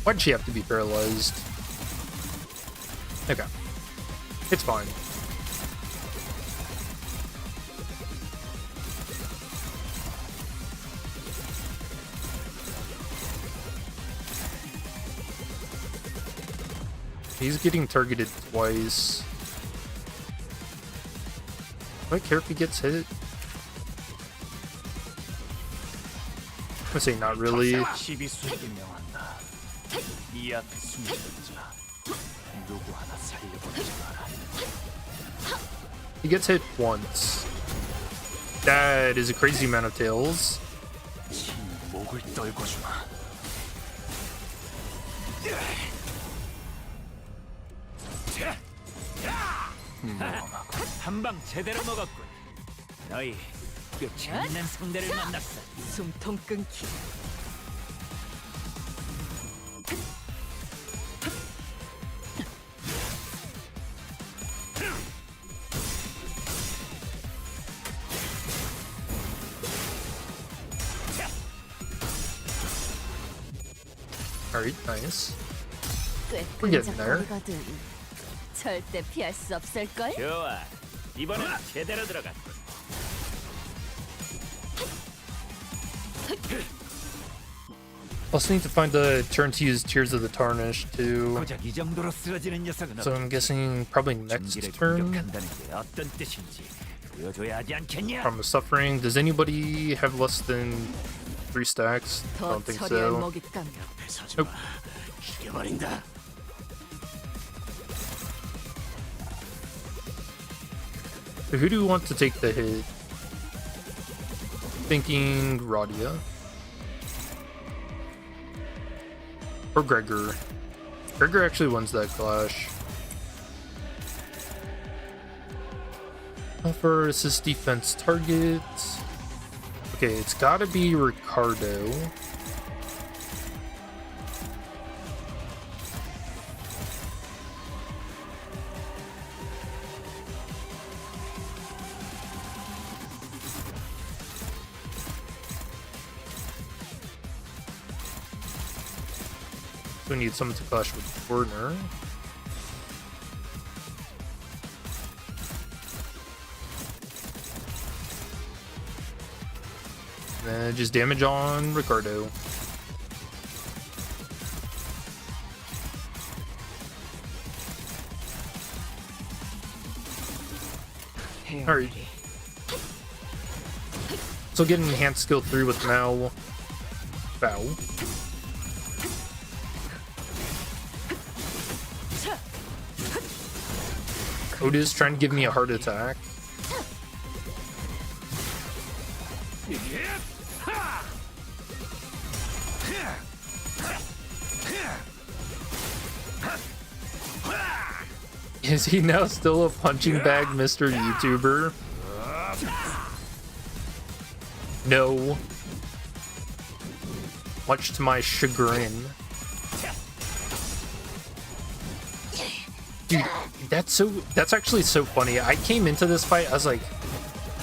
Why'd she have to be paralyzed? Okay. It's fine. He's getting targeted twice. Do I care if he gets hit? I'm gonna say not really. He gets hit once. That is a crazy amount of tails. 한방 제대로 먹었군. 너희 꽤 재밌는 상대를 만났어. 숨통 끊기. Alright, nice. 꽤 We're getting there. 끈적거리거든. 절대 피할 수 없을걸? 좋아. 이번엔 제대로 들어갔군. Also need to find a turn to use Tears of the Tarnished too. 고작 이 정도로 쓰러지는 녀석은 So I'm guessing probably next 중기를 turn. 공격한다는 게 어떤 뜻인지 보여줘야 하지 않겠냐? From Suffering. Does anybody have less than 3 stacks? I 더 don't think 처리할 so. 먹잇감. Nope. 죽여버린다. So who do we want to take the hit? Thinking Radia. Or Gregor. Gregor actually wins that clash. For assist defense target. Okay, it's gotta be Ricardo. We need someone to clash with Werner. And just damage on Ricardo. Alright. So get an enhanced skill 3 with Mao. Bow. Otis trying to give me a heart attack. Is he now still a punching bag, Mr. YouTuber? No. Much to my chagrin. Dude, that's actually so funny. I came into this fight, I was like,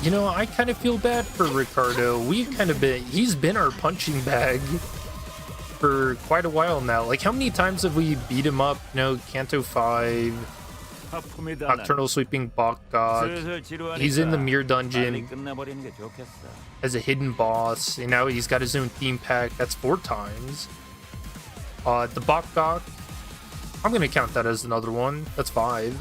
you know, I kind of feel bad for Ricardo. He's been our punching bag for quite a while now. Like, how many times have we beat him up? No, Canto 5, Nocturnal Sweeping Bakgak. He's in the Mirror Dungeon as a hidden boss, and now he's got his own theme pack. That's 4 times. The Bakgak, I'm gonna count that as another one. That's 5.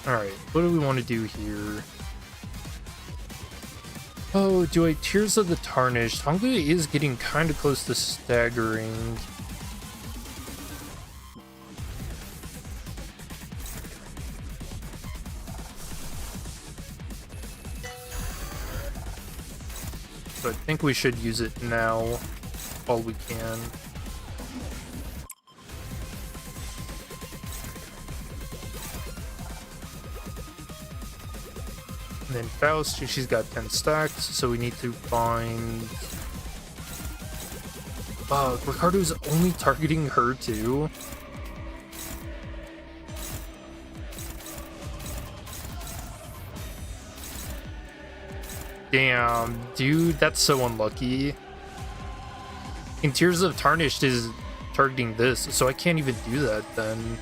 Alright, what do we want to do here? Oh, do I Tears of the Tarnished? Honglu is getting kind of close to staggering. So I think we should use it now while we can. And then Faust, she's got 10 stacks, so we need to find... Ricardo's only targeting her too? Damn, dude, that's so unlucky. And Tears of Tarnished is targeting this, so I can't even do that then.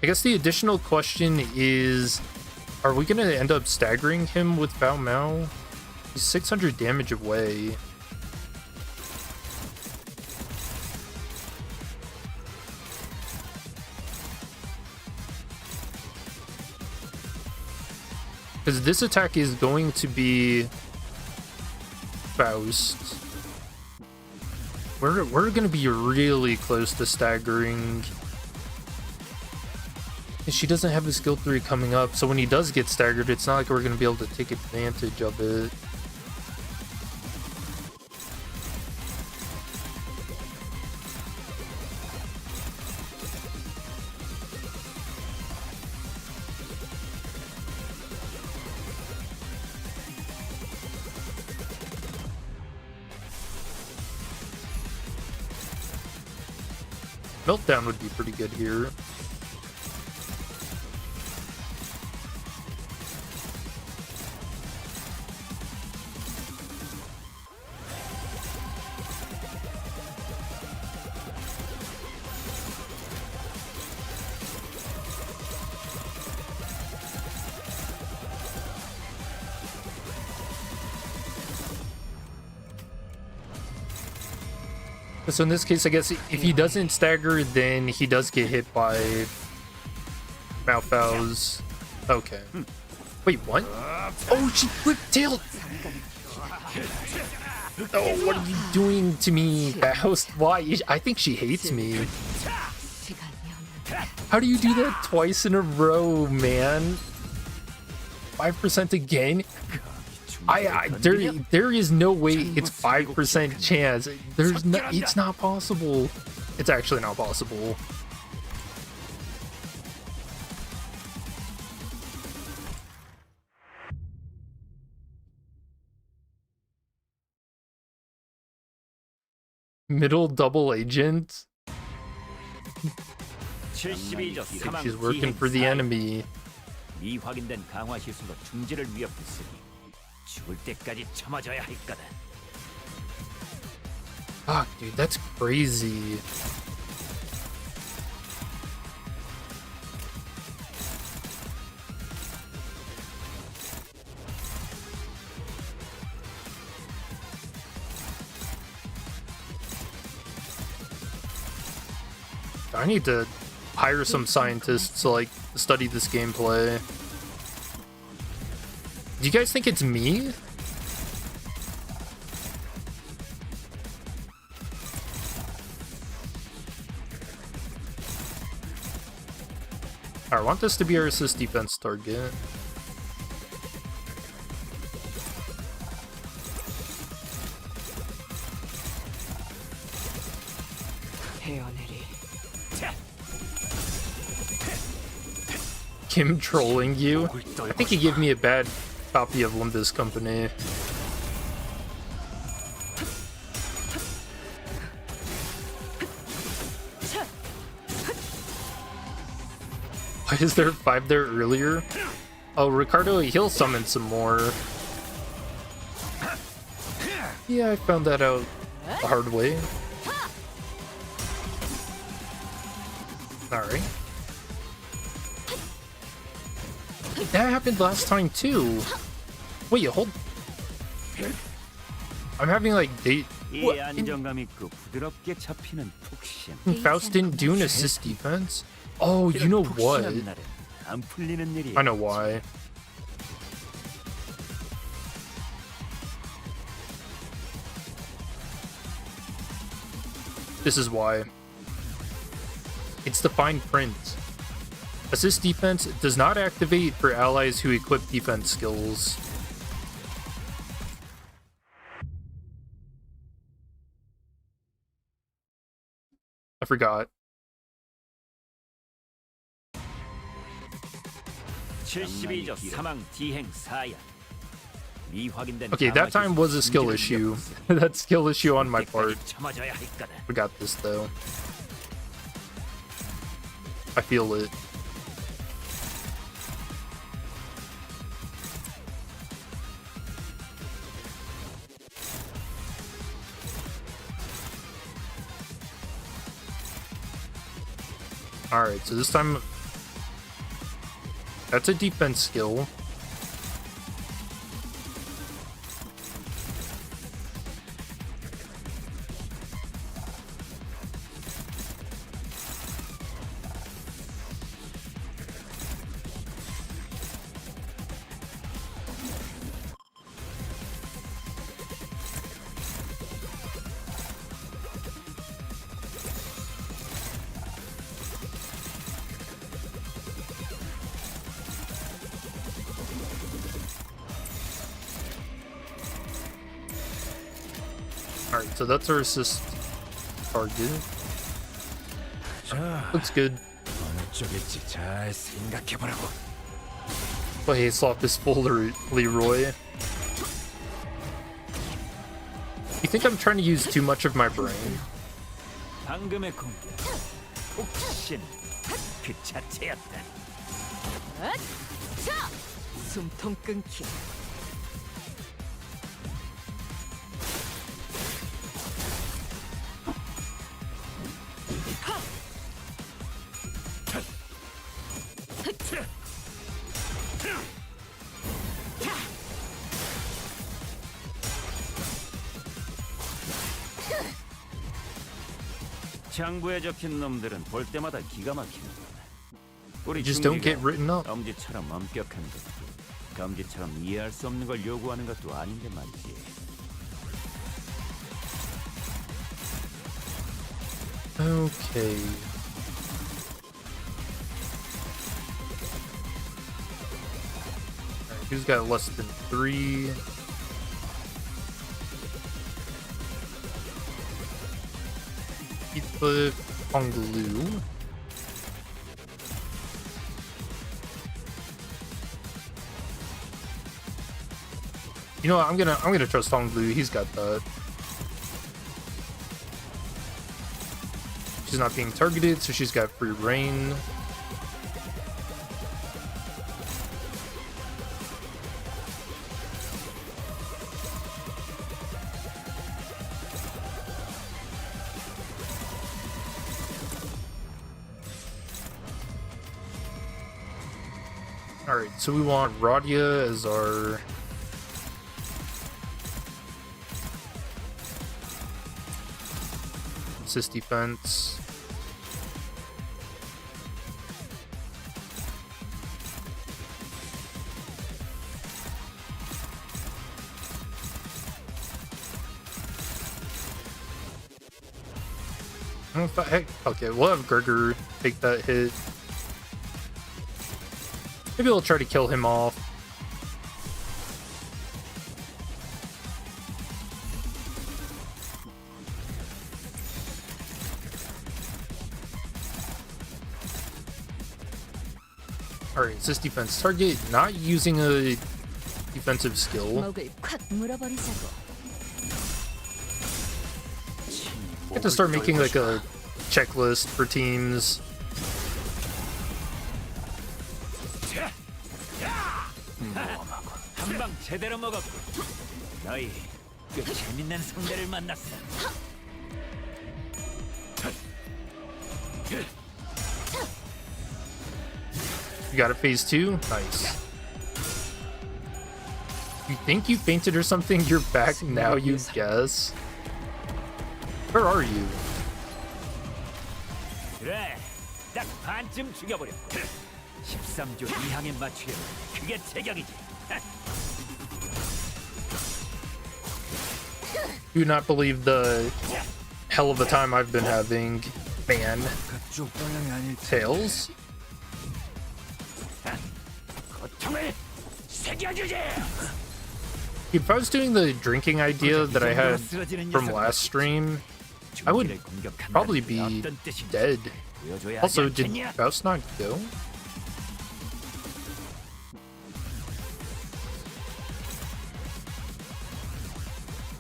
I guess the additional question is, are we gonna end up staggering him with Bao Mao? He's 600 damage away. Because this attack is going to be Faust. We're going to be really close to staggering. And she doesn't have a skill 3 coming up, so when he does get staggered, it's not like we're going to be able to take advantage of it. Meltdown would be pretty good here. So in this case, I guess if he doesn't stagger, then he does get hit by Malphau's. Okay. Wait, what? Oh, she whip-tailed! Oh, what are you doing to me, Faust? Why? I think she hates me. How do you do that twice in a row, man? 5% again? There is no way it's 5% chance. There's no, it's not possible. It's actually not possible. Middle double agent? She's working for the enemy. 미확인된 강화 실수로 중지를 위협했으니 죽을 때까지 참아줘야 할 거다. Fuck, dude, that's crazy. I need to hire some scientists to like study this gameplay. Do you guys think it's me? I want this to be our assist defense target. Kim trolling you? I think he gave me a bad copy of Limbus Company. Why is there 5 there earlier? Oh, Ricardo, he'll summon some more. Yeah, I found that out the hard way. Alright. That happened last time too. Wait, hold. I'm having like date. Faust didn't do an assist defense. Oh, you know what? I know why. This is why. It's the fine print. Assist defense does not activate for allies who equip defense skills. I forgot. Okay, that time was a skill issue. That skill issue on my part. Forgot this though. I feel it. Alright, so this time that's a defense skill. Alright, so that's our assist target. Looks good. But hey, slot this full Leroy. You think I'm trying to use too much of my brain? 장부에 적힌 놈들은 볼 때마다 기가 막히는. 우리 Just don't get 중기가 written up. 엄지처럼 엄격한 것도, 감지처럼 이해할 수 없는 걸 요구하는 것도 아닌데 말이지. Okay. Alright, who's got less than 3? Heathcliff, Honglu. You know what? I'm gonna trust Honglu. He's got that. She's not being targeted, so she's got free reign. Alright, so we want Radia as our assist defense. Heck, okay, we'll have Gregor take that hit. Maybe we'll try to kill him off. Alright, assist defense. Target not using a defensive skill. 목을 콱 물어버리자고. I have to start making like a checklist for teams. 한 방 제대로 먹었고. 너희 꽤 재밌는 상대를 만났어. You got it, phase 2? Nice. You think you fainted or something? You're back now, you guess? Where are you? 그래, 딱 반쯤 죽여버려. 13조 이항에 맞추려. 그게 제격이지. Do not believe the hell of a time I've been having. Man. 그쪽 방향이 아닐 텐데. Tails? 고통을 새겨주지. If I was doing the drinking idea that I had from last stream, I would probably be dead. Also, did Faust not go?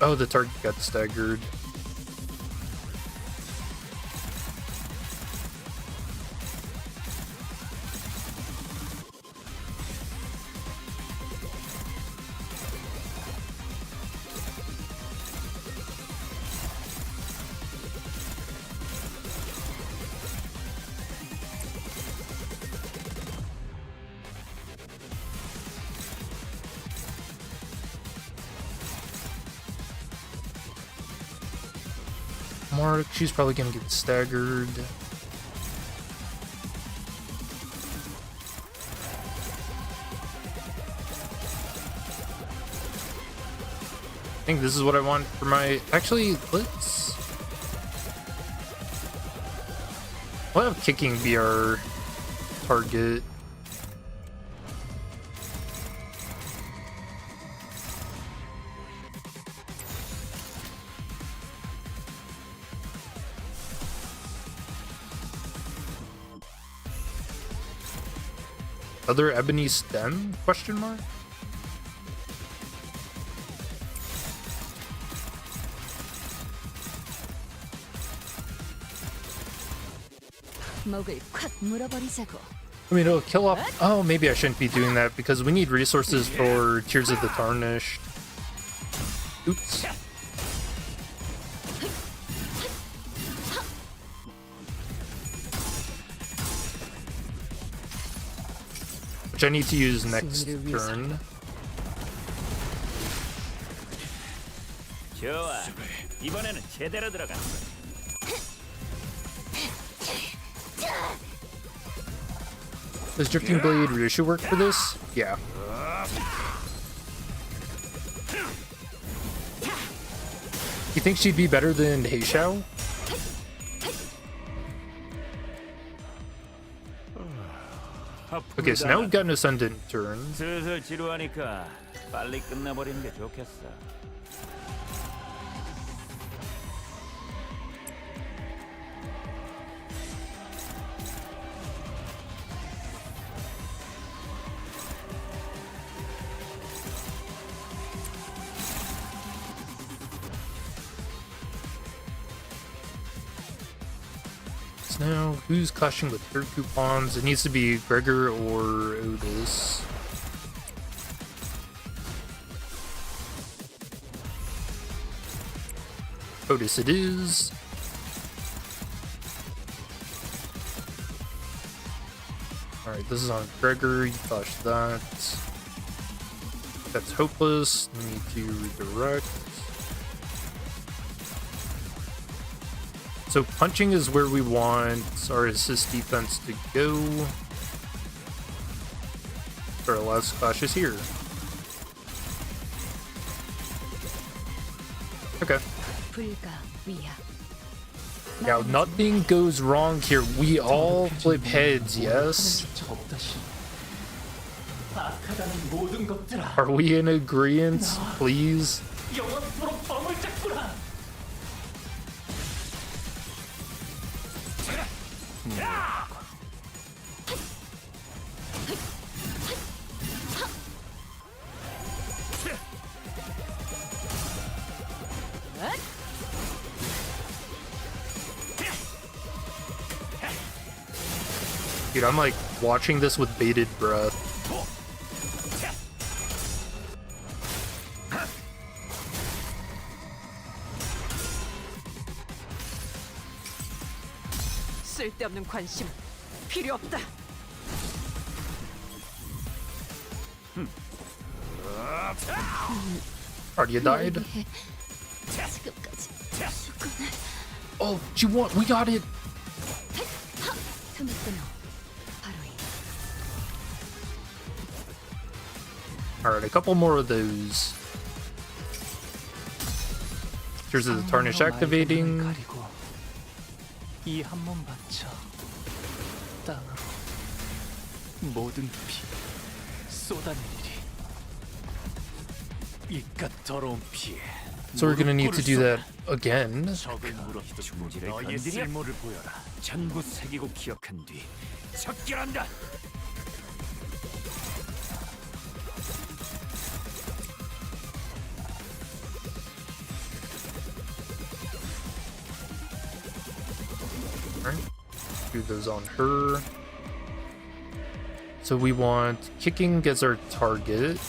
Oh, the target got staggered. Mark, she's probably gonna get staggered. I think this is what I want for my... Actually, let's... We'll have kicking be our target. Other ebony stem? Question mark? 목을 콱 물어버리자고. I mean, it'll kill off... Oh, maybe I shouldn't be doing that because we need resources for Tears of the Tarnished. Oops. Which I need to use next turn. 좋아, 이번에는 제대로 들어갔어. Does Drifting Blade Ryushu work for this? Yeah. You think she'd be better than Heishao? Okay, so now we've got an Ascendant turn. 슬슬 지루하니까 빨리 끝나버리는 게 좋겠어. So now, who's clashing with third coupons? It needs to be Gregor or Otis. Otis it is. Alright, this is on Gregor, you clash that. That's hopeless, need to redirect. So punching is where we want our assist defense to go. Our last clash is here. Okay. Now nothing goes wrong here. We all flip heads, yes? 조차 없다시. 악하다는 모든 것들아. Are we in agreement, please? 영원토록 뻥을 짰구나. Dude, I'm like watching this with bated breath. 쓸데없는 관심 필요 없다. Already died. Oh, she won. We got it. Alright, a couple more of those. Here's the tarnish activating. 이 한 번 바쳐 땅으로 모든 피 쏟아내리리. 이깟 더러운 피에 So we're gonna need to do that again. 적을 물어주고 너의 쓸모를 보여라. 전부 새기고 기억한 뒤 척결한다. Alright. Do those on her. So we want kicking as our target.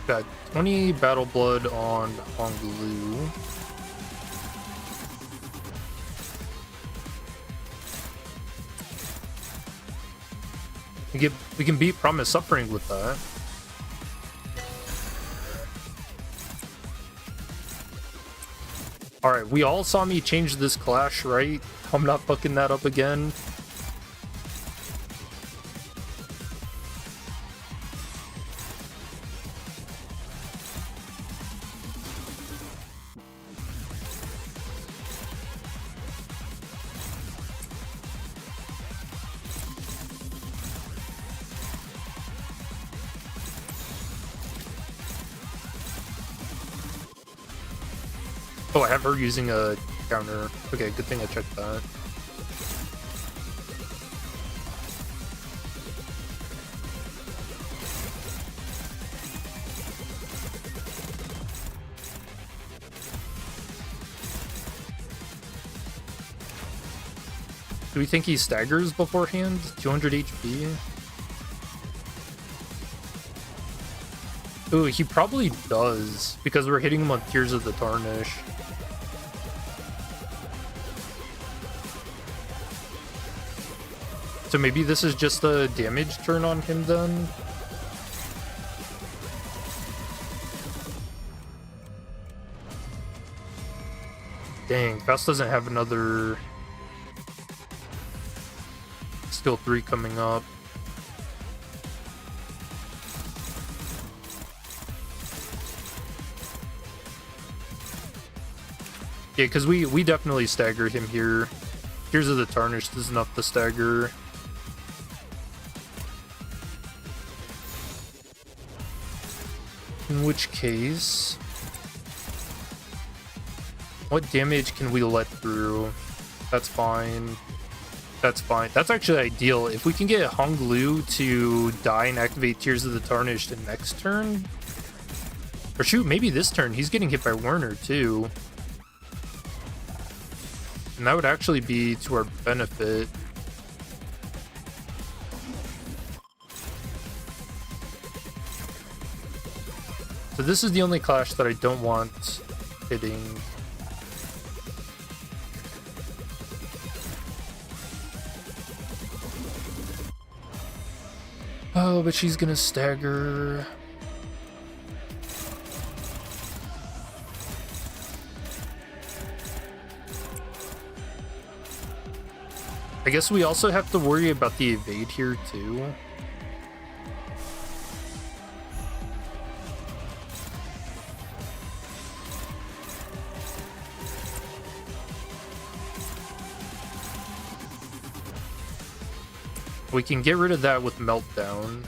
Got 20 battle blood on Honglu. We can beat Promise Suffering with that. Alright, we all saw me change this clash, right? I'm not fucking that up again. Oh, I have her using a counter. Okay, good thing I checked that. Do we think he staggers beforehand? 200 HP? Ooh, he probably does, because we're hitting him on Tears of the Tarnish. So maybe this is just a damage turn on him then? Dang, Faust doesn't have another skill 3 coming up. Yeah, because we definitely staggered him here. Tears of the Tarnished is enough to stagger. In which case, what damage can we let through? That's fine. That's fine. That's actually ideal. If we can get Hong Lu to die and activate Tears of the Tarnished in next turn. Or shoot, maybe this turn. He's getting hit by Werner too. And that would actually be to our benefit. So this is the only clash that I don't want hitting. Oh, but she's gonna stagger. I guess we also have to worry about the evade here too. We can get rid of that with Meltdown.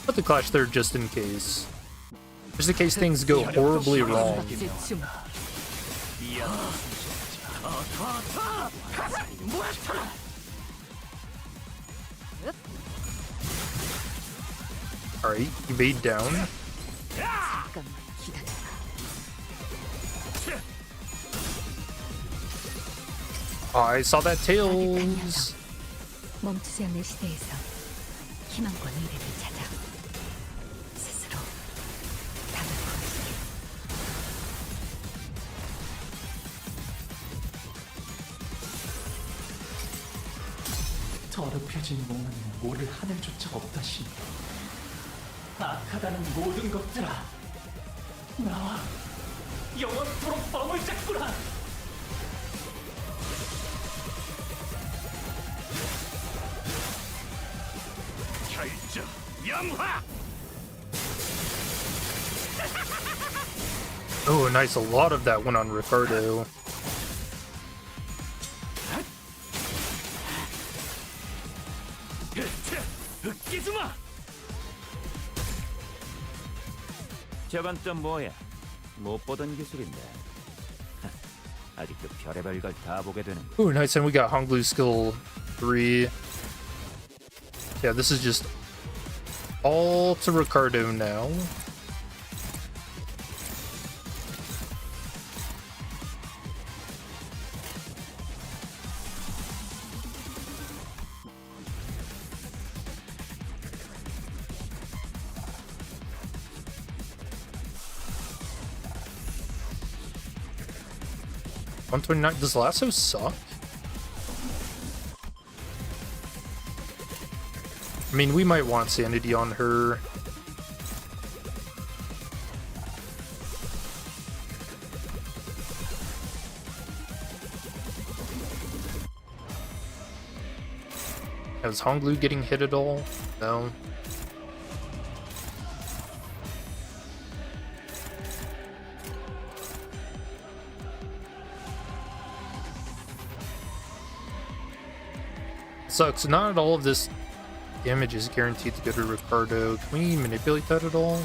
Put the clash there just in case. Just in case things go horribly wrong. Alright, evade down. Oh, I saw that tails. 멈추지 않는 시대에서 희망과 미래를 찾아 스스로 답을 구하시길. 더럽혀진 몸은 모를 하늘조차 없다시니 악하다는 모든 것들아 나와 영원토록 뻥을 잡구나. 결정 영화. Oh, nice. A lot of that went on Ricardo. 웃기지 마. 저건 또 뭐야? 못 보던 기술인데. 아직도 별의별 걸 다 보게 되는. Ooh, nice. And we got Honglu skill 3. Yeah, this is just all to Ricardo now. Does Lasso suck? I mean, we might want Sanity on her. Is Honglu getting hit at all? No. Sucks. Not all of this damage is guaranteed to go to Ricardo. Can we manipulate that at all?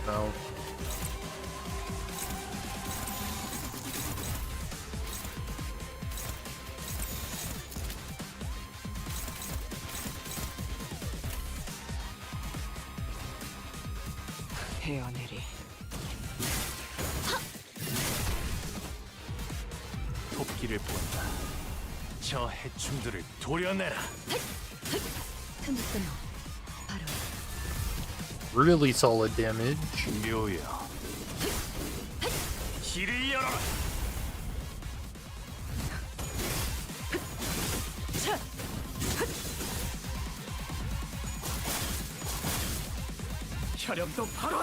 No. 기를 본다. 저 해충들을 도려내라. 틈틈 바로 Really solid damage. 묘야. 길을 열어라. 혈염도 바로.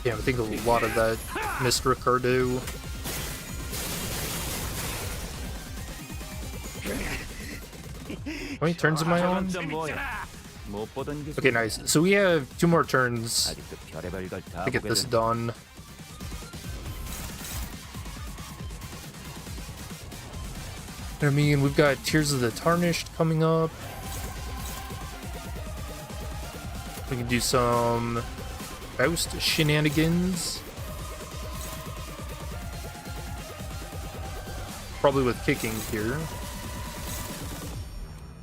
Yeah, I think a lot of that missed Ricardo. How many turns am I on? 못 보던 게 Okay, nice. So we have 2 more turns 아직도 별의별 걸 다 to get 보게 this 된 done. I mean, we've got Tears of the Tarnished coming up. We can do some Faust shenanigans. Probably with kicking here.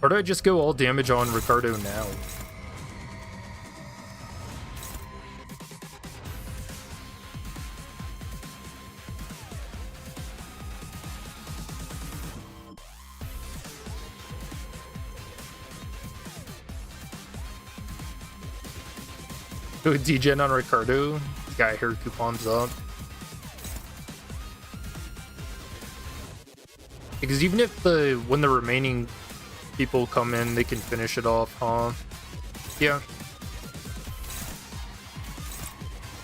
Or do I just go all damage on Ricardo now? Go degen on Ricardo. Got hair coupons up. Because even if when the remaining people come in, they can finish it off, huh? Yeah.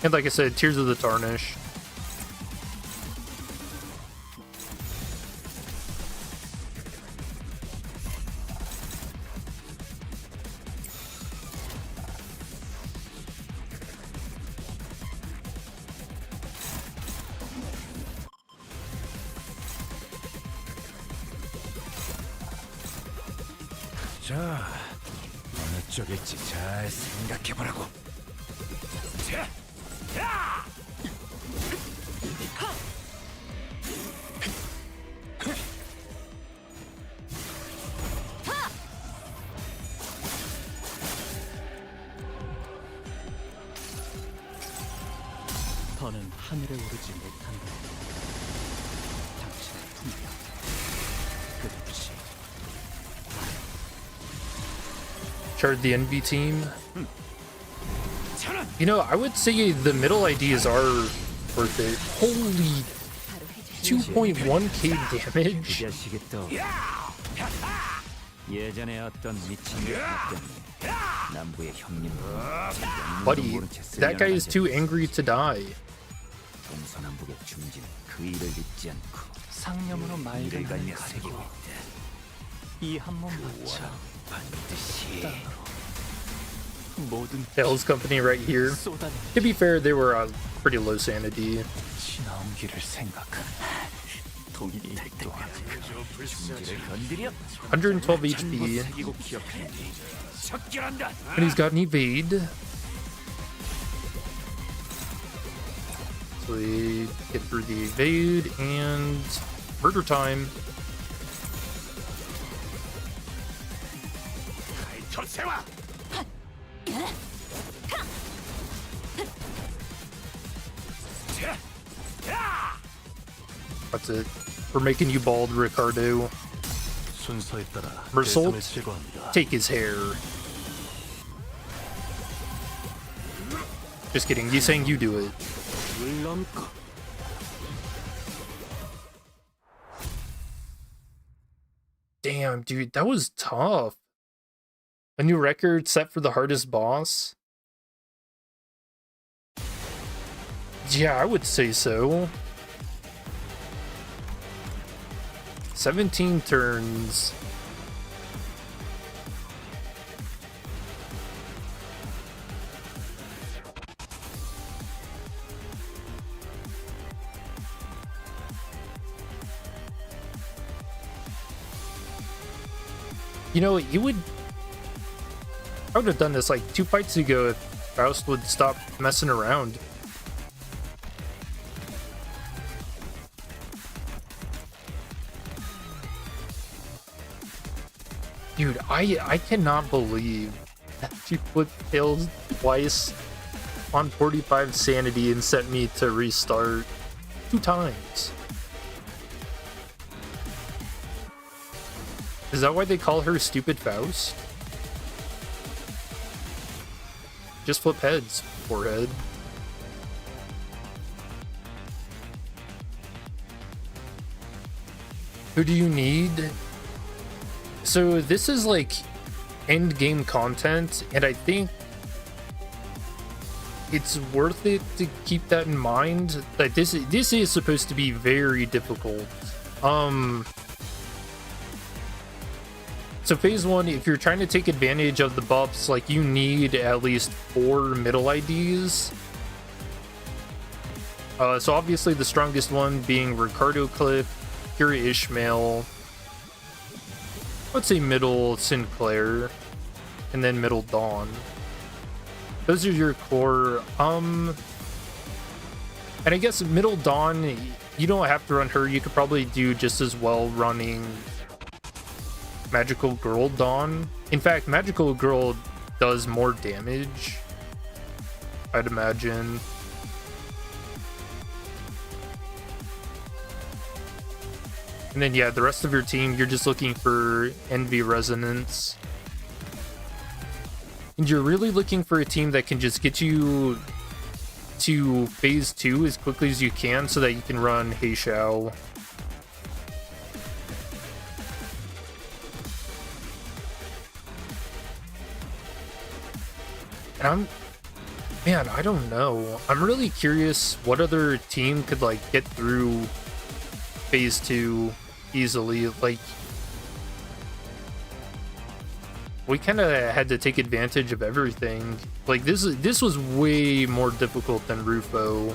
And like I said, Tears of the Tarnish. 자, 어느 쪽일지 잘 생각해보라고. 자, 야! 더는 하늘에 오르지 못한다. 당신의 분명 끝없이 Charge the NB team. You know, I would say the middle IDs are worth it. Holy 2.1k 그 damage. 자식이 또 예전에 어떤 미친 것 때문에 남부의 형님 Buddy, that guy is too angry to die. 동서남북의 중진 그 일을 잊지 않고 상념으로 이를 맑은 갈며 하늘 새기고 가리고 있다. 이 한 몸 바쳐 반드시 모든 Tails Company right here. 쏟아내 To be fair, they were on pretty low sanity. 지나온 길을 생각한 동일이 또한 중지를 건드려 112 HP. 새기고 기억하는 척결한다. And he's got an evade. So we get through the evade and murder time. 저세와 That's it. We're making you bald, Ricardo. 순서에 따라 Mersault? 대상을 제거합니다. Take his hair. Just kidding. He's saying you do it. Damn, dude, that was tough. A new record set for the hardest boss? Yeah, I would say so. 17 turns. You know, I would have done this like 2 fights ago if Faust would stop messing around. Dude, I cannot believe that she flipped tails twice on 45 sanity and sent me to restart 2 times. Is that why they call her Stupid Faust? Just flip heads, forehead. Who do you need? So this is like end game content, and I think it's worth it to keep that in mind. That this is supposed to be very difficult. So phase 1, if you're trying to take advantage of the buffs, like you need at least 4 middle IDs. So obviously the strongest one being Ricardo Cliff, Pure Ishmael, let's say middle Sinclair, and then middle Dawn. Those are your core. And I guess middle Dawn, you don't have to run her. You could probably do just as well running Magical Girl Dawn. In fact, Magical Girl does more damage, I'd imagine. And then yeah, the rest of your team, you're just looking for Envy Resonance. And you're really looking for a team that can just get you to phase 2 as quickly as you can so that you can run Hei Xiao. And man, I don't know. I'm really curious what other team could like get through phase 2 easily. Like, we kind of had to take advantage of everything. Like this was way more difficult than Rufo.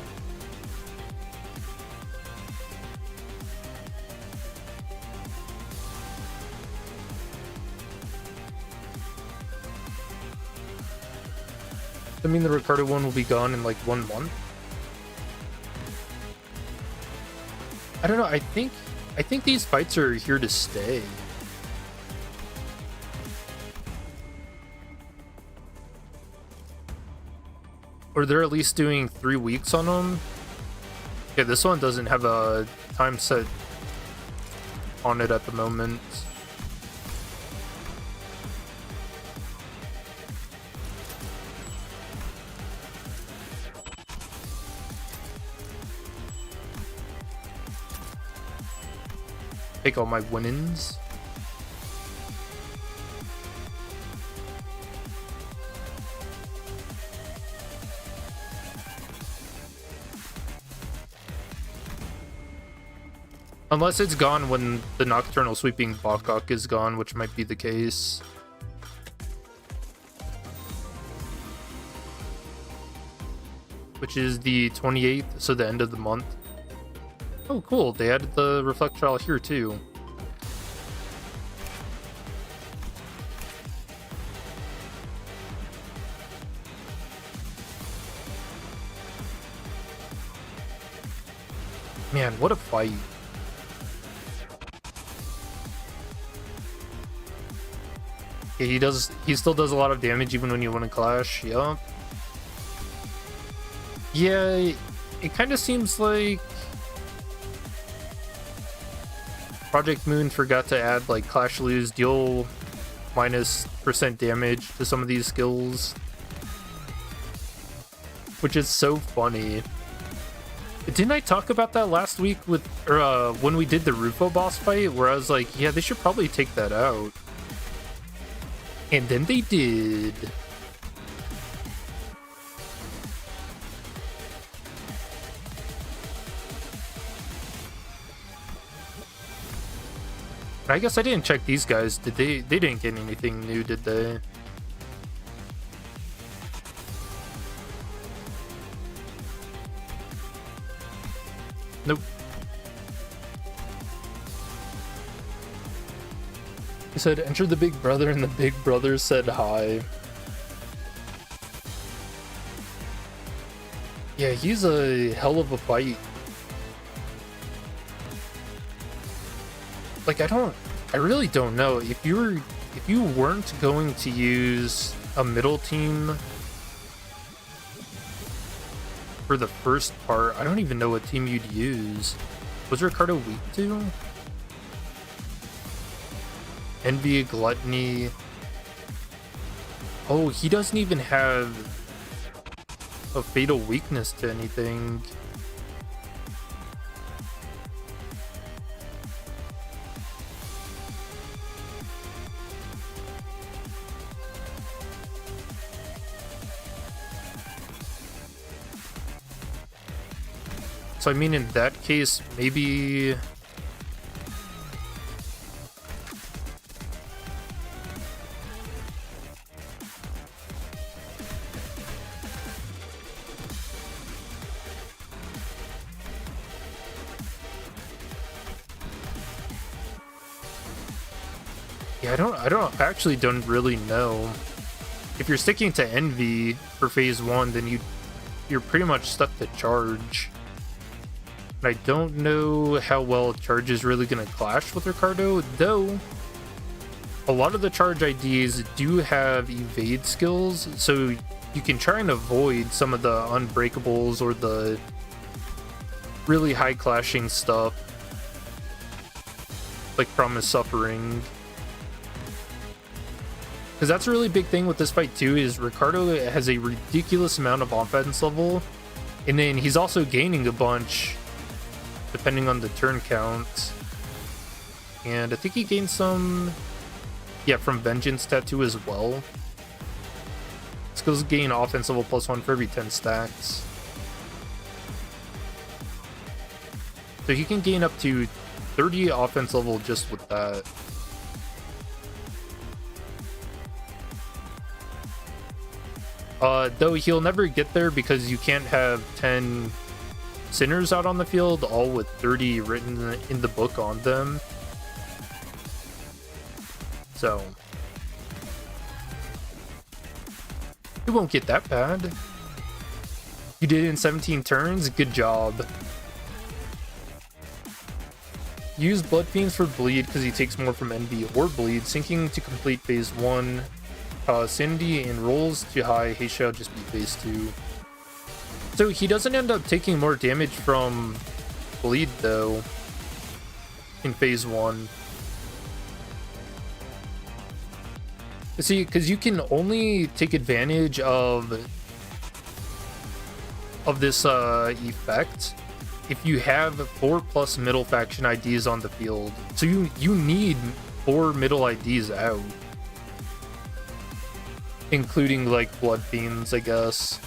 I mean, the Ricardo one will be gone in like 1 month. I don't know. I think these fights are here to stay. Or they're at least doing 3 weeks on them. Yeah, this one doesn't have a time set on it at the moment. Take all my winnings. Unless it's gone when the Nocturnal Sweeping Bakok is gone, which might be the case. Which is the 28th, so the end of the month. Oh, cool. They added the Reflectrial here, too. Man, what a fight. Yeah, he still does a lot of damage even when you win a clash. Yup. Yeah, it kind of seems like Project Moon forgot to add like Clash Lose, deal -% damage to some of these skills, which is so funny. Didn't I talk about that last week with, or when we did the Rufo boss fight, where I was like, yeah, they should probably take that out. And then they did. I guess I didn't check these guys. Did they didn't get anything new, did they? Nope. He said, enter the big brother, and the big brother said hi. Yeah, he's a hell of a fight. Like, I really don't know. If you weren't going to use a middle team for the first part, I don't even know what team you'd use. Was Ricardo weak to? Envy, Gluttony. Oh, he doesn't even have a fatal weakness to anything. So I mean, in that case, maybe... Yeah, I actually don't really know. If you're sticking to Envy for phase 1, then you're pretty much stuck to Charge. I don't know how well Charge is really going to clash with Ricardo, though a lot of the Charge IDs do have evade skills, so you can try and avoid some of the unbreakables or the really high clashing stuff, like Promise Suffering. Because that's a really big thing with this fight too, is Ricardo has a ridiculous amount of offense level, and then he's also gaining a bunch depending on the turn count. And I think he gained some, yeah, from Vengeance Tattoo as well. Skills gain offense level +1 for every 10 stacks. So he can gain up to 30 offense level just with that. Though he'll never get there because you can't have 10 Sinners out on the field, all with 30 written in the book on them. So it won't get that bad. You did it in 17 turns, good job. Use Blood Fiends for bleed because he takes more from Envy or bleed, sinking to complete phase 1. Sanity and rolls too high, he shall just be phase 2. So he doesn't end up taking more damage from bleed though in phase 1. See, because you can only take advantage of this effect if you have 4+ middle faction IDs on the field. So you need 4 middle IDs out, including like Blood Fiends, I guess.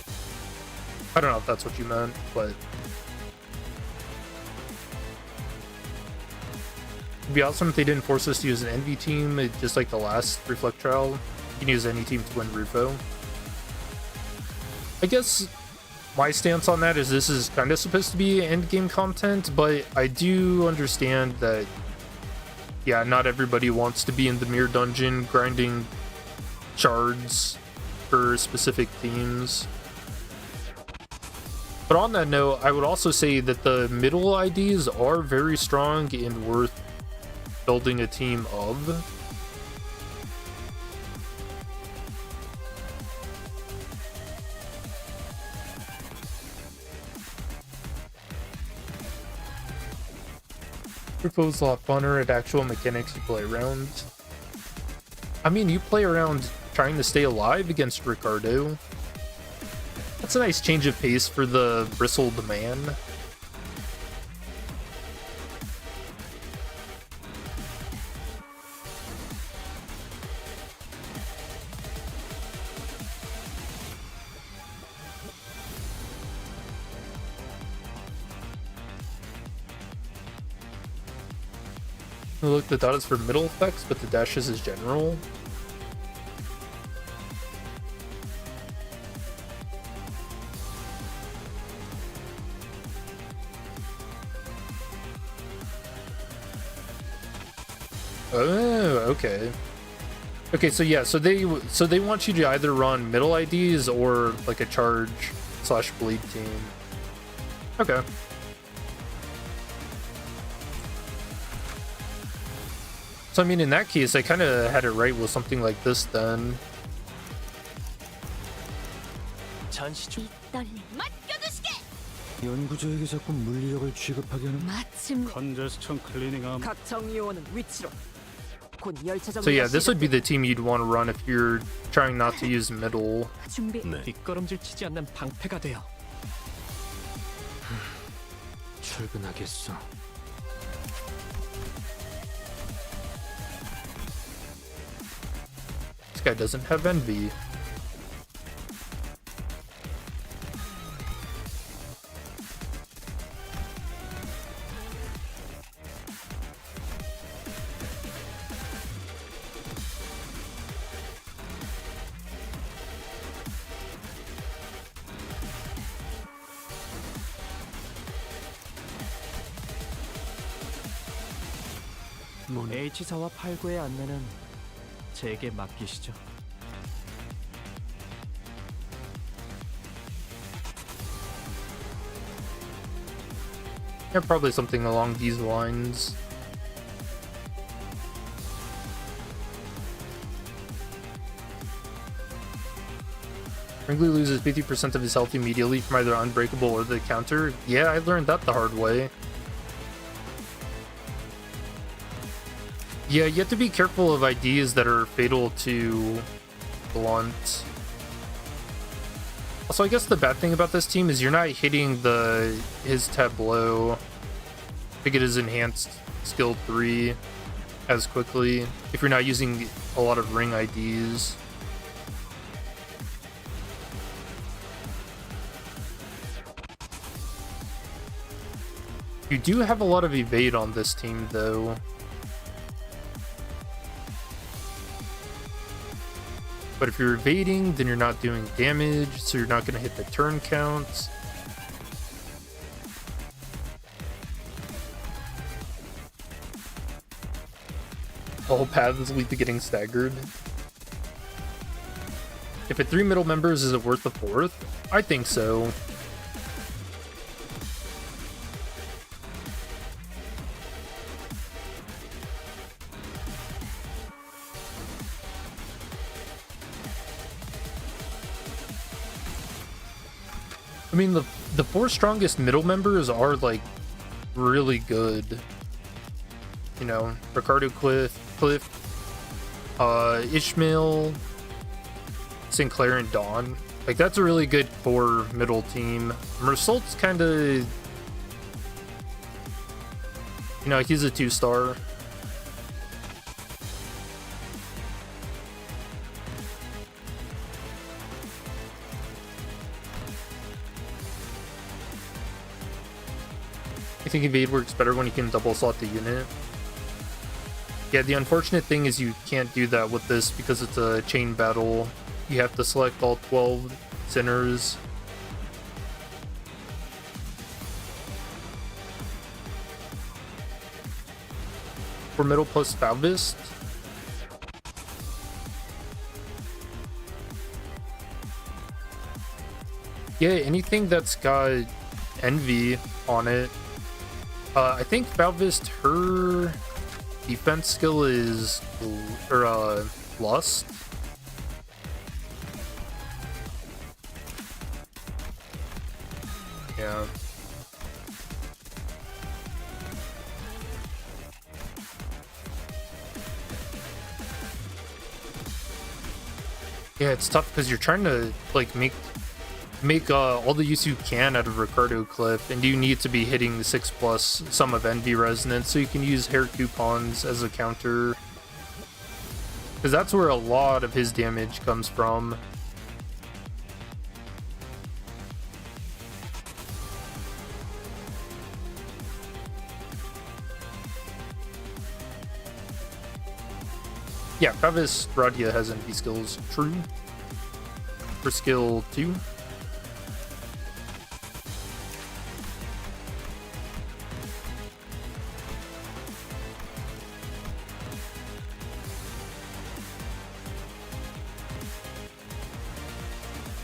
I don't know if that's what you meant, but it'd be awesome if they didn't force us to use an Envy team, just like the last Reflectrial. You can use any team to win Rufo. I guess my stance on that is this is kind of supposed to be endgame content, but I do understand that, yeah, not everybody wants to be in the mirror dungeon grinding shards for specific themes. But on that note, I would also say that the middle IDs are very strong and worth building a team of. Rufo's a lot funner at actual mechanics you play around. I mean, you play around trying to stay alive against Ricardo. That's a nice change of pace for the bristled man. Look, the dot is for middle effects, but the dashes is general. Oh, okay. Okay, so yeah, so they want you to either run middle IDs or like a charge / bleed team. Okay. So I mean, in that case, I kind of had it right with something like this then. 이 떨림 맡겨두시게. 연구자에게 자꾸 물리력을 취급하게 하는 마침 컨제스천 클리닝함. 각 정리요원은 위치로. 곧 열차 So 정리가 yeah, this would be the 시작됩니다. team you'd want to run if you're trying not to use middle. 준비. 네. 뒷걸음질 치지 않는 방패가 돼요. 출근하겠어. This guy doesn't have envy. H사와 89의 안내는 제게 맡기시죠. Yeah, probably something along these lines. Wrigley loses 50% of his health immediately from either Unbreakable or the counter. Yeah, I learned that the hard way. Yeah, you have to be careful of IDs that are fatal to Blunt. Also, I guess the bad thing about this team is you're not hitting his tableau to get his enhanced skill 3 as quickly if you're not using a lot of ring IDs. You do have a lot of evade on this team though. But if you're evading, then you're not doing damage, so you're not going to hit the turn counts. All paths lead to getting staggered. If at 3 middle members, is it worth the 4th? I think so. I mean, the 4 strongest middle members are like really good. You know, Ricardo Cliff, Ishmael, Sinclair, and Dawn. Like, that's a really good 4 middle team. Mersault's kind of, you know, he's a 2-star. I think evade works better when you can double slot the unit. Yeah, the unfortunate thing is you can't do that with this because it's a chain battle. You have to select all 12 sinners. For middle plus Falvist. Yeah, anything that's got envy on it. I think Falvist, her defense skill is lust. Yeah. Yeah, it's tough because you're trying to like make all the use you can out of Ricardo Cliff, and you need to be hitting the 6+ Sum of Envy Resonance so you can use hair coupons as a counter, because that's where a lot of his damage comes from. Yeah, Travis Radia has envy skills, true. For skill 2.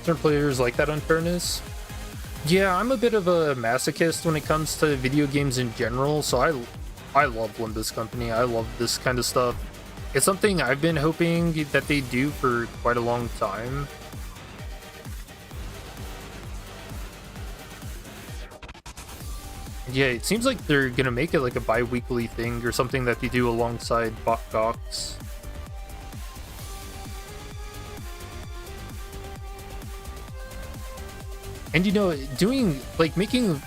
Certain players like that unfairness. Yeah, I'm a bit of a masochist when it comes to video games in general, so I love Limbus Company. I love this kind of stuff. It's something I've been hoping that they do for quite a long time. Yeah, it seems like they're gonna make it like a bi-weekly thing or something that they do alongside Bot Docs. And you know, making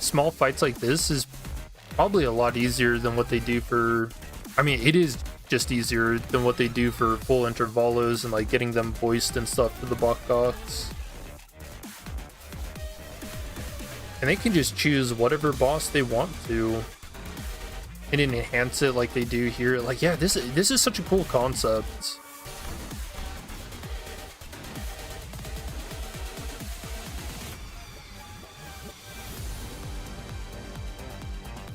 small fights like this is probably a lot easier than what they do for, I mean, it is just easier than what they do for full intervalos and like getting them voiced and stuff for the Bot Docs. And they can just choose whatever boss they want to and enhance it like they do here. Like, yeah, this is such a cool concept.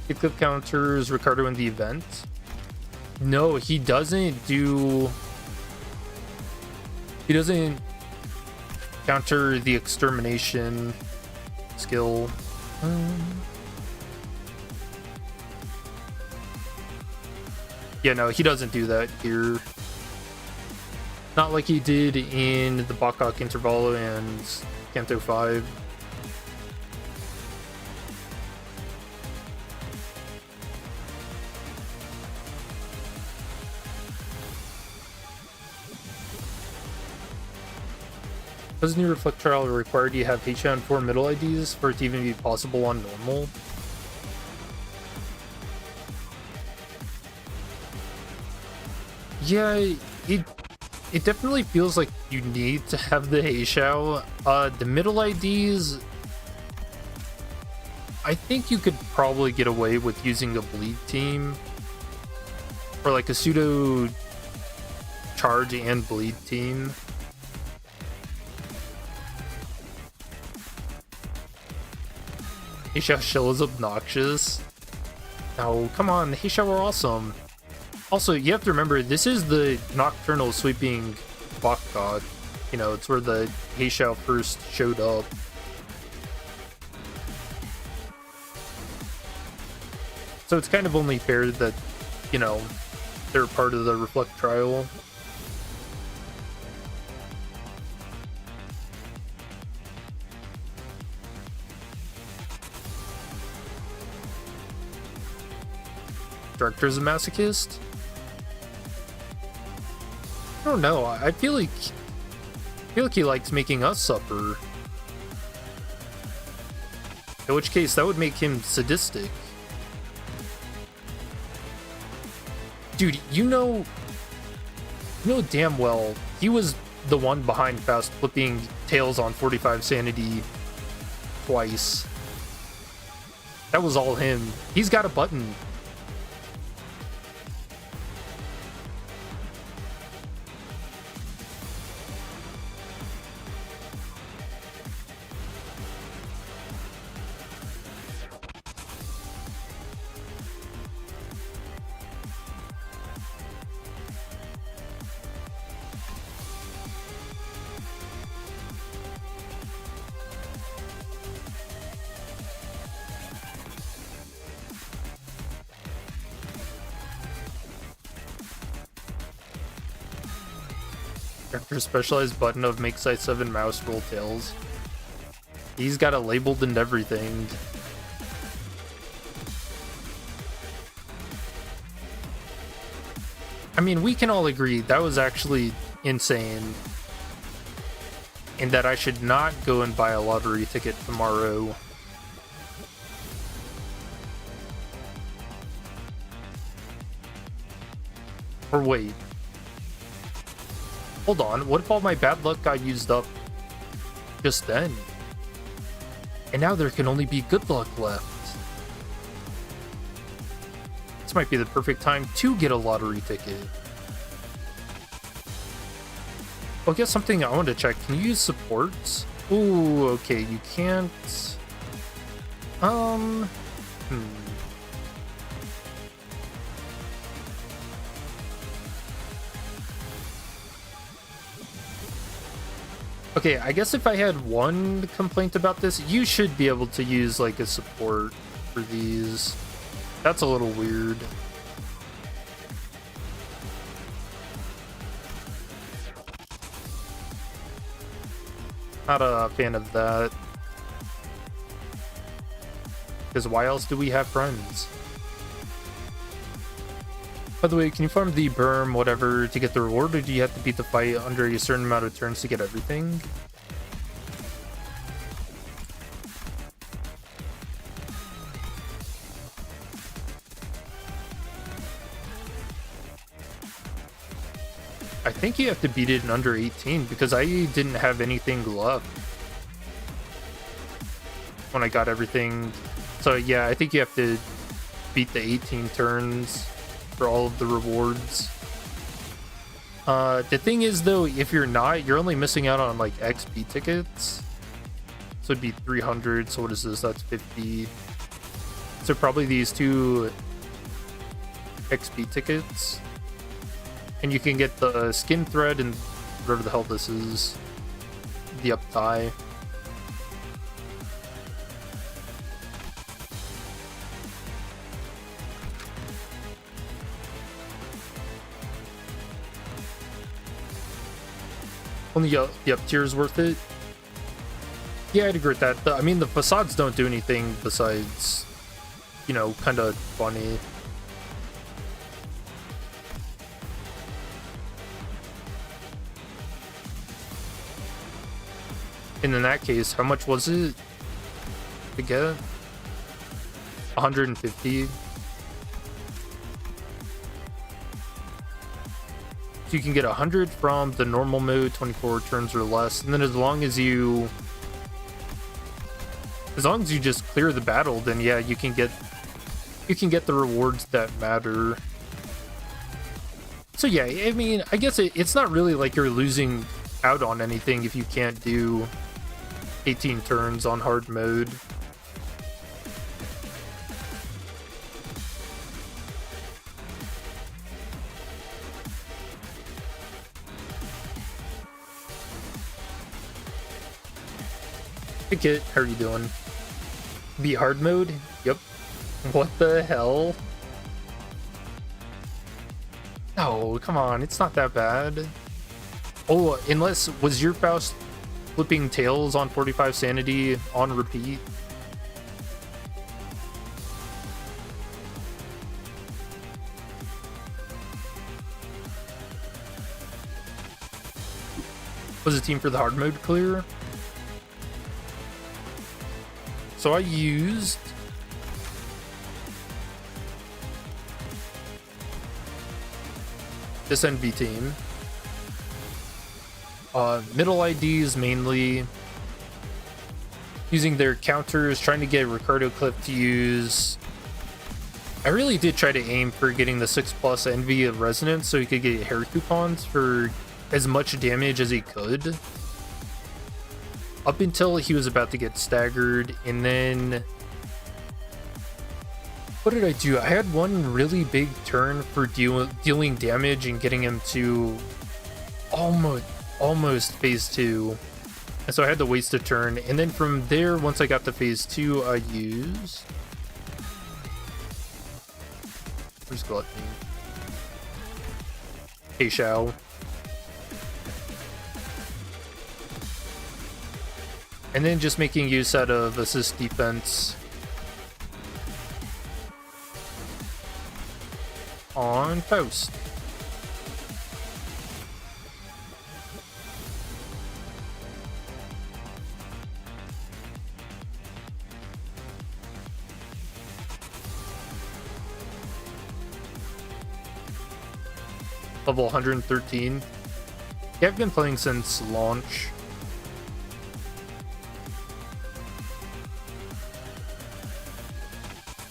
Hit clip counters Ricardo in the event. No, he doesn't counter the extermination skill. Yeah, no, he doesn't do that here. Not like he did in the Bakak Intervalo and Kanto 5. Does new Reflectrial require you have Heisha and 4 middle IDs for it to even be possible on normal? Yeah, it definitely feels like you need to have the Heisha. The middle IDs, I think you could probably get away with using a bleed team. Or like a pseudo charge and bleed team. Heisha Shill is obnoxious. No, come on, Heisha were awesome. Also, you have to remember, this is the Nocturnal Sweeping Bok God. You know, it's where the Heisha first showed up. So it's kind of only fair that, you know, they're part of the Reflectrial. Director's a masochist? I don't know. I feel like he likes making us suffer. In which case, that would make him sadistic. Dude, you know damn well he was the one behind fast flipping Tails on 45 sanity twice. That was all him. He's got a button. After a specialized button of make size 7 mouse roll tails. He's got it labeled and everything. I mean, we can all agree that was actually insane. And that I should not go and buy a lottery ticket tomorrow. Or wait. Hold on, what if all my bad luck got used up just then? And now there can only be good luck left. This might be the perfect time to get a lottery ticket. Oh, I guess something I want to check. Can you use supports? Ooh, okay, you can't. Okay, I guess if I had one complaint about this, you should be able to use like a support for these. That's a little weird. Not a fan of that. Because why else do we have friends? By the way, can you farm the berm, whatever, to get the reward, or do you have to beat the fight under a certain amount of turns to get everything? I think you have to beat it in under 18, because I didn't have anything left when I got everything. So yeah, I think you have to beat the 18 turns for all of the rewards. The thing is though, if you're not, you're only missing out on like XP tickets. So it'd be 300, so what is this? That's 50. So probably these 2 XP tickets. And you can get the skin thread and whatever the hell this is. The up tie. Only the up tier is worth it. Yeah, I'd agree with that. I mean, the facades don't do anything besides, you know, kind of funny. And in that case, how much was it to get? 150. So you can get 100 from the normal mode, 24 turns or less, and then as long as you just clear the battle, then yeah, you can get the rewards that matter. So yeah, I mean, I guess it's not really like you're losing out on anything if you can't do 18 turns on hard mode. Hey Kit, how are you doing? Beat hard mode? Yep. What the hell? No, come on, it's not that bad. Oh, unless, was your Faust flipping tails on 45 sanity on repeat? Was the team for the hard mode clear? So I used this NV team. Middle IDs mainly. Using their counters, trying to get Ricardo Clip to use. I really did try to aim for getting the 6+ NV of Resonance so he could get hair coupons for as much damage as he could. Up until he was about to get staggered, and then what did I do? I had one really big turn for dealing damage and getting him to almost phase 2, and so I had to waste a turn. And then from there, once I got to phase 2, I used where's Gluttony? Hey Shao. And then just making use out of assist defense on Faust. Level 113. Yeah, I've been playing since launch.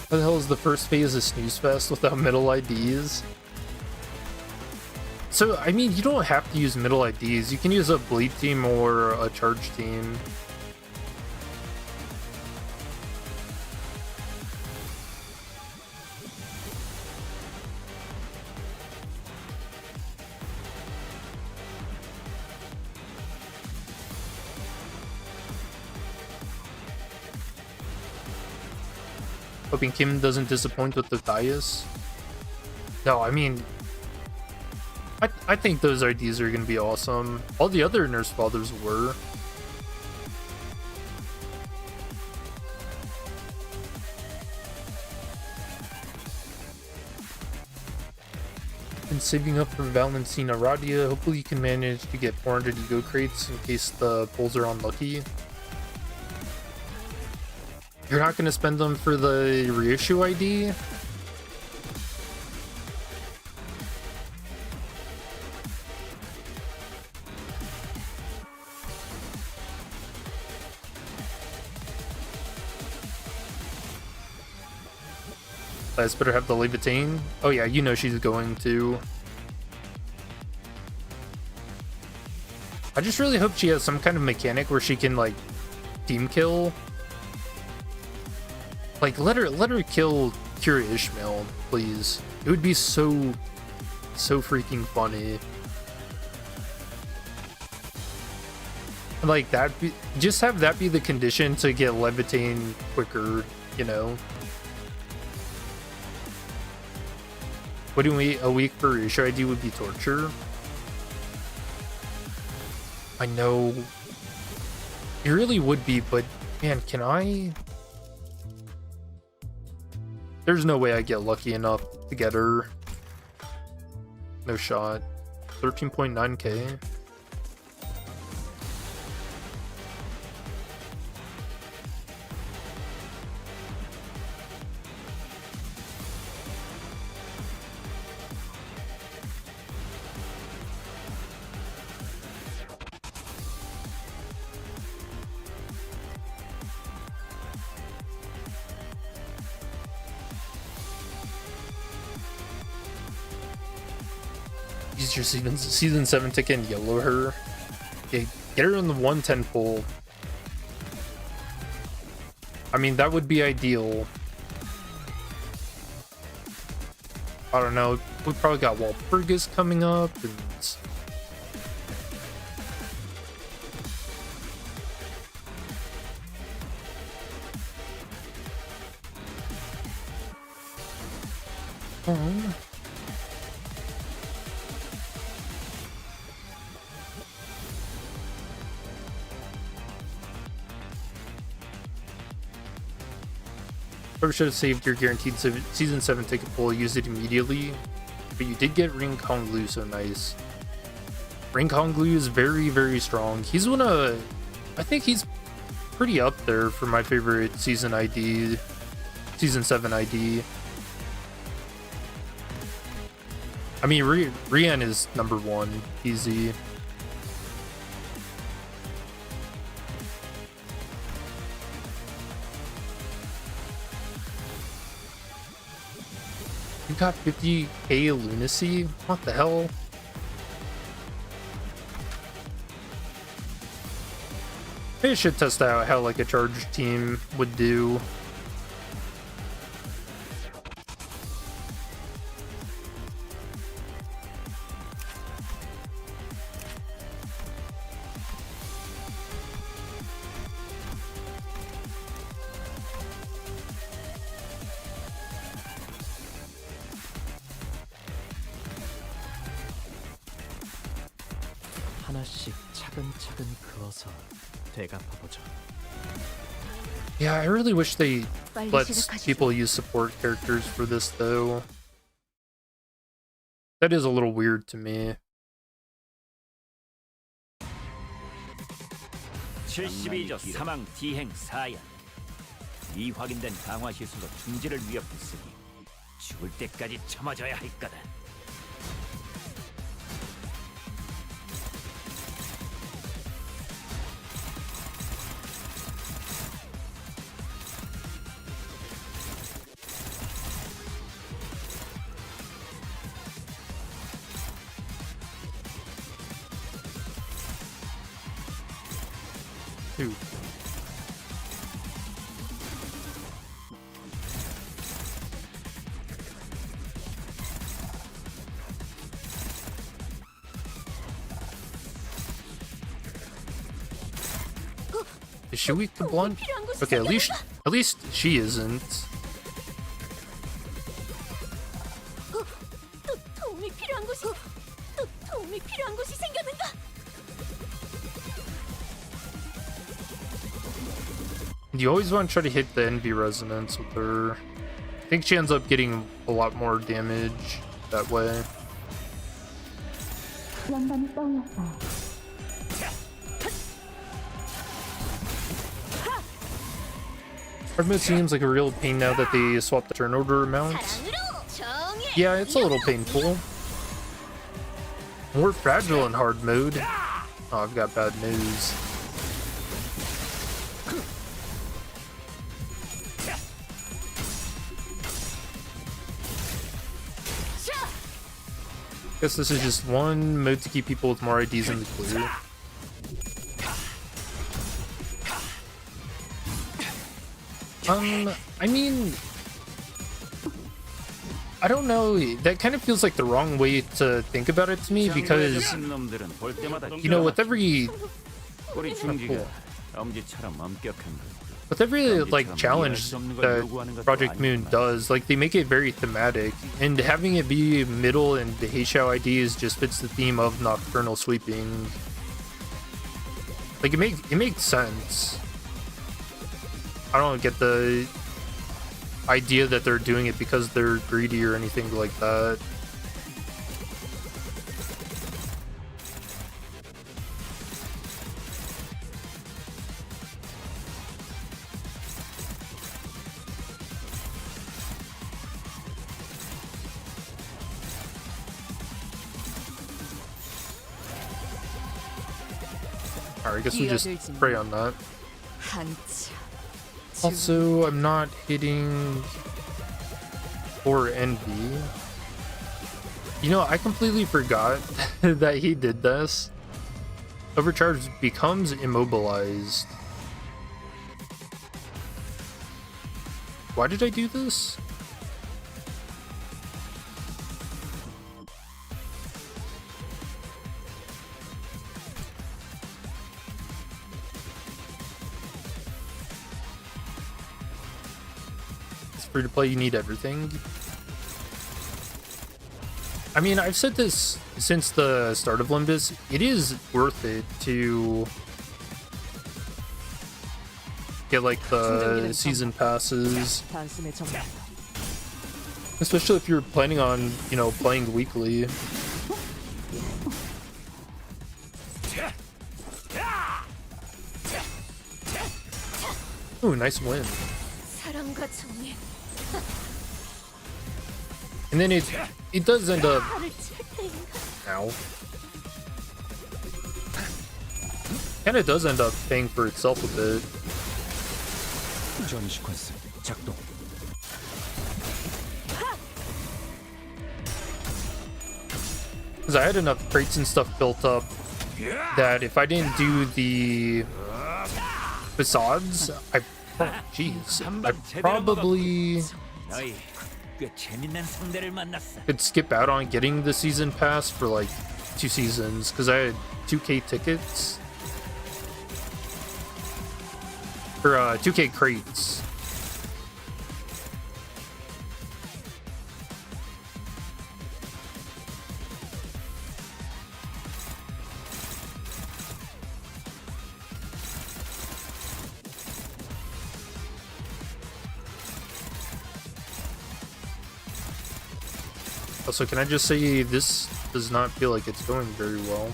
What the hell is the first phase of Snooze Fest without middle IDs? So, I mean, you don't have to use middle IDs. You can use a bleed team or a charge team. Hoping Kim doesn't disappoint with the Thais. No, I mean, I think those IDs are going to be awesome. All the other Nurse Fathers were. been saving up for Valentina Radia. Hopefully you can manage to get 400 ego crates in case the pulls are unlucky. You're not going to spend them for the reissue ID? I better have the Levitain. Oh yeah, you know she's going to. I just really hope she has some kind of mechanic where she can like team kill. Like let her kill Kira Ishmael, please. It would be so freaking funny. Like that just have that be the condition to get Levitain quicker, you know. Waiting a week for issue ID would be torture. I know. It really would be, but man, can I? There's no way I get lucky enough to get her. No shot. 13.9k. Use your season 7 ticket and yellow her. Okay, get her in the 110 pull. I mean, that would be ideal. I don't know. We probably got Walpurgis coming up. And probably should have saved your guaranteed season 7 ticket pull, use it immediately. But you did get Ring Konglu, so nice. Ring Konglu is very, very strong. He's one of, I think he's pretty up there for my favorite season 7 ID. I mean, Rian is number 1, easy. You got 50k lunacy? What the hell? Maybe I should test out how like a charge team would do. 하나씩 차근차근 그어서 되갚아보죠. Yeah, I really wish they 빨리 let 시작하시죠. people use support characters for this though. That is a little weird to me. 72조 사망 디행 사야. 이 확인된 강화 시술로 중지를 위협했으니 죽을 때까지 참아줘야 할 거다. Dude. Is she weak to blunt? Okay, at least she isn't. 도움이 필요한 곳이 도움이 필요한 곳이 생겼는가? You always want to try to hit the envy resonance with her. I think she ends up getting a lot more damage that way. 영감이 떠올랐어요. Hard mode seems like a real pain now that they swapped the turn order amounts. Yeah, it's a little painful. More fragile in hard mode. Oh, I've got bad news. Guess this is just one mode to keep people with more IDs in the clear. I mean, I don't know, that kind of feels like the wrong way to think about it to me, because, you know, with every like challenge that Project Moon does, like they make it very thematic, and having it be middle and the Heishao IDs just fits the theme of nocturnal sweeping. Like it makes sense. I don't get the idea that they're doing it because they're greedy or anything like that. Alright, I guess we just pray on that. Also, I'm not hitting for Envy. You know, I completely forgot that he did this. Overcharge becomes immobilized. Why did I do this? Free to play, you need everything. I mean, I've said this since the start of Limbus. It is worth it to get like the season passes, especially if you're planning on, you know, playing weekly. Ooh, nice win. And then it does end up, ow, and it does end up paying for itself a bit. Because I had enough crates and stuff built up that if I didn't do the facades, I probably could skip out on getting the season pass for like 2 seasons, because I had 2K tickets or 2K crates. Also, can I just say this does not feel like it's going very well.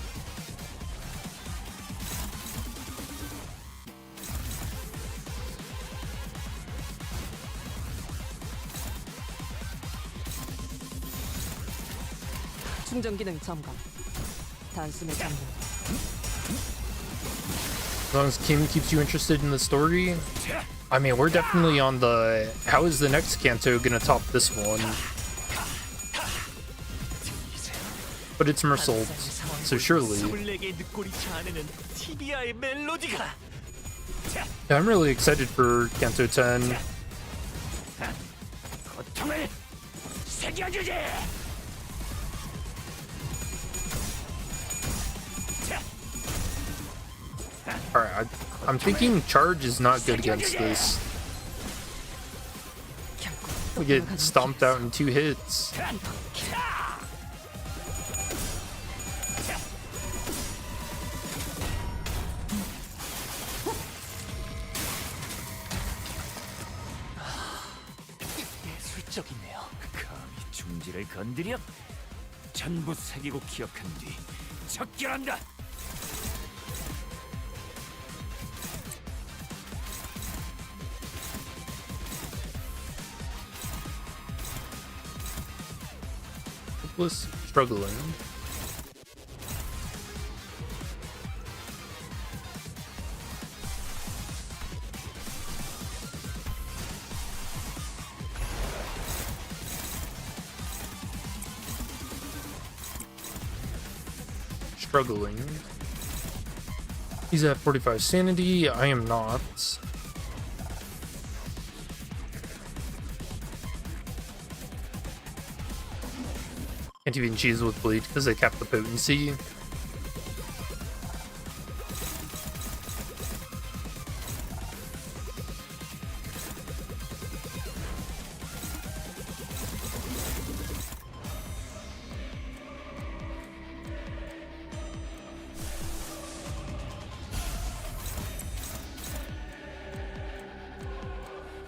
As long as Kim keeps you interested in the story, I mean, we're definitely on the how is the next Kanto gonna top this one? But it's Mersault, so surely. Yeah, I'm really excited for Kanto 10. Alright, I'm thinking charge is not good against this. We get stomped out in 2 hits. 감히 중지를 건드려? 전부 새기고 기억한 뒤 척결한다. Hopeless, struggling. Struggling. He's at 45 sanity. I am not. Can't even cheese with bleed because they cap the potency.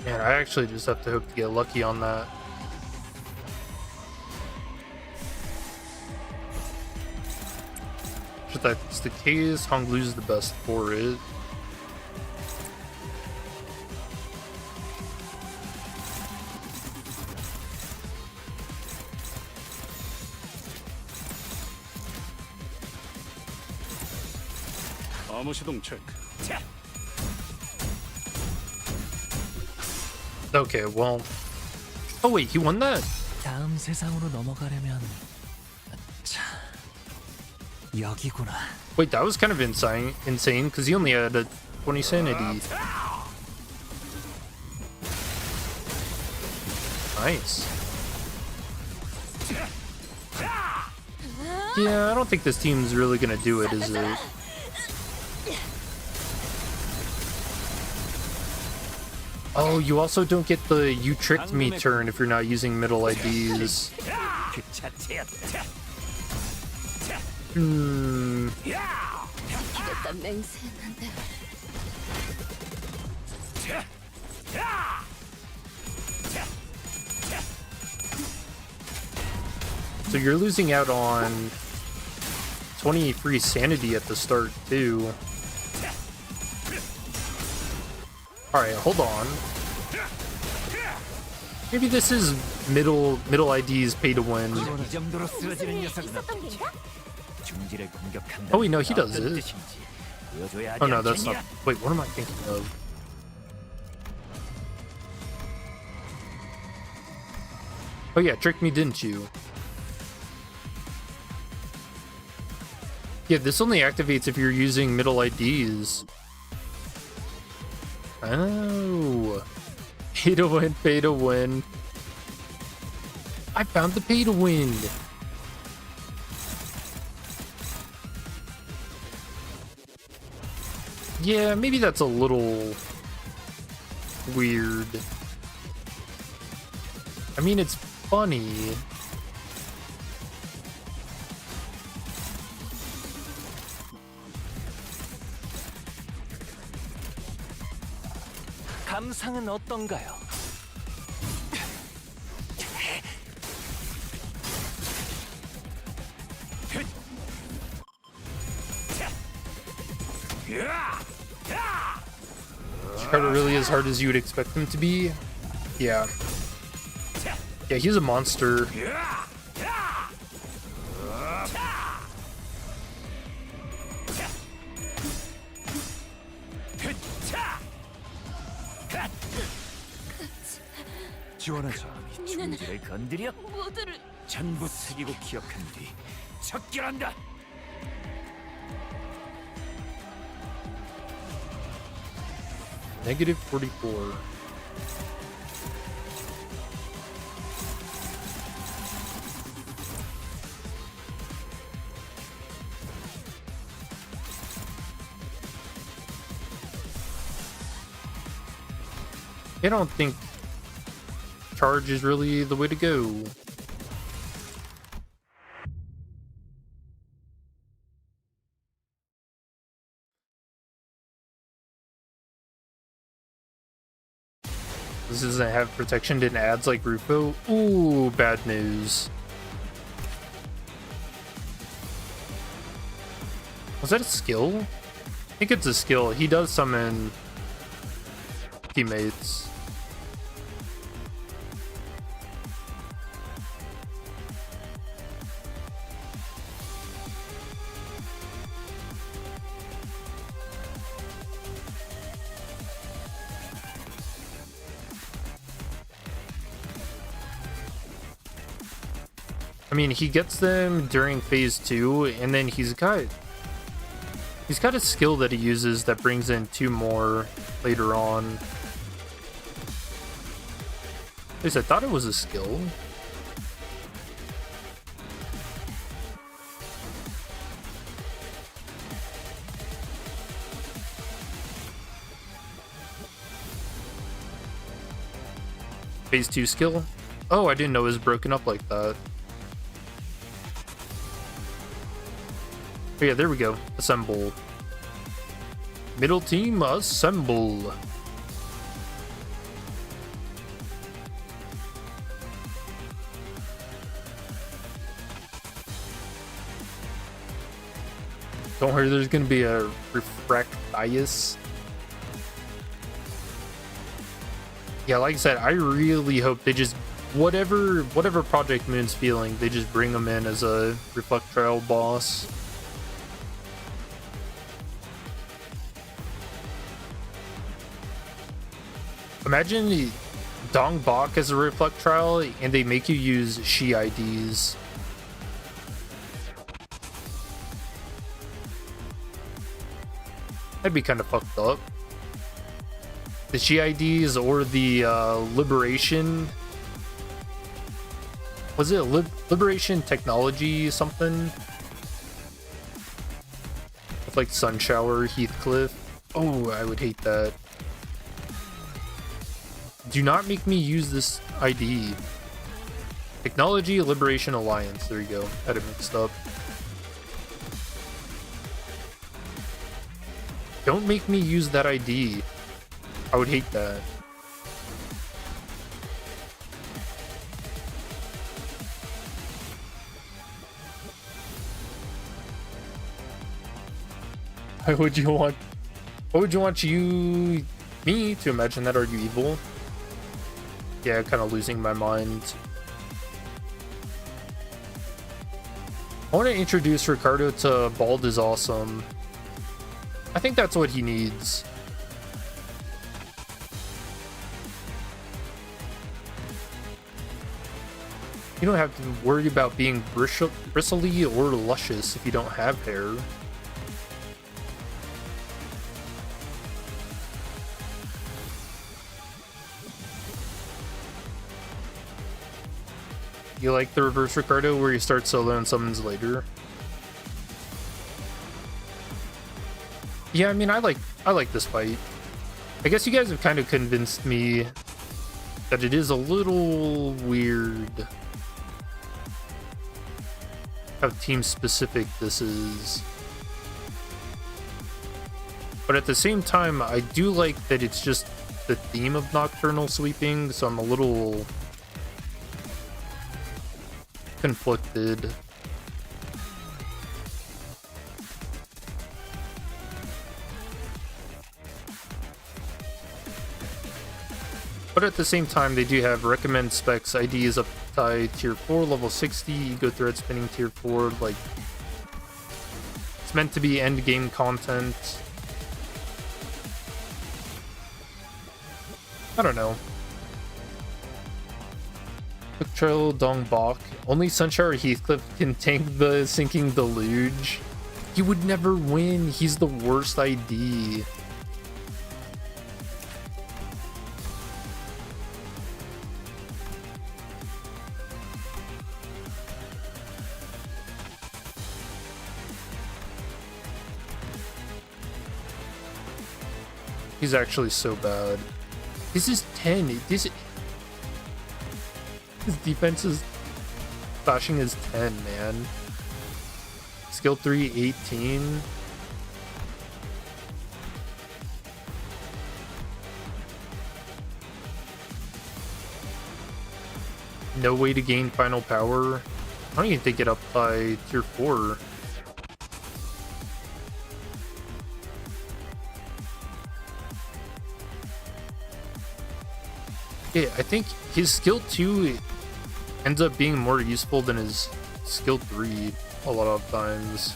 Man, I actually just have to hope to get lucky on that. If that's the case, Honglu's the best for it. 암호 시동 체크. Okay, well. Oh wait, he won that? 다음 세상으로 넘어가려면 여기구나. Wait, that was kind of insane because he only had a 20 sanity. Nice. Yeah, I don't think this team's really gonna do it, is it? Oh, you also don't get the "you tricked me" turn if you're not using middle IDs. 죽였다 맹세했는데. So you're losing out on 20 free sanity at the start too. Alright, hold on. Maybe this is middle ID's pay to win. 이 정도로 쓰러지는 녀석은 없겠지. 중지를 공격한다. Oh wait, no, he does 어떤 it. 뜻인지 보여줘야 Oh 하지 no, that's not. 않겠냐? Wait, what am I thinking of? Oh yeah, trick me, didn't you? Yeah, this only activates if you're using middle IDs. Oh. Pay to win, pay to win. I found the pay to win. Yeah, maybe that's a little weird. I mean, it's funny. 감상은 어떤가요? Ricardo really as hard as you would expect him to be. Yeah. Yeah, he's a monster. 지원하자. 중지를 건드려 모두를 전부 새기고 기억한 뒤 척결한다. Negative 44. I don't think charge is really the way to go. This doesn't have protection to ads like Rufo. Ooh, bad news. Was that a skill? I think it's a skill. He does summon teammates. I mean, he gets them during phase 2, and then he's got a skill that he uses that brings in 2 more later on. At least I thought it was a skill. Phase 2 skill? Oh, I didn't know it was broken up like that. Oh yeah, there we go. Assemble. Middle team, assemble. Don't worry, there's gonna be a refract bias. Yeah, like I said, I really hope they just whatever Project Moon's feeling, they just bring them in as a Reflectrial boss. Imagine Dong Bak as a Reflectrial and they make you use She IDs. That'd be kind of fucked up. The She IDs or the Liberation. Was it Liberation Technology something? With like Sun Shower, Heathcliff. Oh, I would hate that. Do not make me use this ID. Technology Liberation Alliance. There you go. Had it mixed up. Don't make me use that ID. I would hate that. Why would you want? What would you want me to imagine that? Are you evil? Yeah, kind of losing my mind. I want to introduce Ricardo to Bald is Awesome. I think that's what he needs. You don't have to worry about being bristly or luscious if you don't have hair. You like the reverse Ricardo where you start solo and summons later? Yeah, I mean, I like this fight. I guess you guys have kind of convinced me that it is a little weird how team specific this is. But at the same time, I do like that it's just the theme of nocturnal sweeping, so I'm a little conflicted. But at the same time, they do have recommend specs. ID is up to tier 4, level 60. Ego thread spinning tier 4. Like, it's meant to be end game content. I don't know. Quick Trail Dong Bak. Only Sunshower Heathcliff can tank the Sinking Deluge. He would never win. He's the worst ID. He's actually so bad. This is 10. His defense is slashing is 10, man. Skill 3, 18. No way to gain final power. I don't even think it up by tier 4. Yeah, I think his skill 2 ends up being more useful than his skill 3 a lot of times.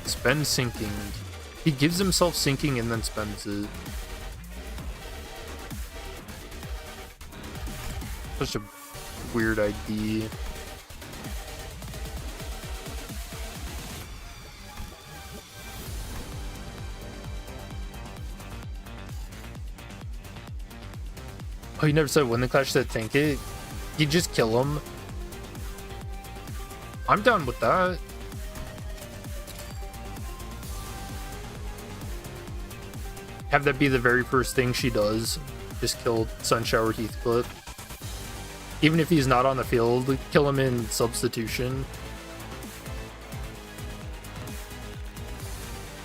Spend sinking. He gives himself sinking and then spends it. Such a weird ID. Oh, you never said when the Clash said tank it? You just kill him. I'm down with that. Have that be the very first thing she does. Just kill Sunshower Heathcliff. Even if he's not on the field, kill him in substitution.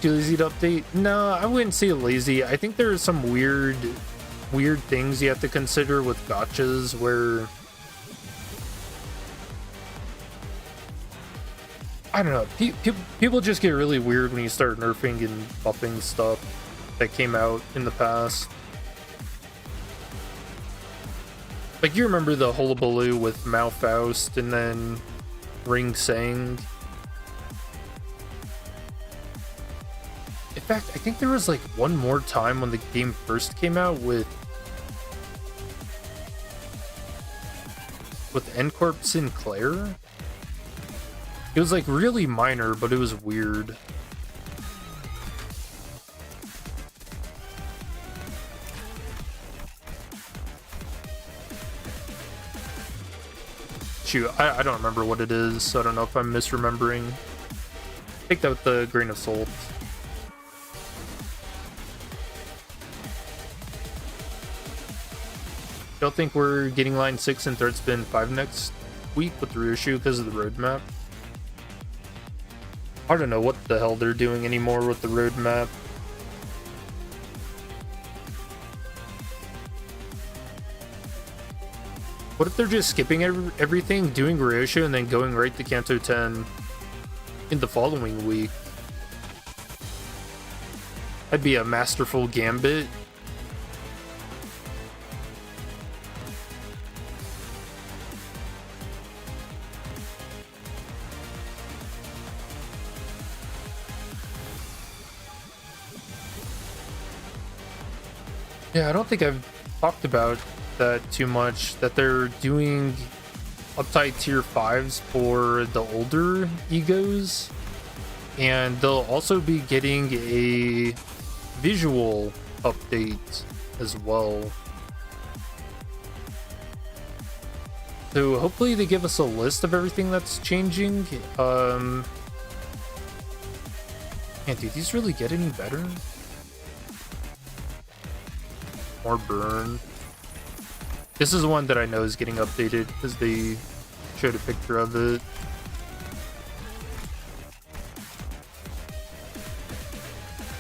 Too lazy to update? No, I wouldn't say lazy. I think there are some weird things you have to consider with gachas where, I don't know, people just get really weird when you start nerfing and buffing stuff that came out in the past. Like, you remember the hullabaloo with Mao Faust and then Ring Sang? In fact, I think there was like one more time when the game first came out with Ncorp Sinclair. It was like really minor, but it was weird. Shoot, I don't remember what it is, so I don't know if I'm misremembering. Take that with a grain of salt. Don't think we're getting line 6 and threat spin 5 next week with the reissue because of the roadmap. I don't know what the hell they're doing anymore with the roadmap. What if they're just skipping everything, doing reissue, and then going right to Kanto 10 in the following week? That'd be a masterful gambit. Yeah, I don't think I've talked about that too much, that they're doing uptight tier 5s for the older egos, and they'll also be getting a visual update as well. So hopefully they give us a list of everything that's changing. Man, do these really get any better? More burn. This is one that I know is getting updated because they showed a picture of it.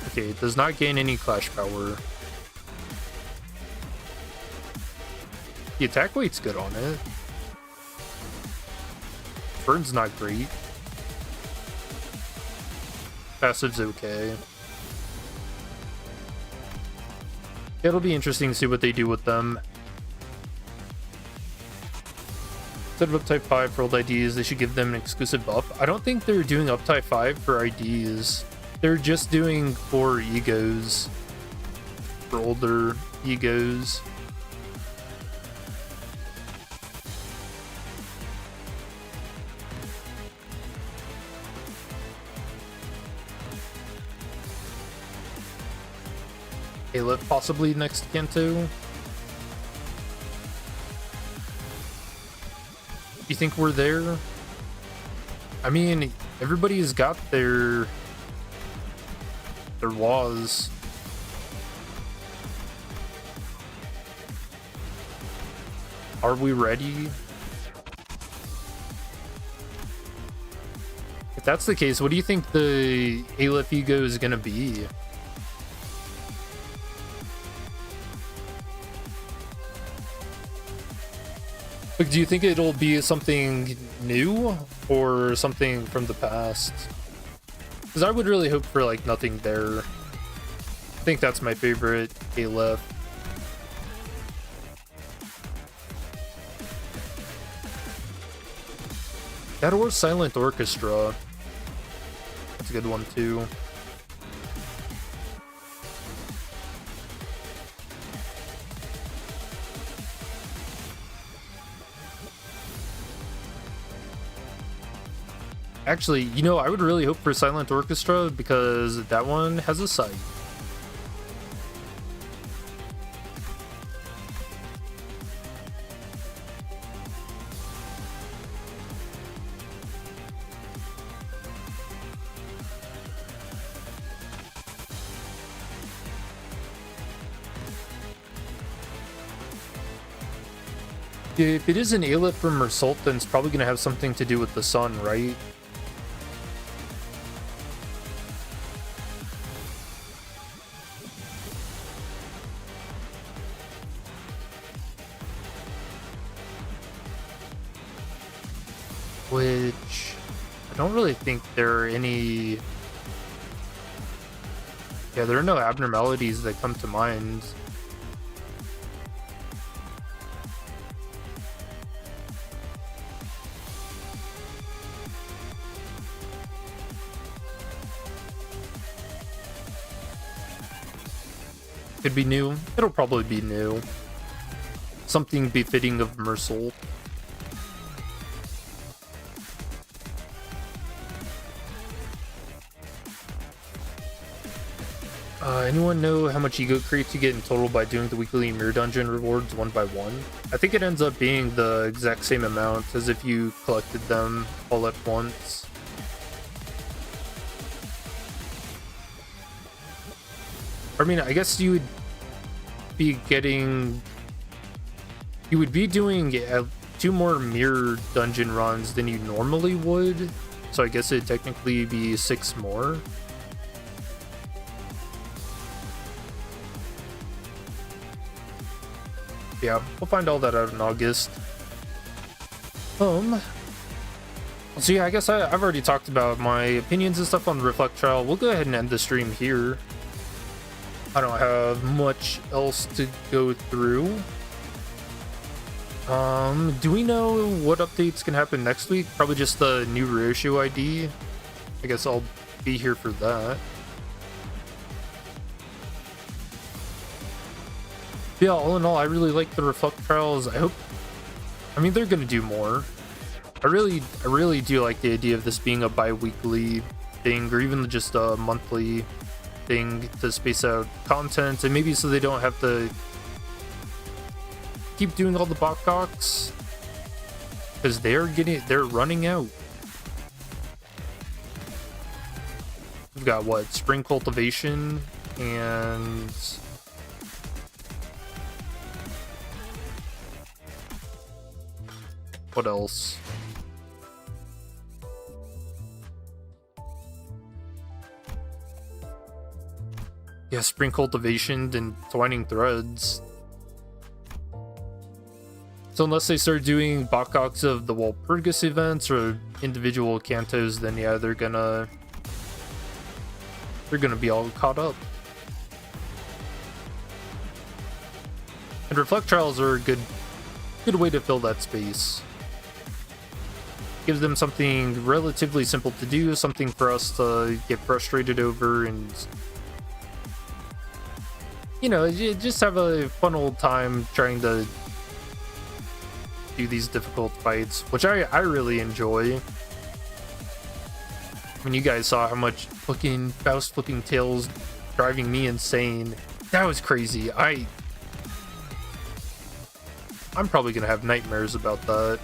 Okay, it does not gain any clash power. The attack weight's good on it. Burn's not great. Passive's okay. It'll be interesting to see what they do with them. Instead of uptype 5 for old IDs, they should give them an exclusive buff. I don't think they're doing uptype 5 for IDs. They're just doing for egos. For older egos. Aleph possibly next Kanto. You think we're there? I mean, everybody's got their laws. Are we ready? If that's the case, what do you think the Aleph ego is gonna be? Like, do you think it'll be something new or something from the past? Because I would really hope for like nothing there. I think that's my favorite Aleph. That or Silent Orchestra. That's a good one too. Actually, you know, I would really hope for Silent Orchestra because that one has a site. If it is an Aleph from Mersault, then it's probably going to have something to do with the sun, right? Which I don't really think there are any. Yeah, there are no abnormalities that come to mind. Could be new. It'll probably be new. Something befitting of Mersault. Anyone know how much ego crates you get in total by doing the weekly mirror dungeon rewards one by one? I think it ends up being the exact same amount as if you collected them all at once. I mean, I guess you would be getting... You would be doing 2 more mirror dungeon runs than you normally would. So I guess it'd technically be 6 more. Yeah, we'll find all that out in August. So yeah, I guess I've already talked about my opinions and stuff on the Reflectrial. We'll go ahead and end the stream here. I don't have much else to go through. Do we know what updates can happen next week? Probably just the new Ryoshu ID. I guess I'll be here for that. Yeah, all in all, I really like the Reflectrials. I mean, they're gonna do more. I really do like the idea of this being a bi-weekly thing, or even just a monthly thing to space out content, and maybe so they don't have to keep doing all the botcocks, because they're running out. We've got what, spring cultivation and what else? Yeah, spring cultivation and twining threads. So unless they start doing botcocks of the Walpurgis events or individual cantos, then yeah, they're gonna be all caught up. And Reflectrials are a good way to fill that space. Gives them something relatively simple to do, something for us to get frustrated over, and you know, just have a fun old time trying to do these difficult fights, which I really enjoy. I mean, you guys saw how much fucking Faust flipping tails driving me insane. That was crazy. I'm probably gonna have nightmares about that.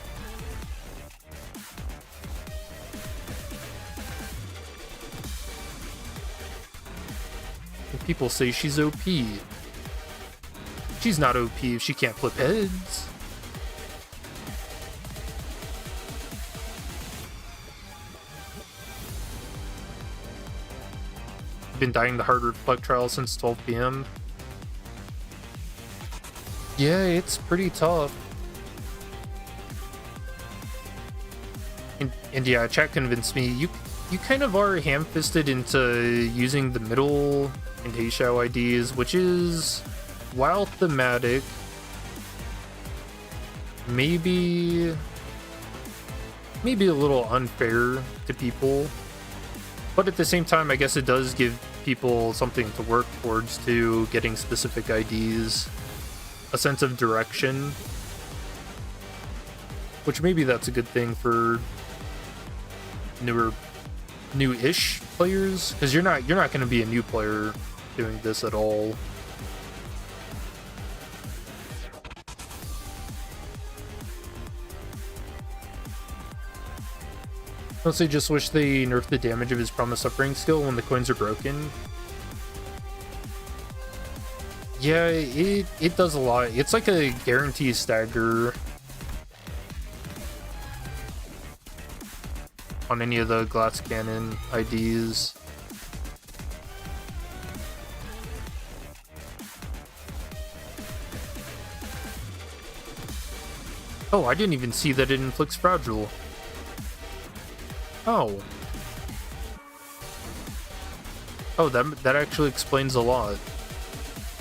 People say she's OP. She's not OP if she can't flip heads. I've been dying the hard Reflectrial since 12 PM. Yeah, it's pretty tough. And yeah, chat convinced me. You kind of are ham-fisted into using the middle and Heishao IDs, which is, while thematic, maybe a little unfair to people. But at the same time, I guess it does give people something to work towards to getting specific IDs, a sense of direction, which maybe that's a good thing for new-ish players, because you're not going to be a new player doing this at all. Mostly just wish they nerfed the damage of his Promise Suffering skill when the coins are broken. Yeah, it does a lot. It's like a guarantee stagger on any of the glass cannon IDs. Oh, I didn't even see that it inflicts fragile. Oh. Oh, that actually explains a lot.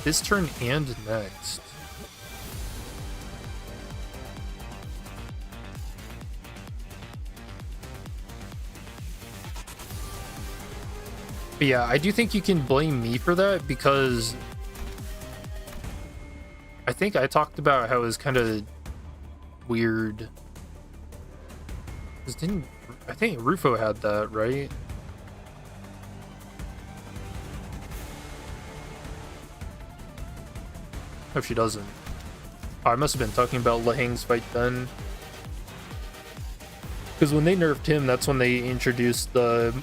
This turn and next. But yeah, I do think you can blame me for that, because I think I talked about how it was kind of weird. I think Rufo had that, right? Oh, she doesn't. Oh, I must have been talking about Lahang's fight then. Because when they nerfed him, that's when they introduced the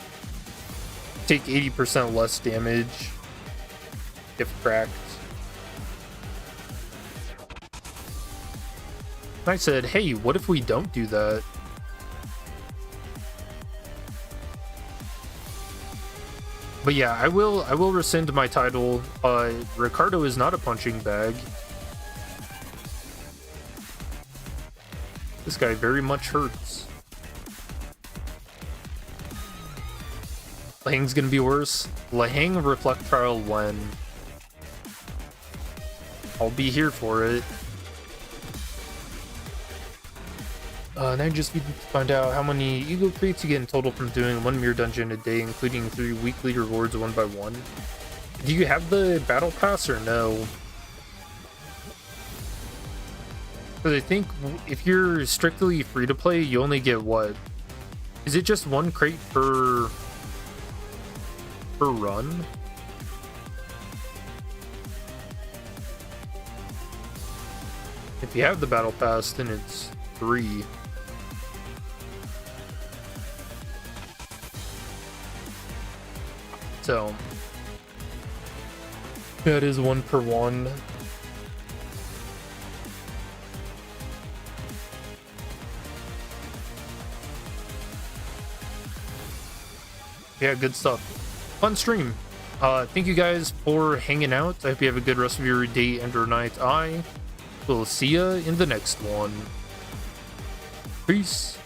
take 80% less damage if cracked. I said, hey, what if we don't do that? But yeah, I will rescind my title. Ricardo is not a punching bag. This guy very much hurts. Lahang's gonna be worse. Lahang Reflectrial when? I'll be here for it. Now you just need to find out how many ego crates you get in total from doing one mirror dungeon a day, including 3 weekly rewards one by one. Do you have the battle pass or no? Because I think if you're strictly free to play, you only get what? Is it just 1 crate per run? If you have the battle pass, then it's 3. So that is 1 per 1. Yeah, good stuff. Fun stream. Thank you guys for hanging out. I hope you have a good rest of your day and or night. I will see ya in the next one. Peace.